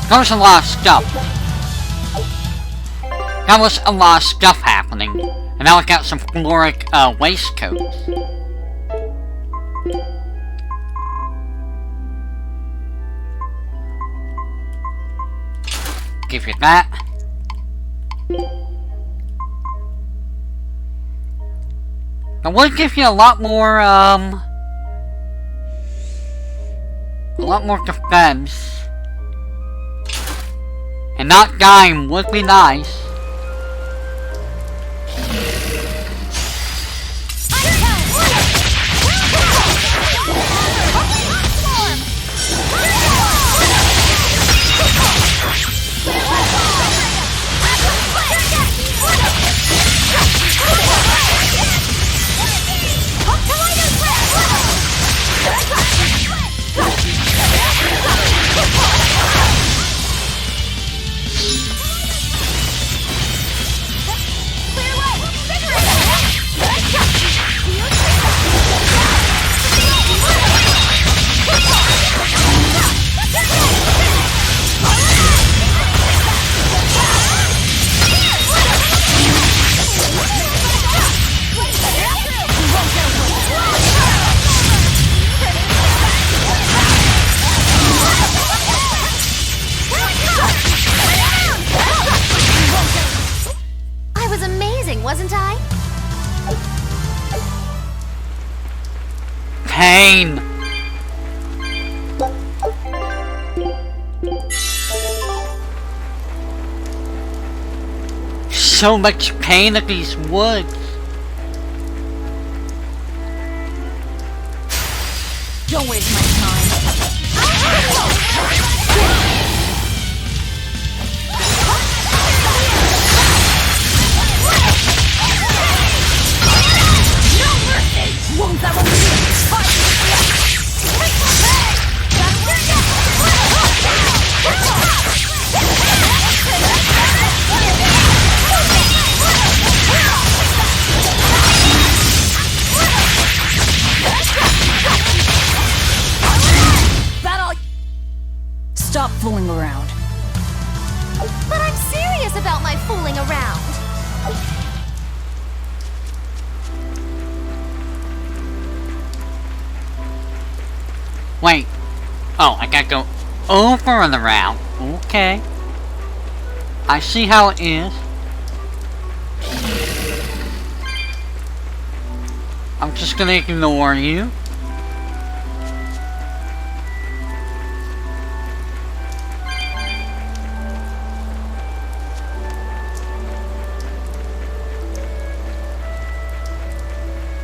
There's a lot of stuff. That was a lot of stuff happening. And now I got some fluoric waistcoats. Give you that. I would give you a lot more defense. And not dying would be nice. Wasn't I? Pain! So much pain at these woods. Don't waste my time. Won't that one Stop fooling around. But I'm serious about my fooling around. Wait. Oh, I gotta go over and around. Okay. I see how it is. I'm just gonna ignore you.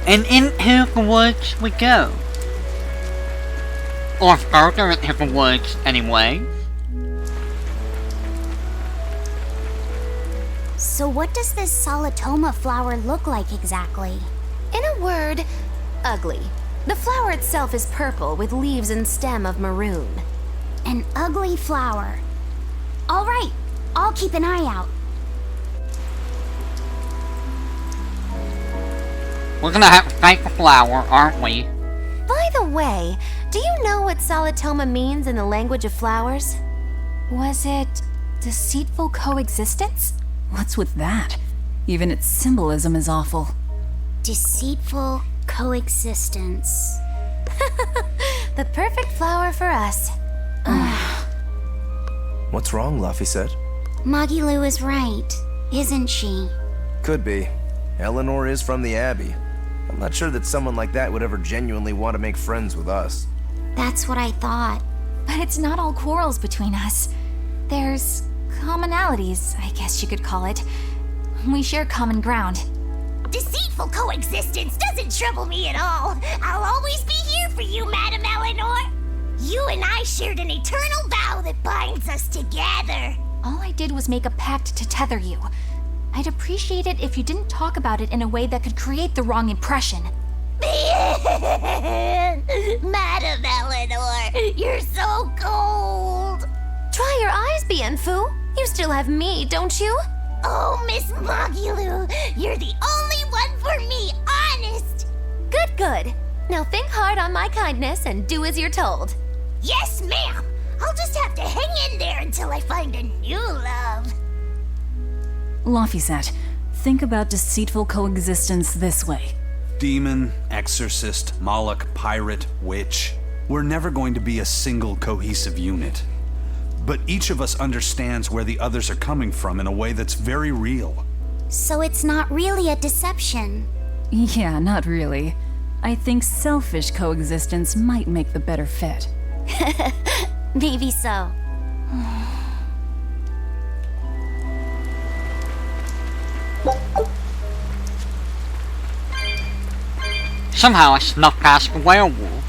And into the woods we go. Or further into the woods, anyway. So what does this Solitoma flower look like exactly? In a word, ugly. The flower itself is purple with leaves and stem of maroon. An ugly flower. All right, I'll keep an eye out. We're gonna have to fight the flower, aren't we? By the way, do you know what Solitoma means in the language of flowers? Was it deceitful coexistence? What's with that? Even its symbolism is awful. Deceitful coexistence. The perfect flower for us. What's wrong, Laphicet? Magilu is right, isn't she? Could be. Eleanor is from the Abbey. I'm not sure that someone like that would ever genuinely want to make friends with us. That's what I thought. But it's not all quarrels between us. There's commonalities, I guess you could call it. We share common ground. Deceitful coexistence doesn't trouble me at all. I'll always be here for you, Madam Eleanor. You and I shared an eternal vow that binds us together. All I did was make a pact to tether you. I'd appreciate it if you didn't talk about it in a way that could create the wrong impression. Madam Eleanor, you're so cold. Try your eyes, Bienfu. You still have me, don't you? Oh, Miss Magilu, you're the only one for me, honest. Good, good. Now think hard on my kindness and do as you're told. Yes, ma'am. I'll just have to hang in there until I find a new love. Laphicet, think about deceitful coexistence this way. Demon, exorcist, Moloch, pirate, witch. We're never going to be a single cohesive unit. But each of us understands where the others are coming from in a way that's very real. So it's not really a deception. Yeah, not really. I think selfish coexistence might make the better fit. Maybe so. Somehow I snuck past the werewolves.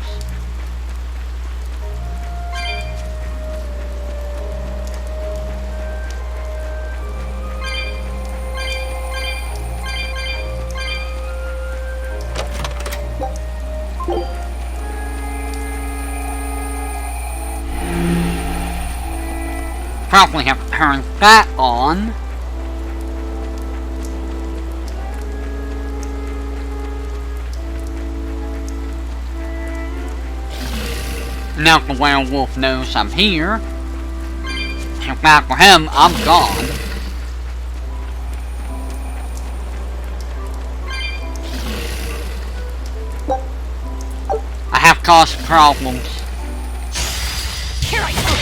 Probably have to turn that on. Now the werewolf knows I'm here. If not for him, I'm gone. I have caused problems. Here I come.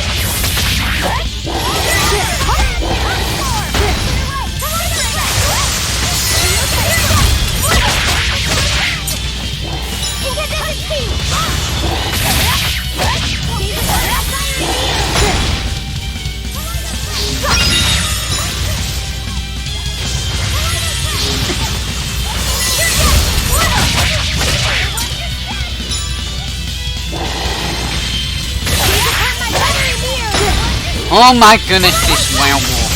Oh my goodness, this werewolf.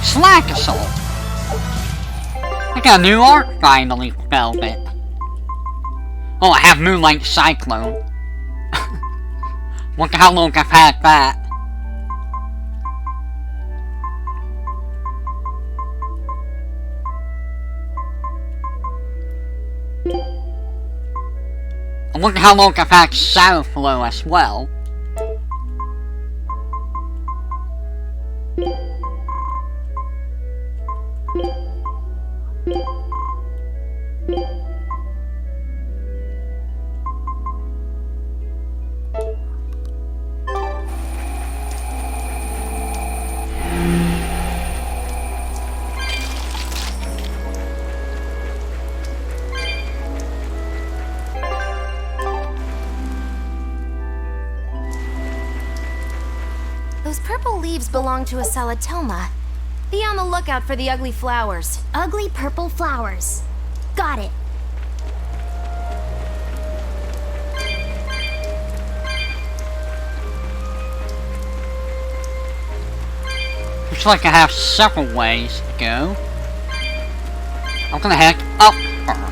Slack assault. I got a new art finally, Velvet. Oh, I have Moonlight Cyclone. Wonder how long I've had that. I wonder how long I've had Shadow Flow as well. Those purple leaves belong to a Salatelma. Be on the lookout for the ugly flowers. Ugly purple flowers. Got it. Looks like I have several ways to go. I'm gonna head up first.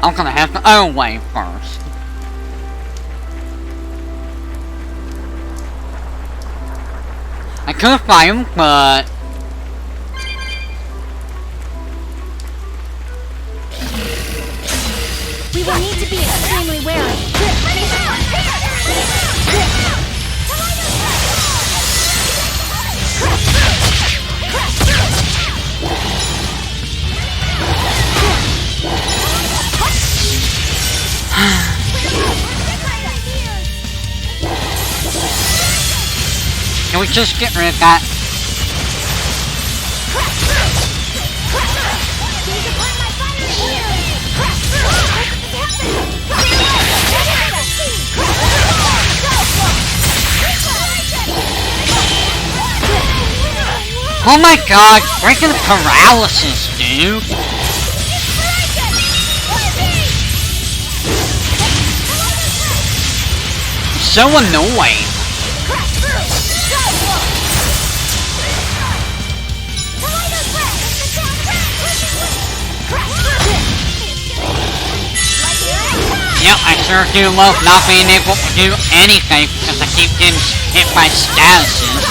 I'm gonna head the other way first. I could fight him, but We will need to be extremely wary. Can we just get rid of that? Oh my god, freaking paralysis, dude! So annoying! Yep, I sure do love not being able to do anything because I keep getting hit by statuses.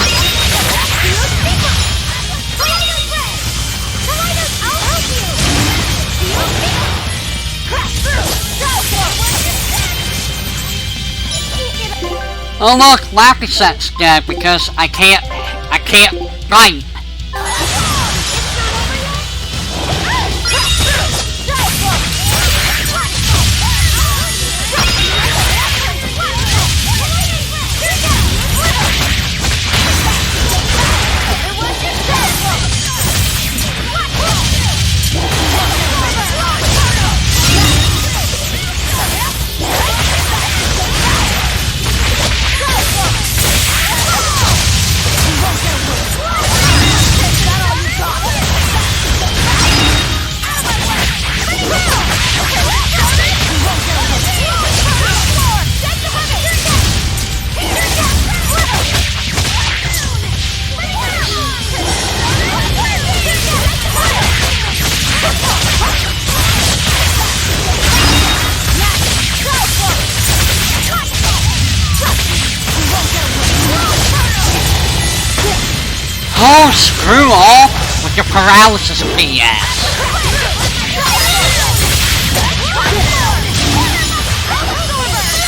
Oh look, Lapiset's dead because I can't fight. Oh, screw off with your paralysis BS.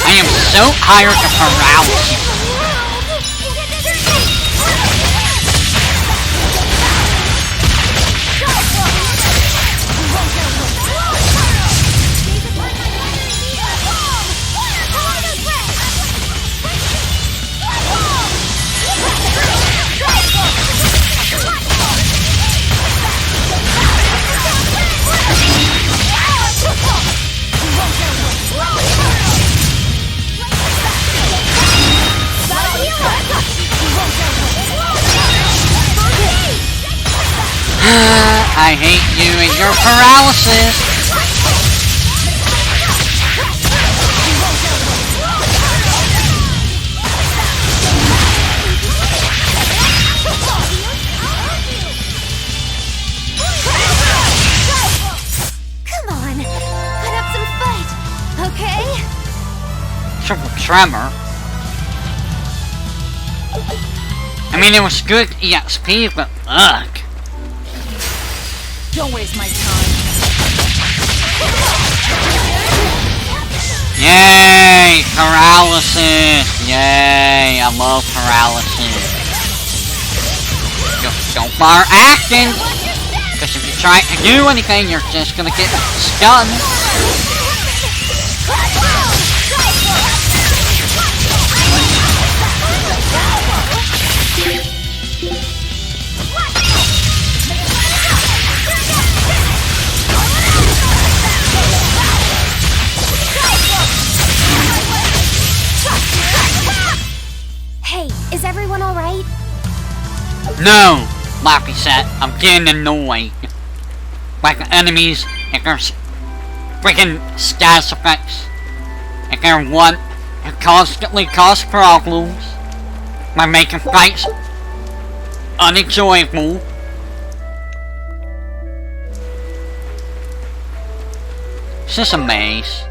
I am so tired of paralysis. I hate you and your paralysis! Come on, put up some fight, okay? Triple tremor. I mean, it was good EXP, but ugh. Don't waste my time. Yay! Paralysis! Yay! I love paralysis. Don't start acting! Because if you try to do anything, you're just gonna get stunned. Hey, is everyone alright? No! Lapiset, I'm getting annoyed. Like the enemies and their freaking status effects. And they're one who constantly cause problems by making fights unenjoyable. It's just a maze.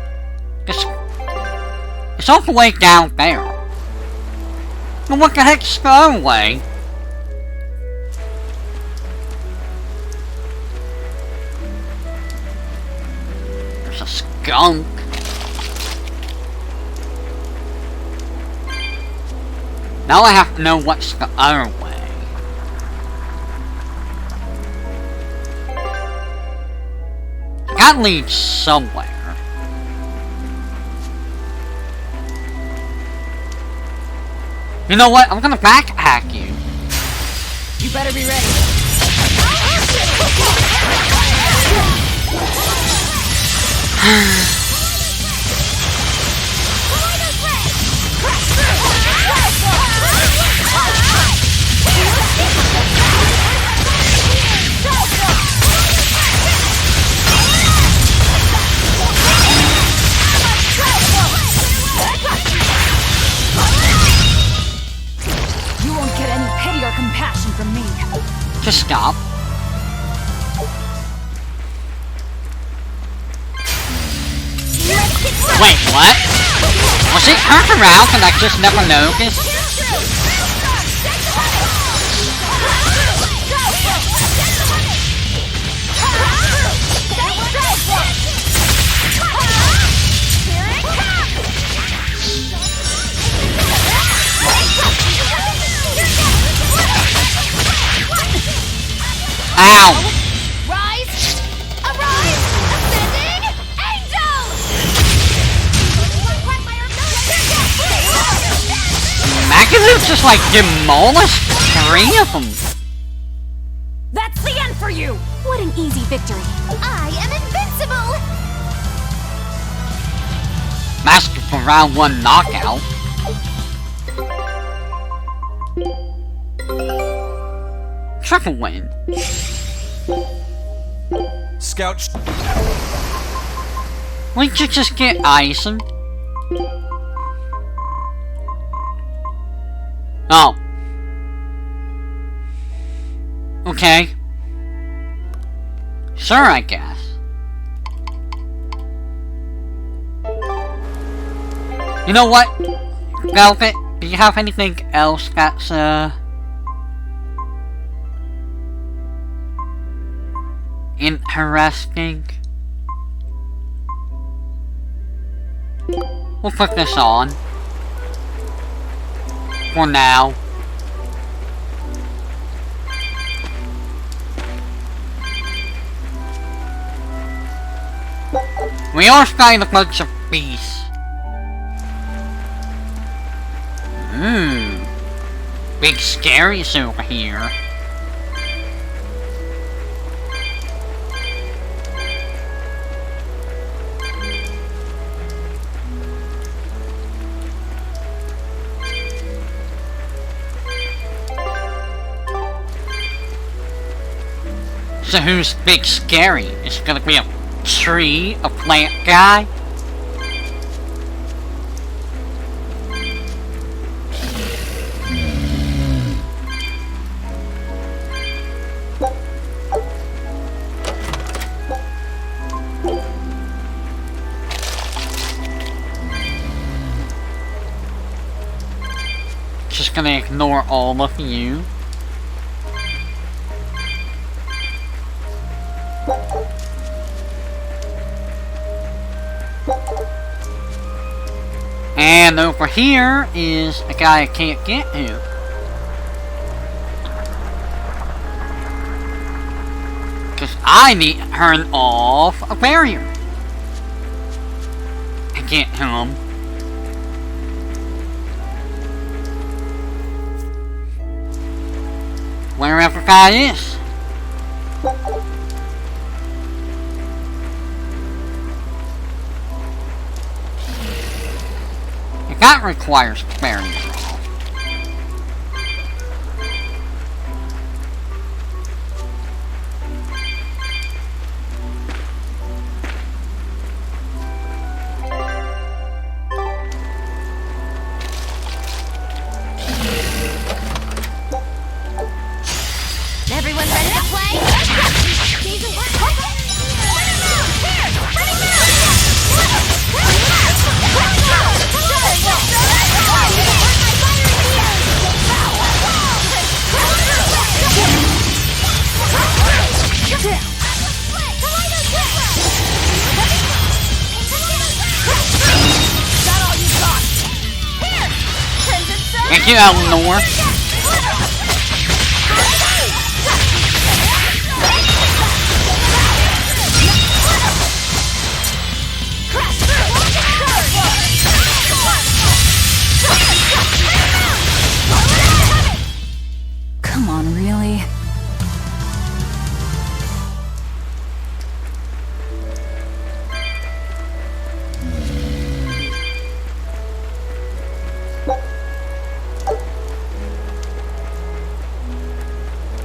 It's all the way down there. Well, what the heck's the other way? There's a skunk. Now I have to know what's the other way. That leads somewhere. You know what? I'm gonna backpack you. You better be ready. You won't get any pity or compassion from me. Just stop. Wait, what? Was it turned around and I just never noticed? Ow! Rise! Arise! Ascending! Angels! Magalu just like demolished 3 of them. That's the end for you! What an easy victory. I am invincible! Master for round 1 knockout. Triple win. Scout. We could just get Ison. Oh. Okay. Sure, I guess. You know what, Velvet? Do you have anything else that's, interesting? We'll put this on. For now. We are fighting a bunch of beasts. Big scaries over here. So who's big scary? Is it gonna be a tree, a plant guy? Just gonna ignore all of you. And over here is a guy I can't get to. Because I need to turn off a barrier. I can't to him. Wherever that is. That requires barriers. Everyone ready to play? Thank you, Eleanor.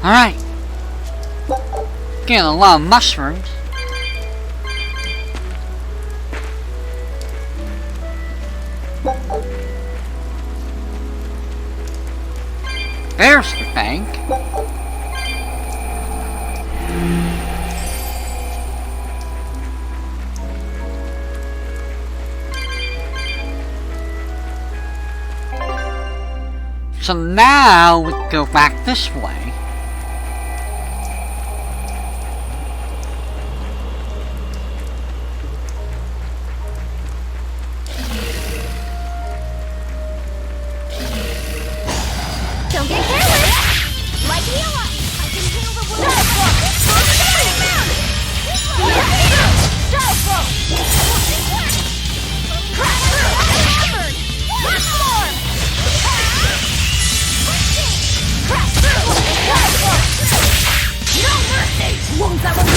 Alright. Getting a lot of mushrooms. There's the bank. So now we go back this way. Don't get careless! Like Hila! I can heal the wound! One more! No mercy! Wounds that will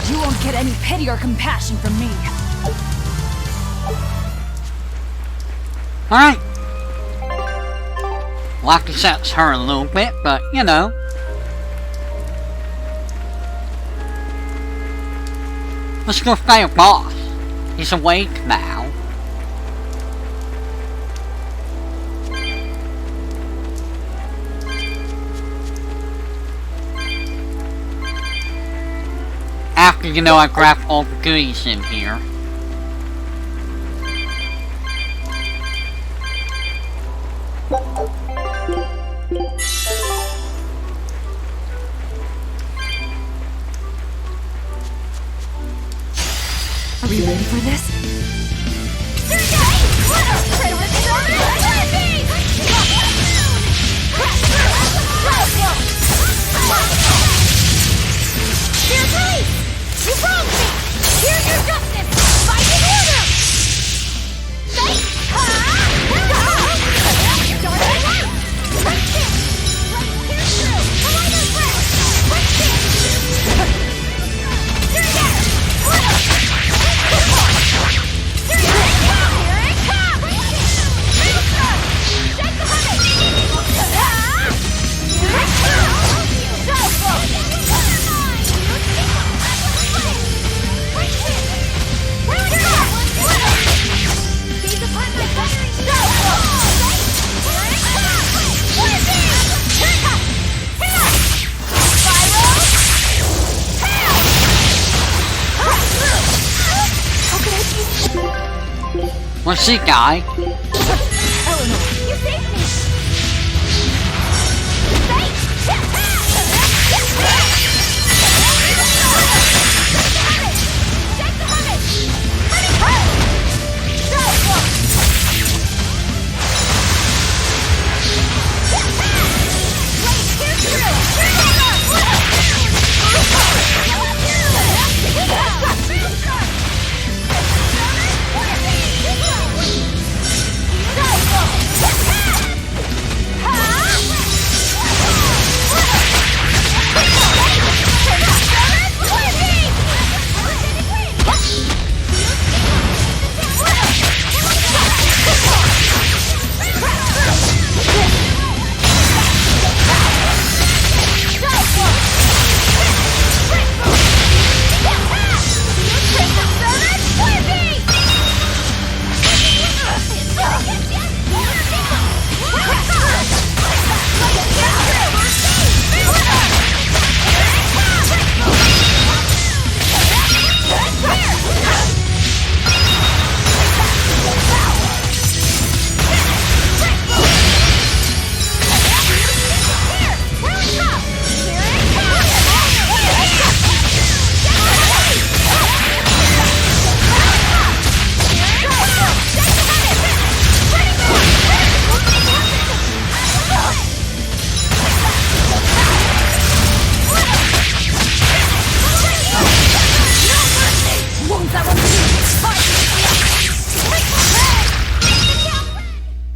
You won't get any pity or compassion from me. Alright. Like to sense her a little bit, but you know. Let's go fight a boss. He's awake now. After, you know, I grab all the goodies in here. Are we ready for this? You broke me! Here's your justice! Fight in order! Say, What's he, guy? You saved me! Go!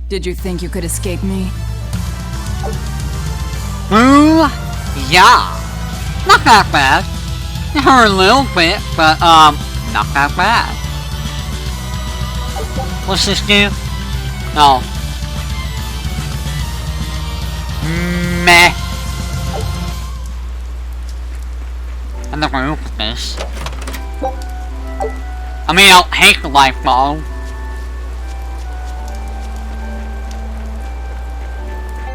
Did you think you could escape me? Ooh, yeah. Not that bad. It hurt a little bit, but, not that bad. What's this do? Oh. Meh. I never opened this. I mean, I don't hate the life bottle.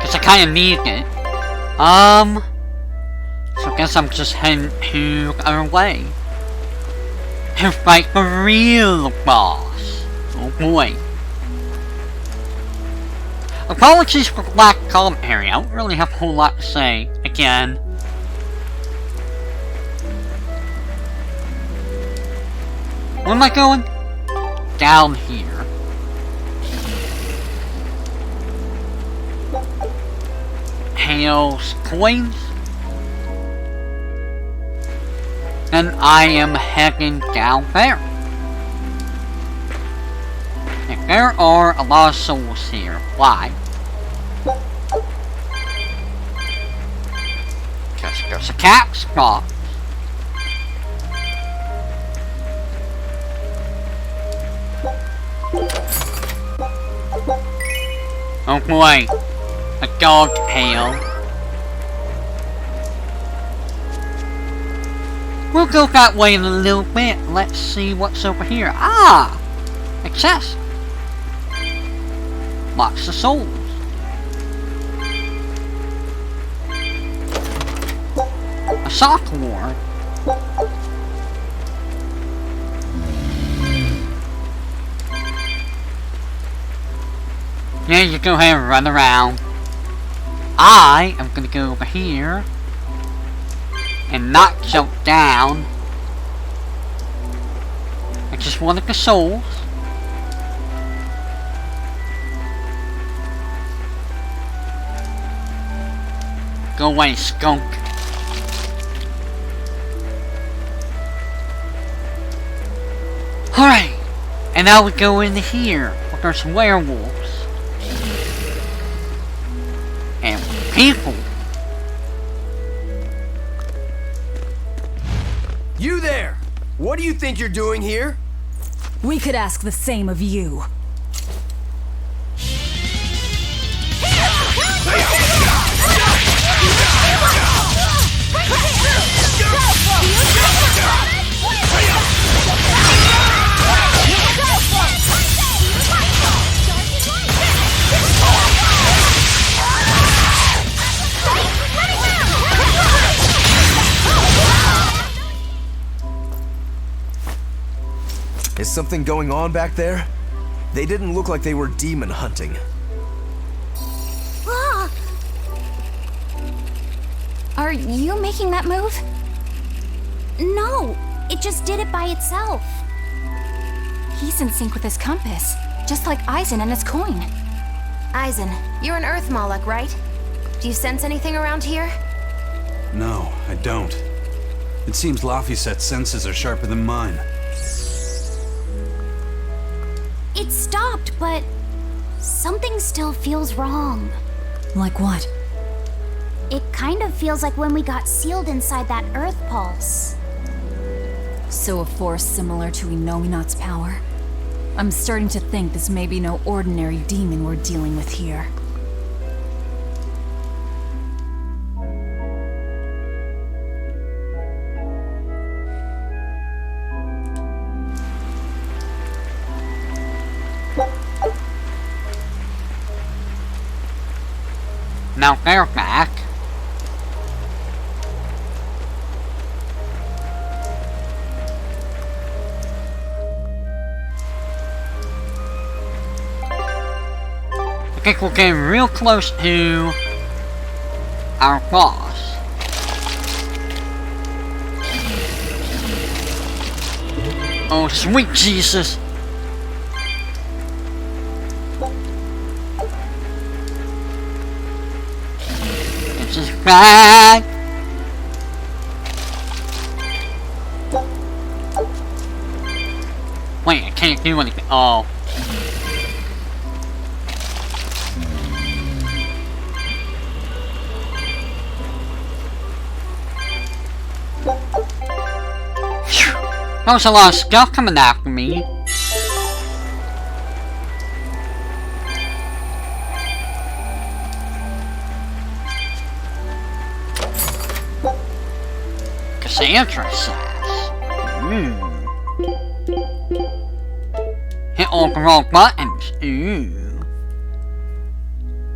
Cause I kinda need it. So I guess I'm just heading to the other way. To fight the real boss. Oh boy. Apologies for the lack of commentary, I don't really have a whole lot to say, again. Where am I going? Down here. Hails coins. And I am heading down there. And there are a lot of souls here. Why? Because there's a cat spot. Oh boy, a dog tail. We'll go that way in a little bit. Let's see what's over here. Ah! A chest. Lots of souls. A sock ward. Yeah, you go ahead and run around. I am gonna go over here and not jump down. I just wanted the souls. Go away, skunk. Alright, and now we go in here. There's werewolves. And people. You there! What do you think you're doing here? We could ask the same of you. Is something going on back there? They didn't look like they were demon hunting. Ah! Are you making that move? No, it just did it by itself. He's in sync with his compass, just like Eisen and his coin. Eisen, you're an Earth Moloch, right? Do you sense anything around here? No, I don't. It seems Laphicet's senses are sharper than mine. It stopped, but something still feels wrong. Like what? It kind of feels like when we got sealed inside that Earth Pulse. So a force similar to Inominat's power? I'm starting to think this may be no ordinary demon we're dealing with here. Now they're back. I think we're getting real close to our boss. Oh, sweet Jesus. This is bad. Wait, I can't do anything. Oh. There was a lot of stuff coming after me. Cassandra says. Hit all the wrong buttons. Ooh.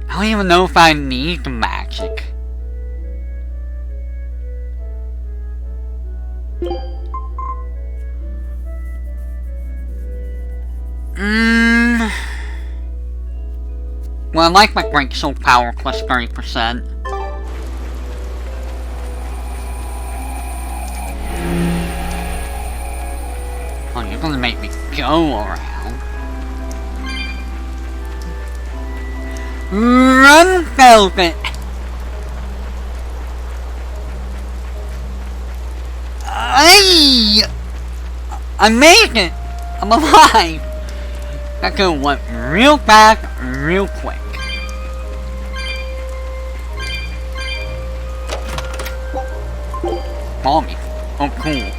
I don't even know if I need the magic. Well, I like my break soul power plus 30%. Oh, you're gonna make me go around. Run, Velvet! I made it! I'm alive! That could went real bad, real quick. Follow me. Oh, cool.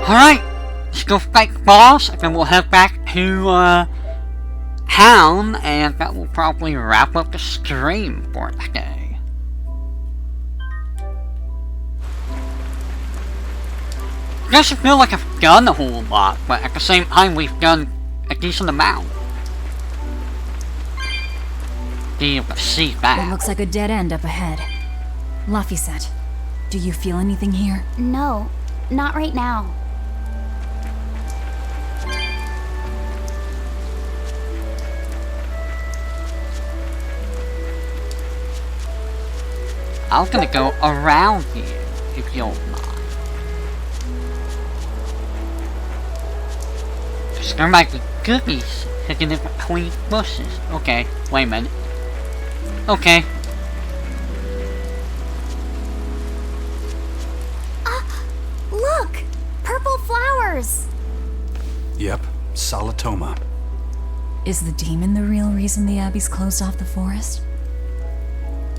Alright, let's go fight the boss, and then we'll head back to, town, and that will probably wrap up the stream for today. It doesn't feel like I've done a whole lot, but at the same time we've done a decent amount. Be able to see that. It looks like a dead end up ahead. Laphicet, do you feel anything here? No, not right now. I was gonna go around you, if you don't mind. Cause there might be cookies hidden in between bushes. Okay, wait a minute. Okay. Look! Purple flowers! Yep, Salatoma. Is the demon the real reason the Abbey's closed off the forest?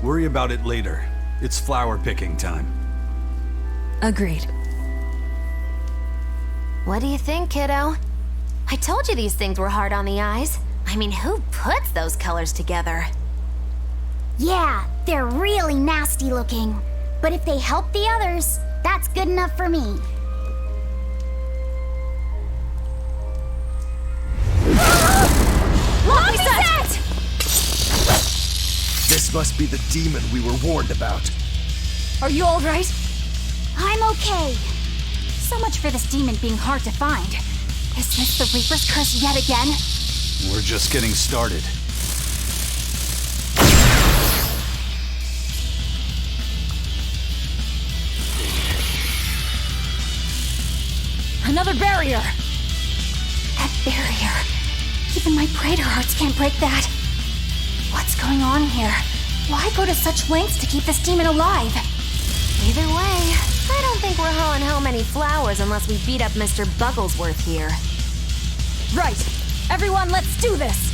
Worry about it later. It's flower picking time. Agreed. What do you think, kiddo? I told you these things were hard on the eyes. I mean, who puts those colors together? Yeah, they're really nasty looking. But if they help the others, that's good enough for me. Laphicet! This must be the demon we were warned about. Are you alright? I'm okay. So much for this demon being hard to find. Is this the Reaper's curse yet again? We're just getting started. Another barrier! That barrier. Even my Praetor hearts can't break that. What's going on here? Why go to such lengths to keep this demon alive? Either way, I don't think we're hauling home many flowers unless we beat up Mr. Bugglesworth here. Right. Everyone, let's do this!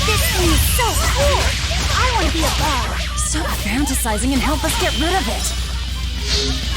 This thing is so cool! I want to be a bug! Stop fantasizing and help us get rid of it! Here!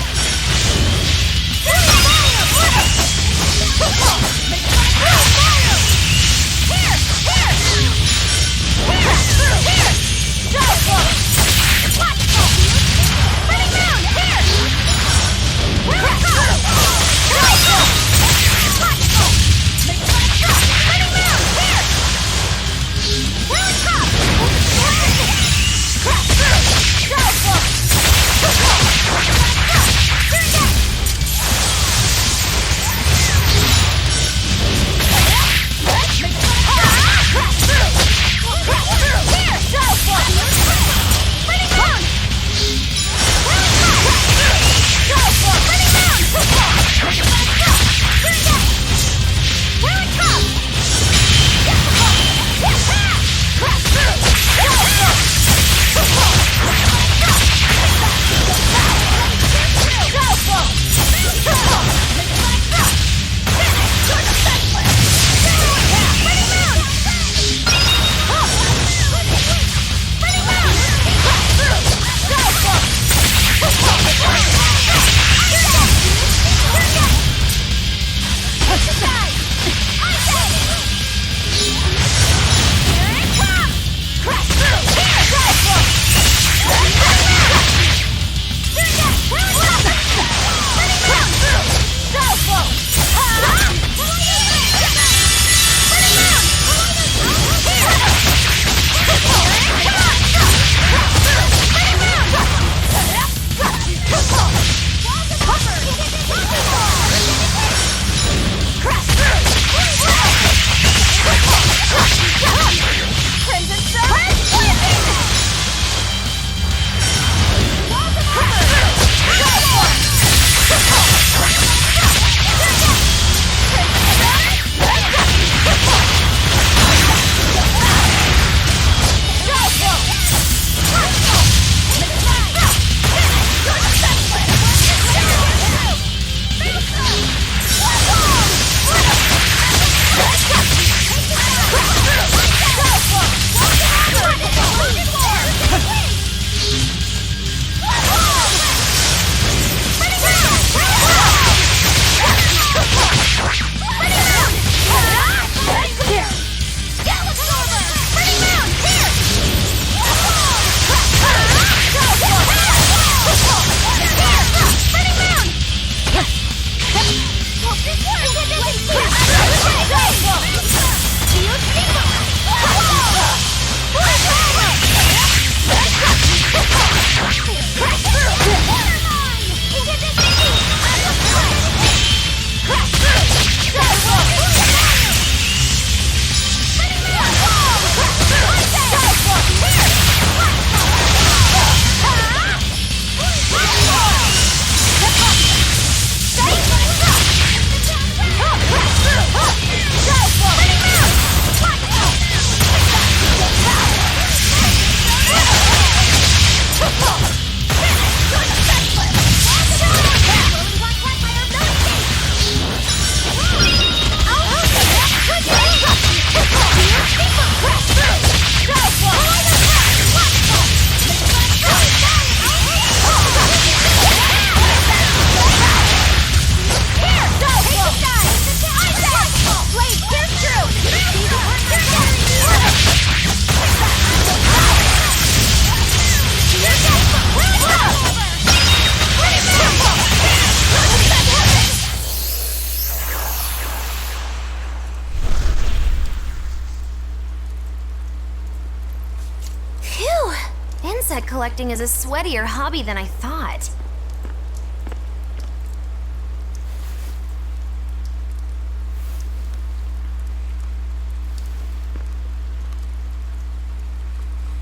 insect collecting is a sweatier hobby than I thought.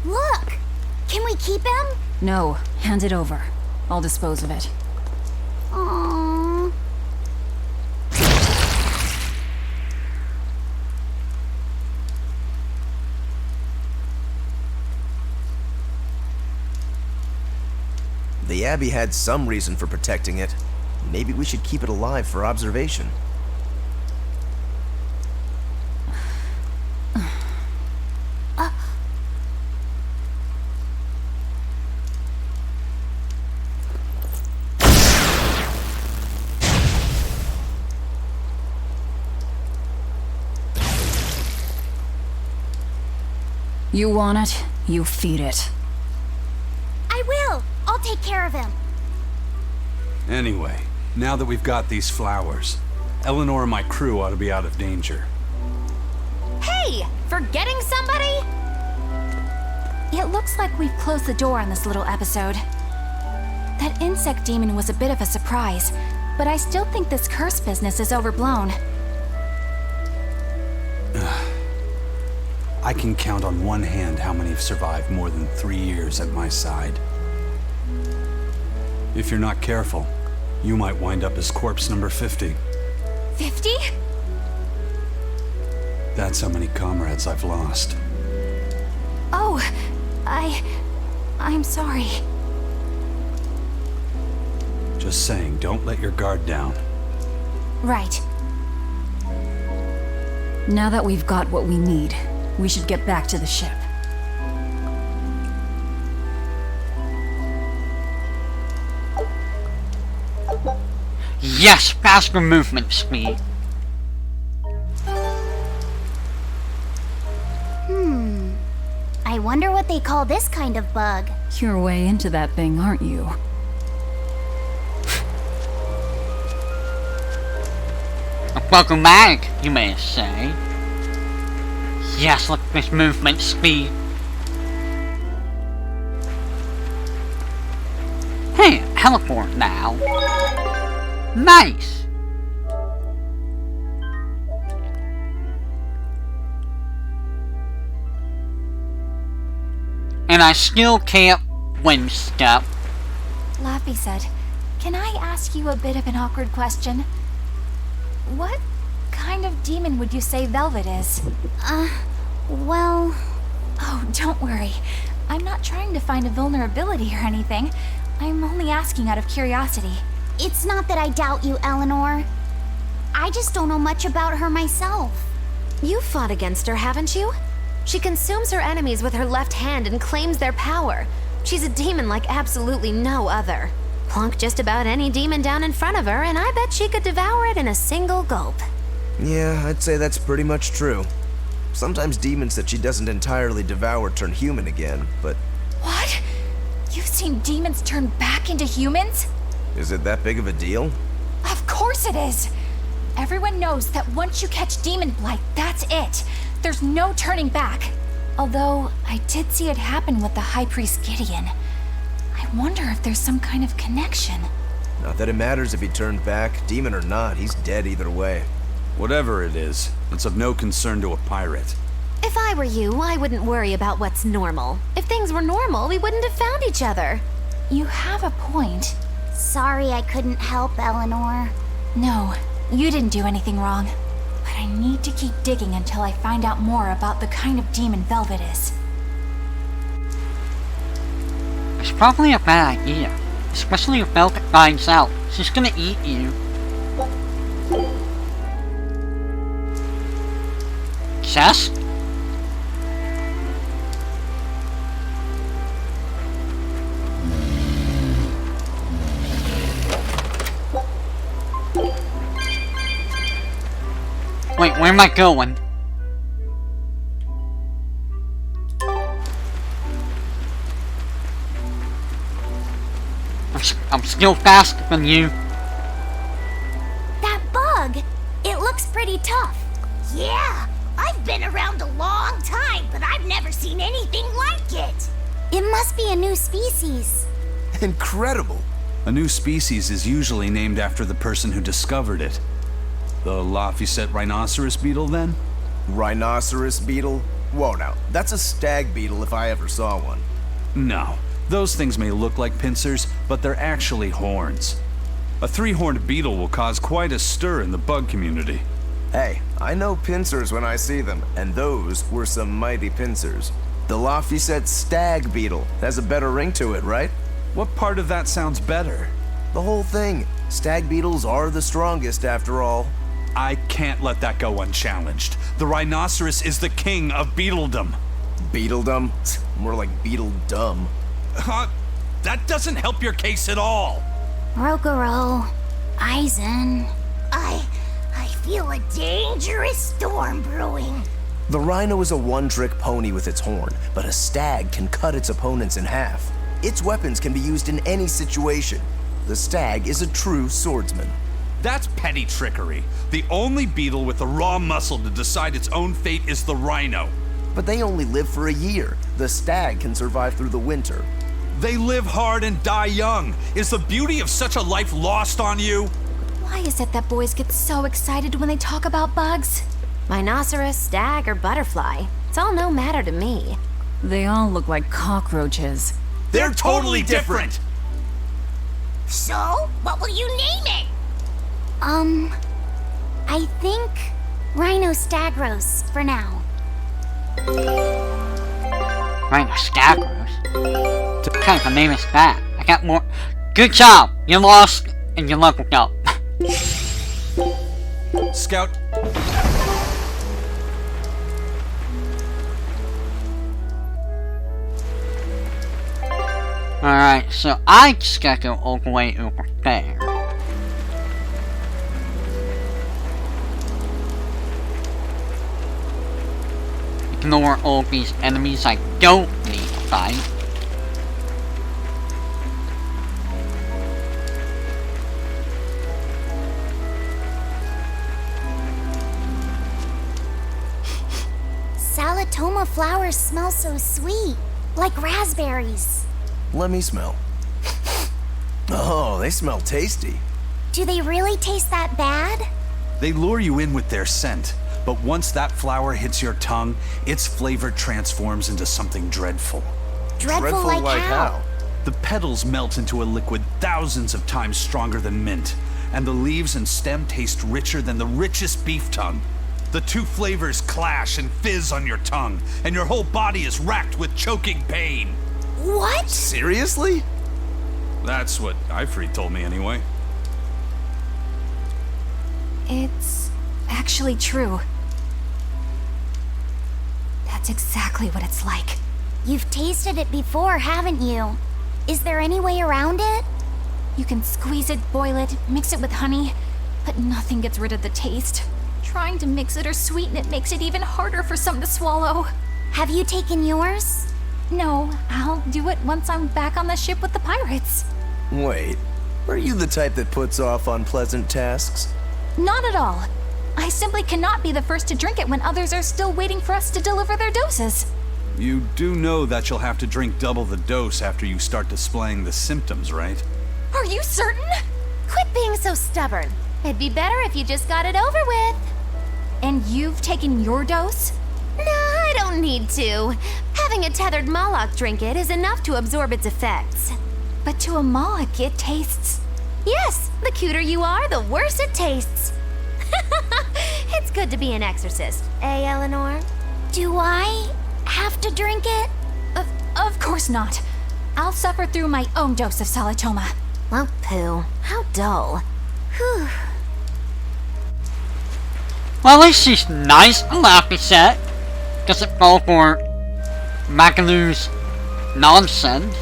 Look! Can we keep him? No, hand it over. I'll dispose of it. Aww. The Abbey had some reason for protecting it. Maybe we should keep it alive for observation. You want it, you feed it. I will! I'll take care of him. Anyway, now that we've got these flowers, Eleanor and my crew ought to be out of danger. Hey! Forgetting somebody? It looks like we've closed the door on this little episode. That insect demon was a bit of a surprise, but I still think this curse business is overblown. I can count on one hand how many have survived more than 3 years at my side. If you're not careful, you might wind up as corpse number 50. 50? That's how many comrades I've lost. Oh, I'm sorry. Just saying, don't let your guard down. Right. Now that we've got what we need, we should get back to the ship. Yes, faster movement speed. I wonder what they call this kind of bug. You're way into that thing, aren't you? A bug-o-mag, you may say. Yes, look at this movement speed. Hey, teleport now. Nice. And I still can't wind step. Laffy said, "Can I ask you a bit of an awkward question? What kind of demon would you say Velvet is?" Well... Oh, don't worry. I'm not trying to find a vulnerability or anything. I'm only asking out of curiosity. It's not that I doubt you, Eleanor. I just don't know much about her myself. You've fought against her, haven't you? She consumes her enemies with her left hand and claims their power. She's a demon like absolutely no other. Plunk just about any demon down in front of her, and I bet she could devour it in a single gulp. Yeah, I'd say that's pretty much true. Sometimes demons that she doesn't entirely devour turn human again, but... What? You've seen demons turn back into humans? Is it that big of a deal? Of course it is! Everyone knows that once you catch demon blight, that's it. There's no turning back. Although, I did see it happen with the High Priest Gideon. I wonder if there's some kind of connection. Not that it matters if he turned back, demon or not, he's dead either way. Whatever it is, it's of no concern to a pirate. If I were you, I wouldn't worry about what's normal. If things were normal, we wouldn't have found each other. You have a point. Sorry I couldn't help, Eleanor. No, you didn't do anything wrong. But I need to keep digging until I find out more about the kind of demon Velvet is. It's probably a bad idea. Especially if Velvet finds out. She's gonna eat you. Chest? Wait, where am I going? I'm still faster than you. That bug! It looks pretty tough. Yeah, I've been around a long time, but I've never seen anything like it. It must be a new species. Incredible. A new species is usually named after the person who discovered it. The Laphicet rhinoceros beetle, then? Rhinoceros beetle? Whoa now, that's a stag beetle if I ever saw one. No. Those things may look like pincers, but they're actually horns. A three-horned beetle will cause quite a stir in the bug community. Hey, I know pincers when I see them, and those were some mighty pincers. The Laphicet stag beetle has a better ring to it, right? What part of that sounds better? The whole thing. Stag beetles are the strongest after all. I can't let that go unchallenged. The rhinoceros is the king of beetledom. Beetledom? More like beetle dumb. That doesn't help your case at all. Rokuro, Aizen. I feel a dangerous storm brewing. The rhino is a one-trick pony with its horn, but a stag can cut its opponents in half. Its weapons can be used in any situation. The stag is a true swordsman. That's petty trickery. The only beetle with the raw muscle to decide its own fate is the rhino. But they only live for a year. The stag can survive through the winter. They live hard and die young. Is the beauty of such a life lost on you? Why is it that boys get so excited when they talk about bugs? Rhinoceros, stag, or butterfly. It's all no matter to me. They all look like cockroaches. They're totally different! So, what will you name it? I think Rhinostagros for now. Rhinostagros? What kind of a name is that? I got more. Good job! You lost and you leveled up. Scout. Alright, so I just gotta go all the way over there. Ignore all these enemies I don't need to fight. Salatoma flowers smell so sweet, like raspberries. Let me smell. Oh, they smell tasty. Do they really taste that bad? They lure you in with their scent, but once that flower hits your tongue, its flavor transforms into something dreadful. Dreadful like how? The petals melt into a liquid thousands of times stronger than mint, and the leaves and stem taste richer than the richest beef tongue. The two flavors clash and fizz on your tongue, and your whole body is racked with choking pain. What? Seriously? That's what Ifrit told me anyway. It's actually true. That's exactly what it's like. You've tasted it before, haven't you? Is there any way around it? You can squeeze it, boil it, mix it with honey, but nothing gets rid of the taste. Trying to mix it or sweeten it makes it even harder for some to swallow. Have you taken yours? No, I'll do it once I'm back on the ship with the pirates. Wait, are you the type that puts off unpleasant tasks? Not at all. I simply cannot be the first to drink it when others are still waiting for us to deliver their doses. You do know that you'll have to drink double the dose after you start displaying the symptoms, right? Are you certain? Quit being so stubborn. It'd be better if you just got it over with. And you've taken your dose? No, I don't need to. Having a tethered Moloch drink it is enough to absorb its effects. But to a Moloch, it tastes... Yes, the cuter you are, the worse it tastes. It's good to be an exorcist, eh, Eleanor? Do I have to drink it? Of course not. I'll suffer through my own dose of Salatoma. Well, pooh, how dull. Whew. Well, at least she's nice and Laphicet. Doesn't fall for Magalu's nonsense.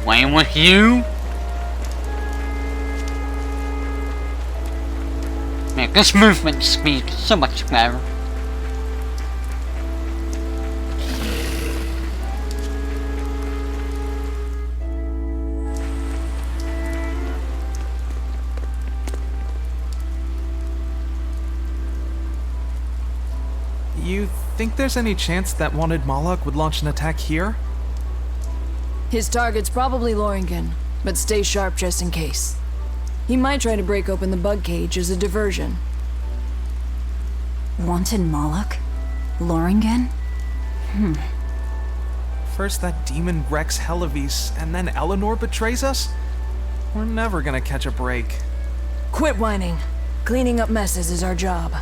Playing with you? Man, this movement speed is so much better. You think there's any chance that wanted Moloch would launch an attack here? His target's probably Loringen, but stay sharp just in case. He might try to break open the bug cage as a diversion. Wanted Moloch? Loringen? First that demon Rex Helivis, and then Eleanor betrays us? We're never gonna catch a break. Quit whining. Cleaning up messes is our job.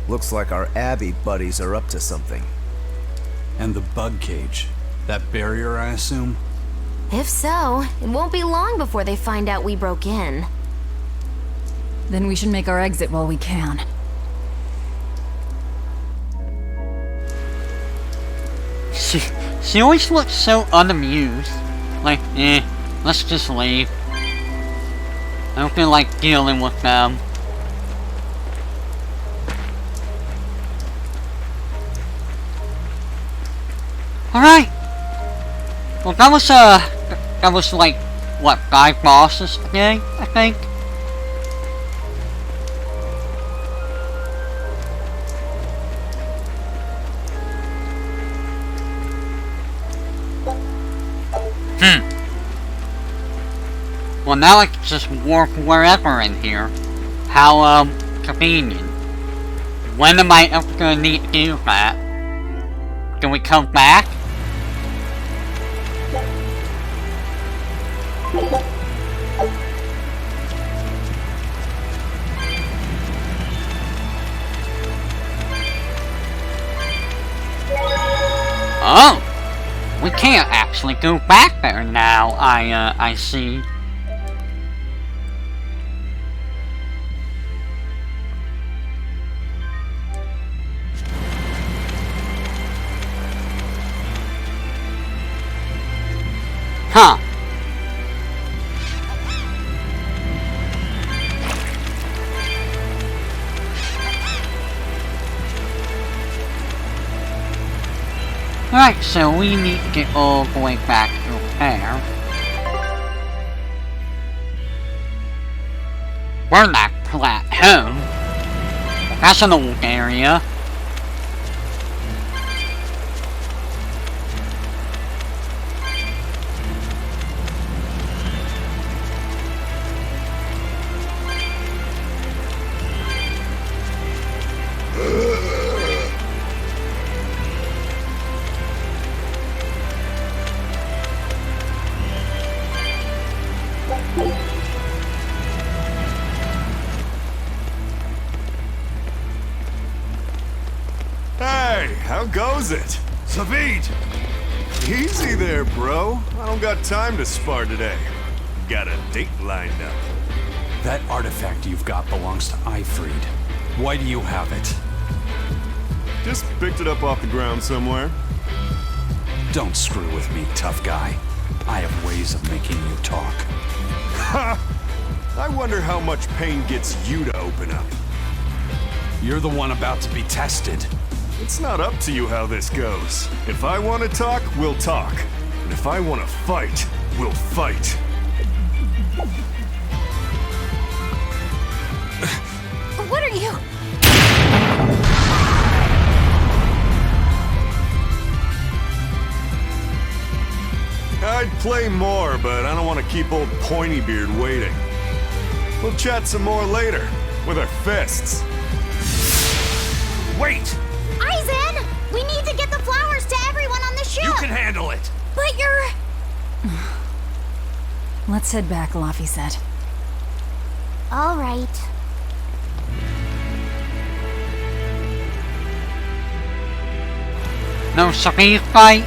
Looks like our Abbey buddies are up to something. And the bug cage. That barrier, I assume? If so, it won't be long before they find out we broke in. Then we should make our exit while we can. She always looks so unamused. Like, let's just leave. I don't feel like dealing with them. Alright. Well, that was like, what, 5 bosses a day, I think? Well, now I can just warp wherever in here. How, convenient. When am I ever gonna need to do that? Can we come back? Oh! We can't actually go back there now, I see. Huh. Alright, so we need to get all the way back to there. We're not at home. That's an old area. Hey, how goes it? Savid! Easy there, bro. I don't got time to spar today. Got a date lined up. That artifact you've got belongs to Ifried. Why do you have it? Just picked it up off the ground somewhere. Don't screw with me, tough guy. I have ways of making you talk. Ha! I wonder how much pain gets you to open up. You're the one about to be tested. It's not up to you how this goes. If I want to talk, we'll talk. And if I want to fight, we'll fight. What are you? I'd play more, but I don't want to keep old Pointybeard waiting. We'll chat some more later, with our fists. Wait! Aizen! We need to get the flowers to everyone on the ship! You can handle it! But you're... Let's head back, Laffy said. All right. No Safi fight?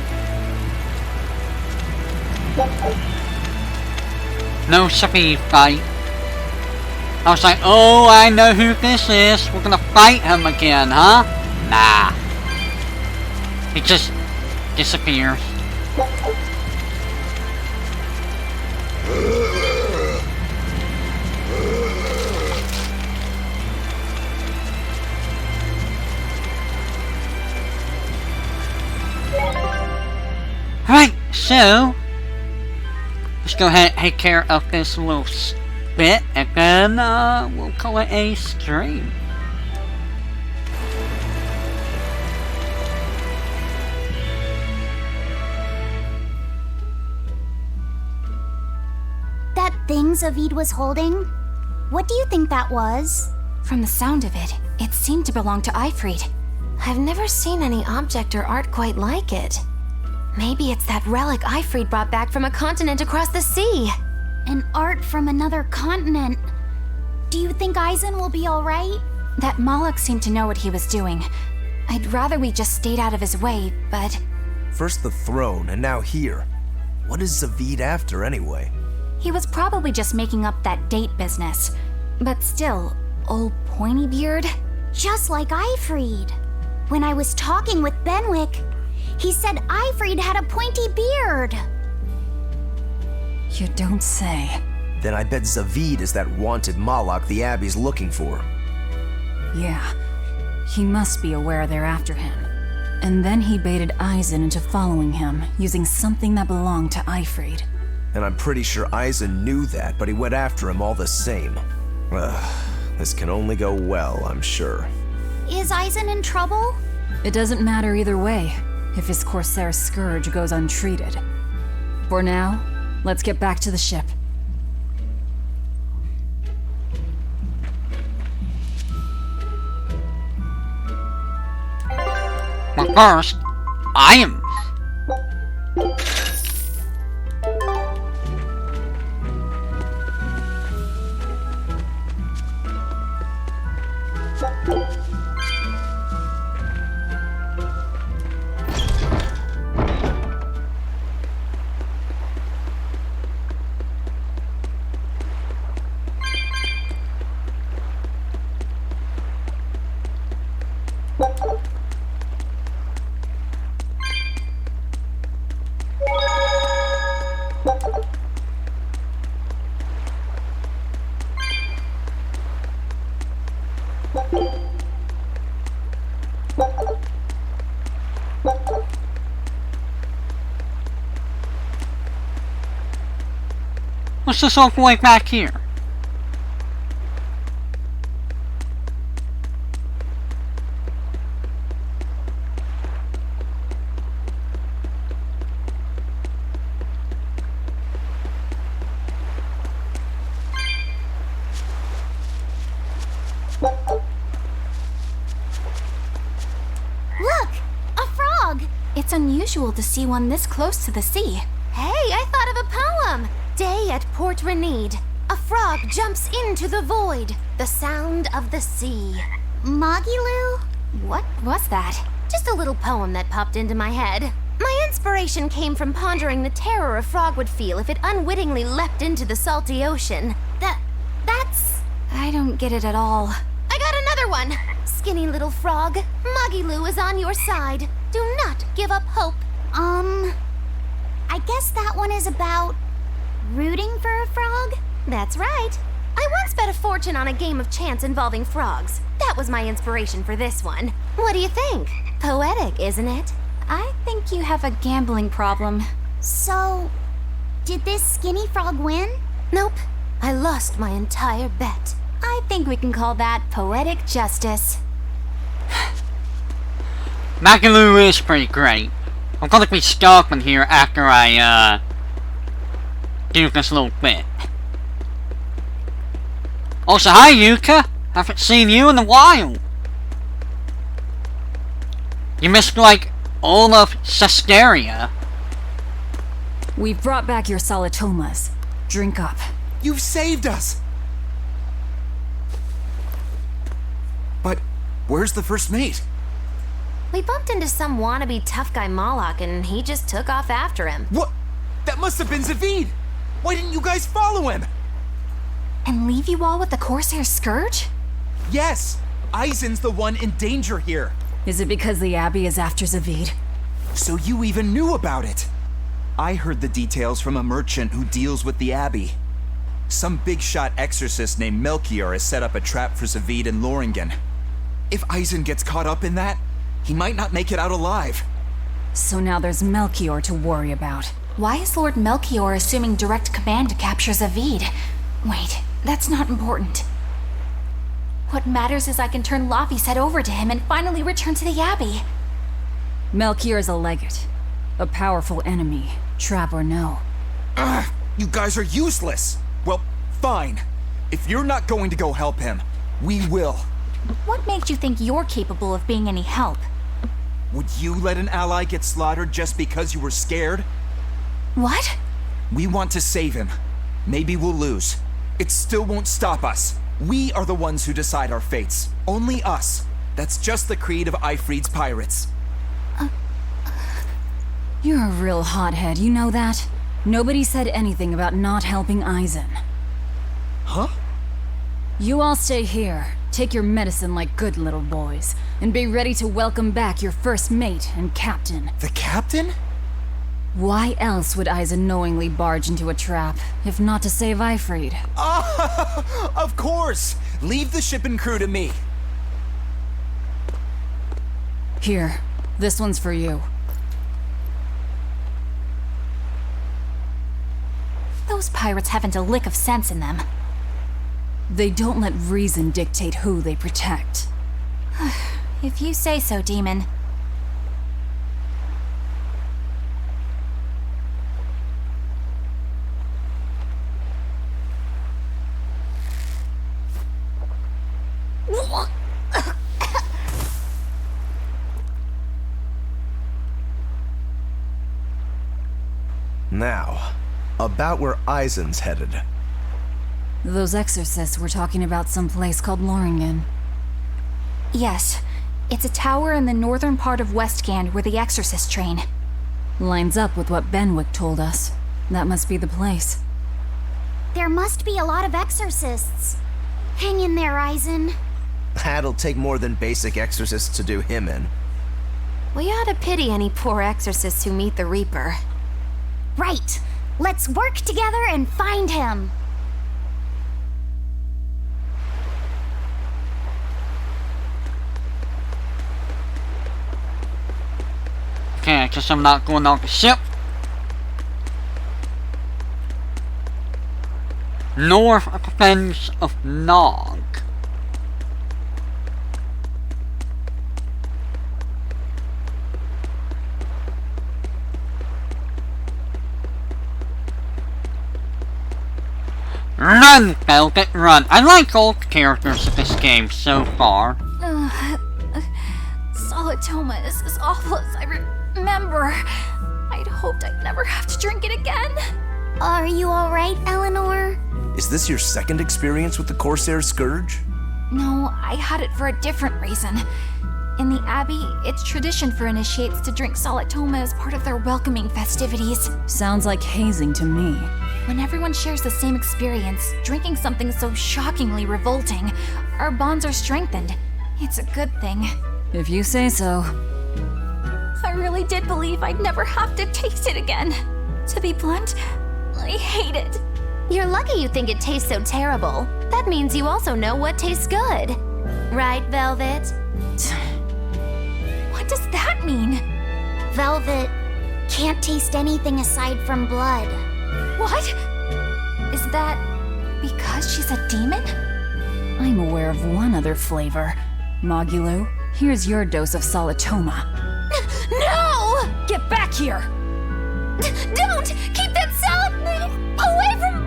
No Safi fight. I was like, oh, I know who this is. We're gonna fight him again, huh? Nah. He just disappears. Alright, so let's go ahead and take care of this little bit, and then we'll call it a stream. That thing Zavid was holding? What do you think that was? From the sound of it, it seemed to belong to Ifrid. I've never seen any object or art quite like it. Maybe it's that relic Ifrid brought back from a continent across the sea. An art from another continent. Do you think Eisen will be alright? That Moloch seemed to know what he was doing. I'd rather we just stayed out of his way, but... First the throne, and now here. What is Zavid after, anyway? He was probably just making up that date business. But still, old pointy beard? Just like Ifrid. When I was talking with Benwick, he said Ifrid had a pointy beard. You don't say. Then I bet Zavid is that wanted Moloch the Abbey's looking for. Yeah, he must be aware they're after him. And then he baited Eisen into following him, using something that belonged to Ifrid. And I'm pretty sure Eisen knew that, but he went after him all the same. This can only go well, I'm sure. Is Eisen in trouble? It doesn't matter either way, if his Corsair scourge goes untreated. For now, let's get back to the ship. But first, items. What's this all going back here? Look! A frog! It's unusual to see one this close to the sea. Hey, I thought of a poem! Day at Port Renede. A frog jumps into the void. The sound of the sea. Magilu? What was that? Just a little poem that popped into my head. My inspiration came from pondering the terror a frog would feel if it unwittingly leapt into the salty ocean. That's... I don't get it at all. I got another one! Skinny little frog, Magilu is on your side. Do not give up hope. I guess that one is about... rooting for a frog? That's right. I once bet a fortune on a game of chance involving frogs. That was my inspiration for this one. What do you think? Poetic, isn't it? I think you have a gambling problem. So, did this skinny frog win? Nope. I lost my entire bet. I think we can call that poetic justice. Magalu is pretty great. I'm gonna be stopping here after I, do this little bit. Also, hi Yuka! Haven't seen you in a while. You missed, like, all of Cesteria. We've brought back your solitomas. Drink up. You've saved us! But where's the first mate? We bumped into some wannabe tough guy Moloch and he just took off after him. What? That must have been Zavid! Why didn't you guys follow him? And leave you all with the Corsair Scourge? Yes! Eisen's the one in danger here. Is it because the Abbey is after Zavid? So you even knew about it? I heard the details from a merchant who deals with the Abbey. Some big-shot exorcist named Melchior has set up a trap for Zavid and Loringen. If Eisen gets caught up in that, he might not make it out alive. So now there's Melchior to worry about. Why is Lord Melchior assuming direct command to capture Zavid? Wait, that's not important. What matters is I can turn Laufey's head over to him and finally return to the Abbey. Melchior is a legate. A powerful enemy, trap or no. Ugh, you guys are useless! Well, fine. If you're not going to go help him, we will. What makes you think you're capable of being any help? Would you let an ally get slaughtered just because you were scared? What? We want to save him. Maybe we'll lose. It still won't stop us. We are the ones who decide our fates. Only us. That's just the creed of Ifrid's pirates. You're a real hothead, you know that? Nobody said anything about not helping Eisen. Huh? You all stay here, take your medicine like good little boys, and be ready to welcome back your first mate and captain. The captain? Why else would Eisen knowingly barge into a trap, if not to save Ifrid? Of course! Leave the ship and crew to me. Here, this one's for you. Those pirates haven't a lick of sense in them. They don't let reason dictate who they protect. If you say so, Demon. Now, about where Eisen's headed. Those exorcists were talking about some place called Loringen. Yes, it's a tower in the northern part of Westgand where the exorcists train. Lines up with what Benwick told us. That must be the place. There must be a lot of exorcists. Hang in there, Eisen. That'll take more than basic exorcists to do him in. We ought to pity any poor exorcists who meet the Reaper. Right. Let's work together and find him. Okay, I guess I'm not going on the ship. North of the Fens of Nog. Run, Velvet, run! I like all the characters of this game so far. Solitoma is as awful as I remember. I'd hoped I'd never have to drink it again. Are you alright, Eleanor? Is this your second experience with the Corsair Scourge? No, I had it for a different reason. In the Abbey, it's tradition for initiates to drink Solitoma as part of their welcoming festivities. Sounds like hazing to me. When everyone shares the same experience, drinking something so shockingly revolting, our bonds are strengthened. It's a good thing. If you say so. I really did believe I'd never have to taste it again. To be blunt, I hate it. You're lucky you think it tastes so terrible. That means you also know what tastes good. Right, Velvet? What does that mean? Velvet can't taste anything aside from blood. What? Is that because she's a demon? I'm aware of one other flavor. Mogulu, here's your dose of Solitoma. No! Get back here! Don't! Keep that salad away from...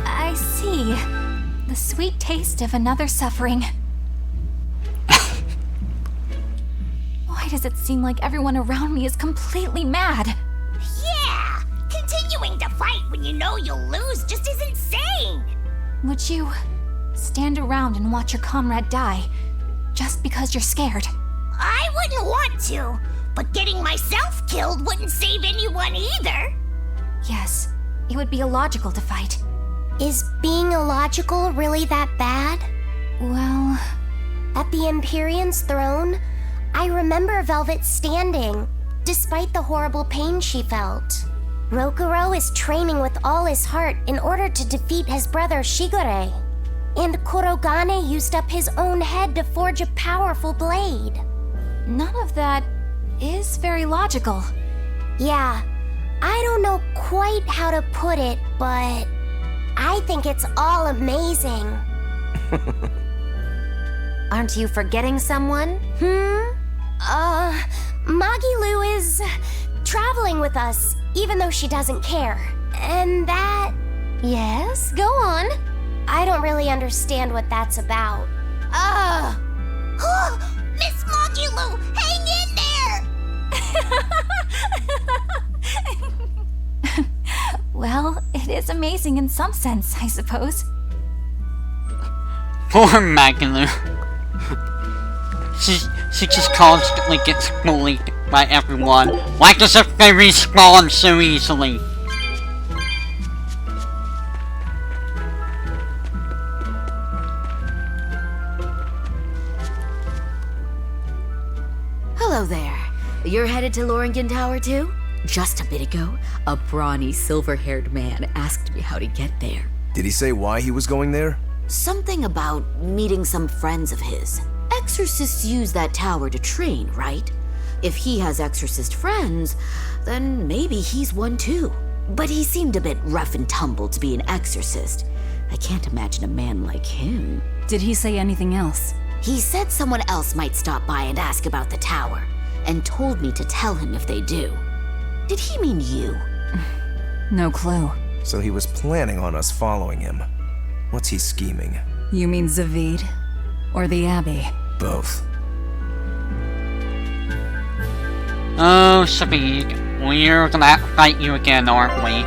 I see. The sweet taste of another suffering. Why does it seem like everyone around me is completely mad? Yeah! Continuing to fight when you know you'll lose just isn't sane! Would you stand around and watch your comrade die just because you're scared? I wouldn't want to, but getting myself killed wouldn't save anyone either. Yes, it would be illogical to fight. Is being illogical really that bad? Well, at the Empyrean's throne, I remember Velvet standing, despite the horrible pain she felt. Rokuro is training with all his heart in order to defeat his brother Shigure. And Kurogane used up his own head to forge a powerful blade. none of that is very logical. Yeah, I don't know quite how to put it, but I think it's all amazing. Aren't you forgetting someone? Magilu is traveling with us, even though she doesn't care. And that... Yes, go on. I don't really understand what that's about. Miss Magilu, hang in there! Well, it is amazing in some sense, I suppose. Poor Magalu. She just constantly gets bullied by everyone. Why does they respawn so easily? Hello there. You're headed to Loringen Tower too? Just a bit ago, a brawny, silver-haired man asked me how to get there. Did he say why he was going there? Something about meeting some friends of his. Exorcists use that tower to train, right? If he has exorcist friends, then maybe he's one too. But he seemed a bit rough and tumble to be an exorcist. I can't imagine a man like him. Did he say anything else? He said someone else might stop by and ask about the tower, and told me to tell him if they do. Did he mean you? No clue. So he was planning on us following him. What's he scheming? You mean Zavid? Or the Abbey? Both. Oh, Zavid, we're gonna have to fight you again, aren't we?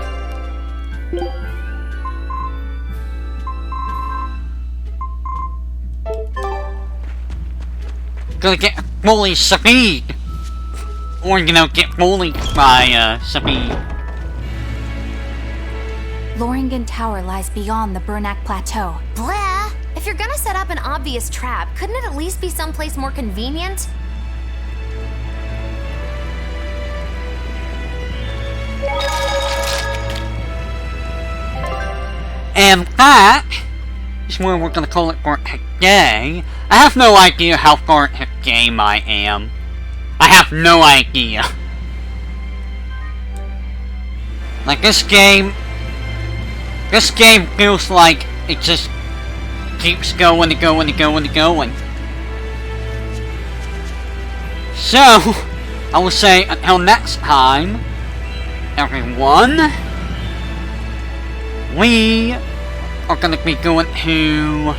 Gonna get bullied, Zavid! Or, get bullied by, Zavid. Loringen Tower lies beyond the Bernac Plateau. Blah! If you're gonna set up an obvious trap, couldn't it at least be someplace more convenient? And that is where we're gonna call it for today. I have no idea how far into the game I am. I have no idea. Like, this game feels like it just keeps going and going and going and going. So, I will say until next time, everyone, we are going to be going to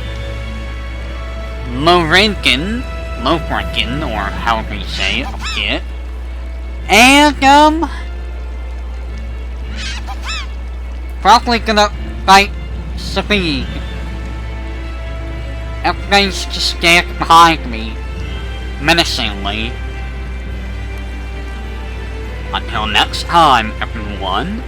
Loringen, or however you say it, I forget. And, probably gonna fight Zavid. Everybody's just standing behind me, menacingly. Until next time, everyone.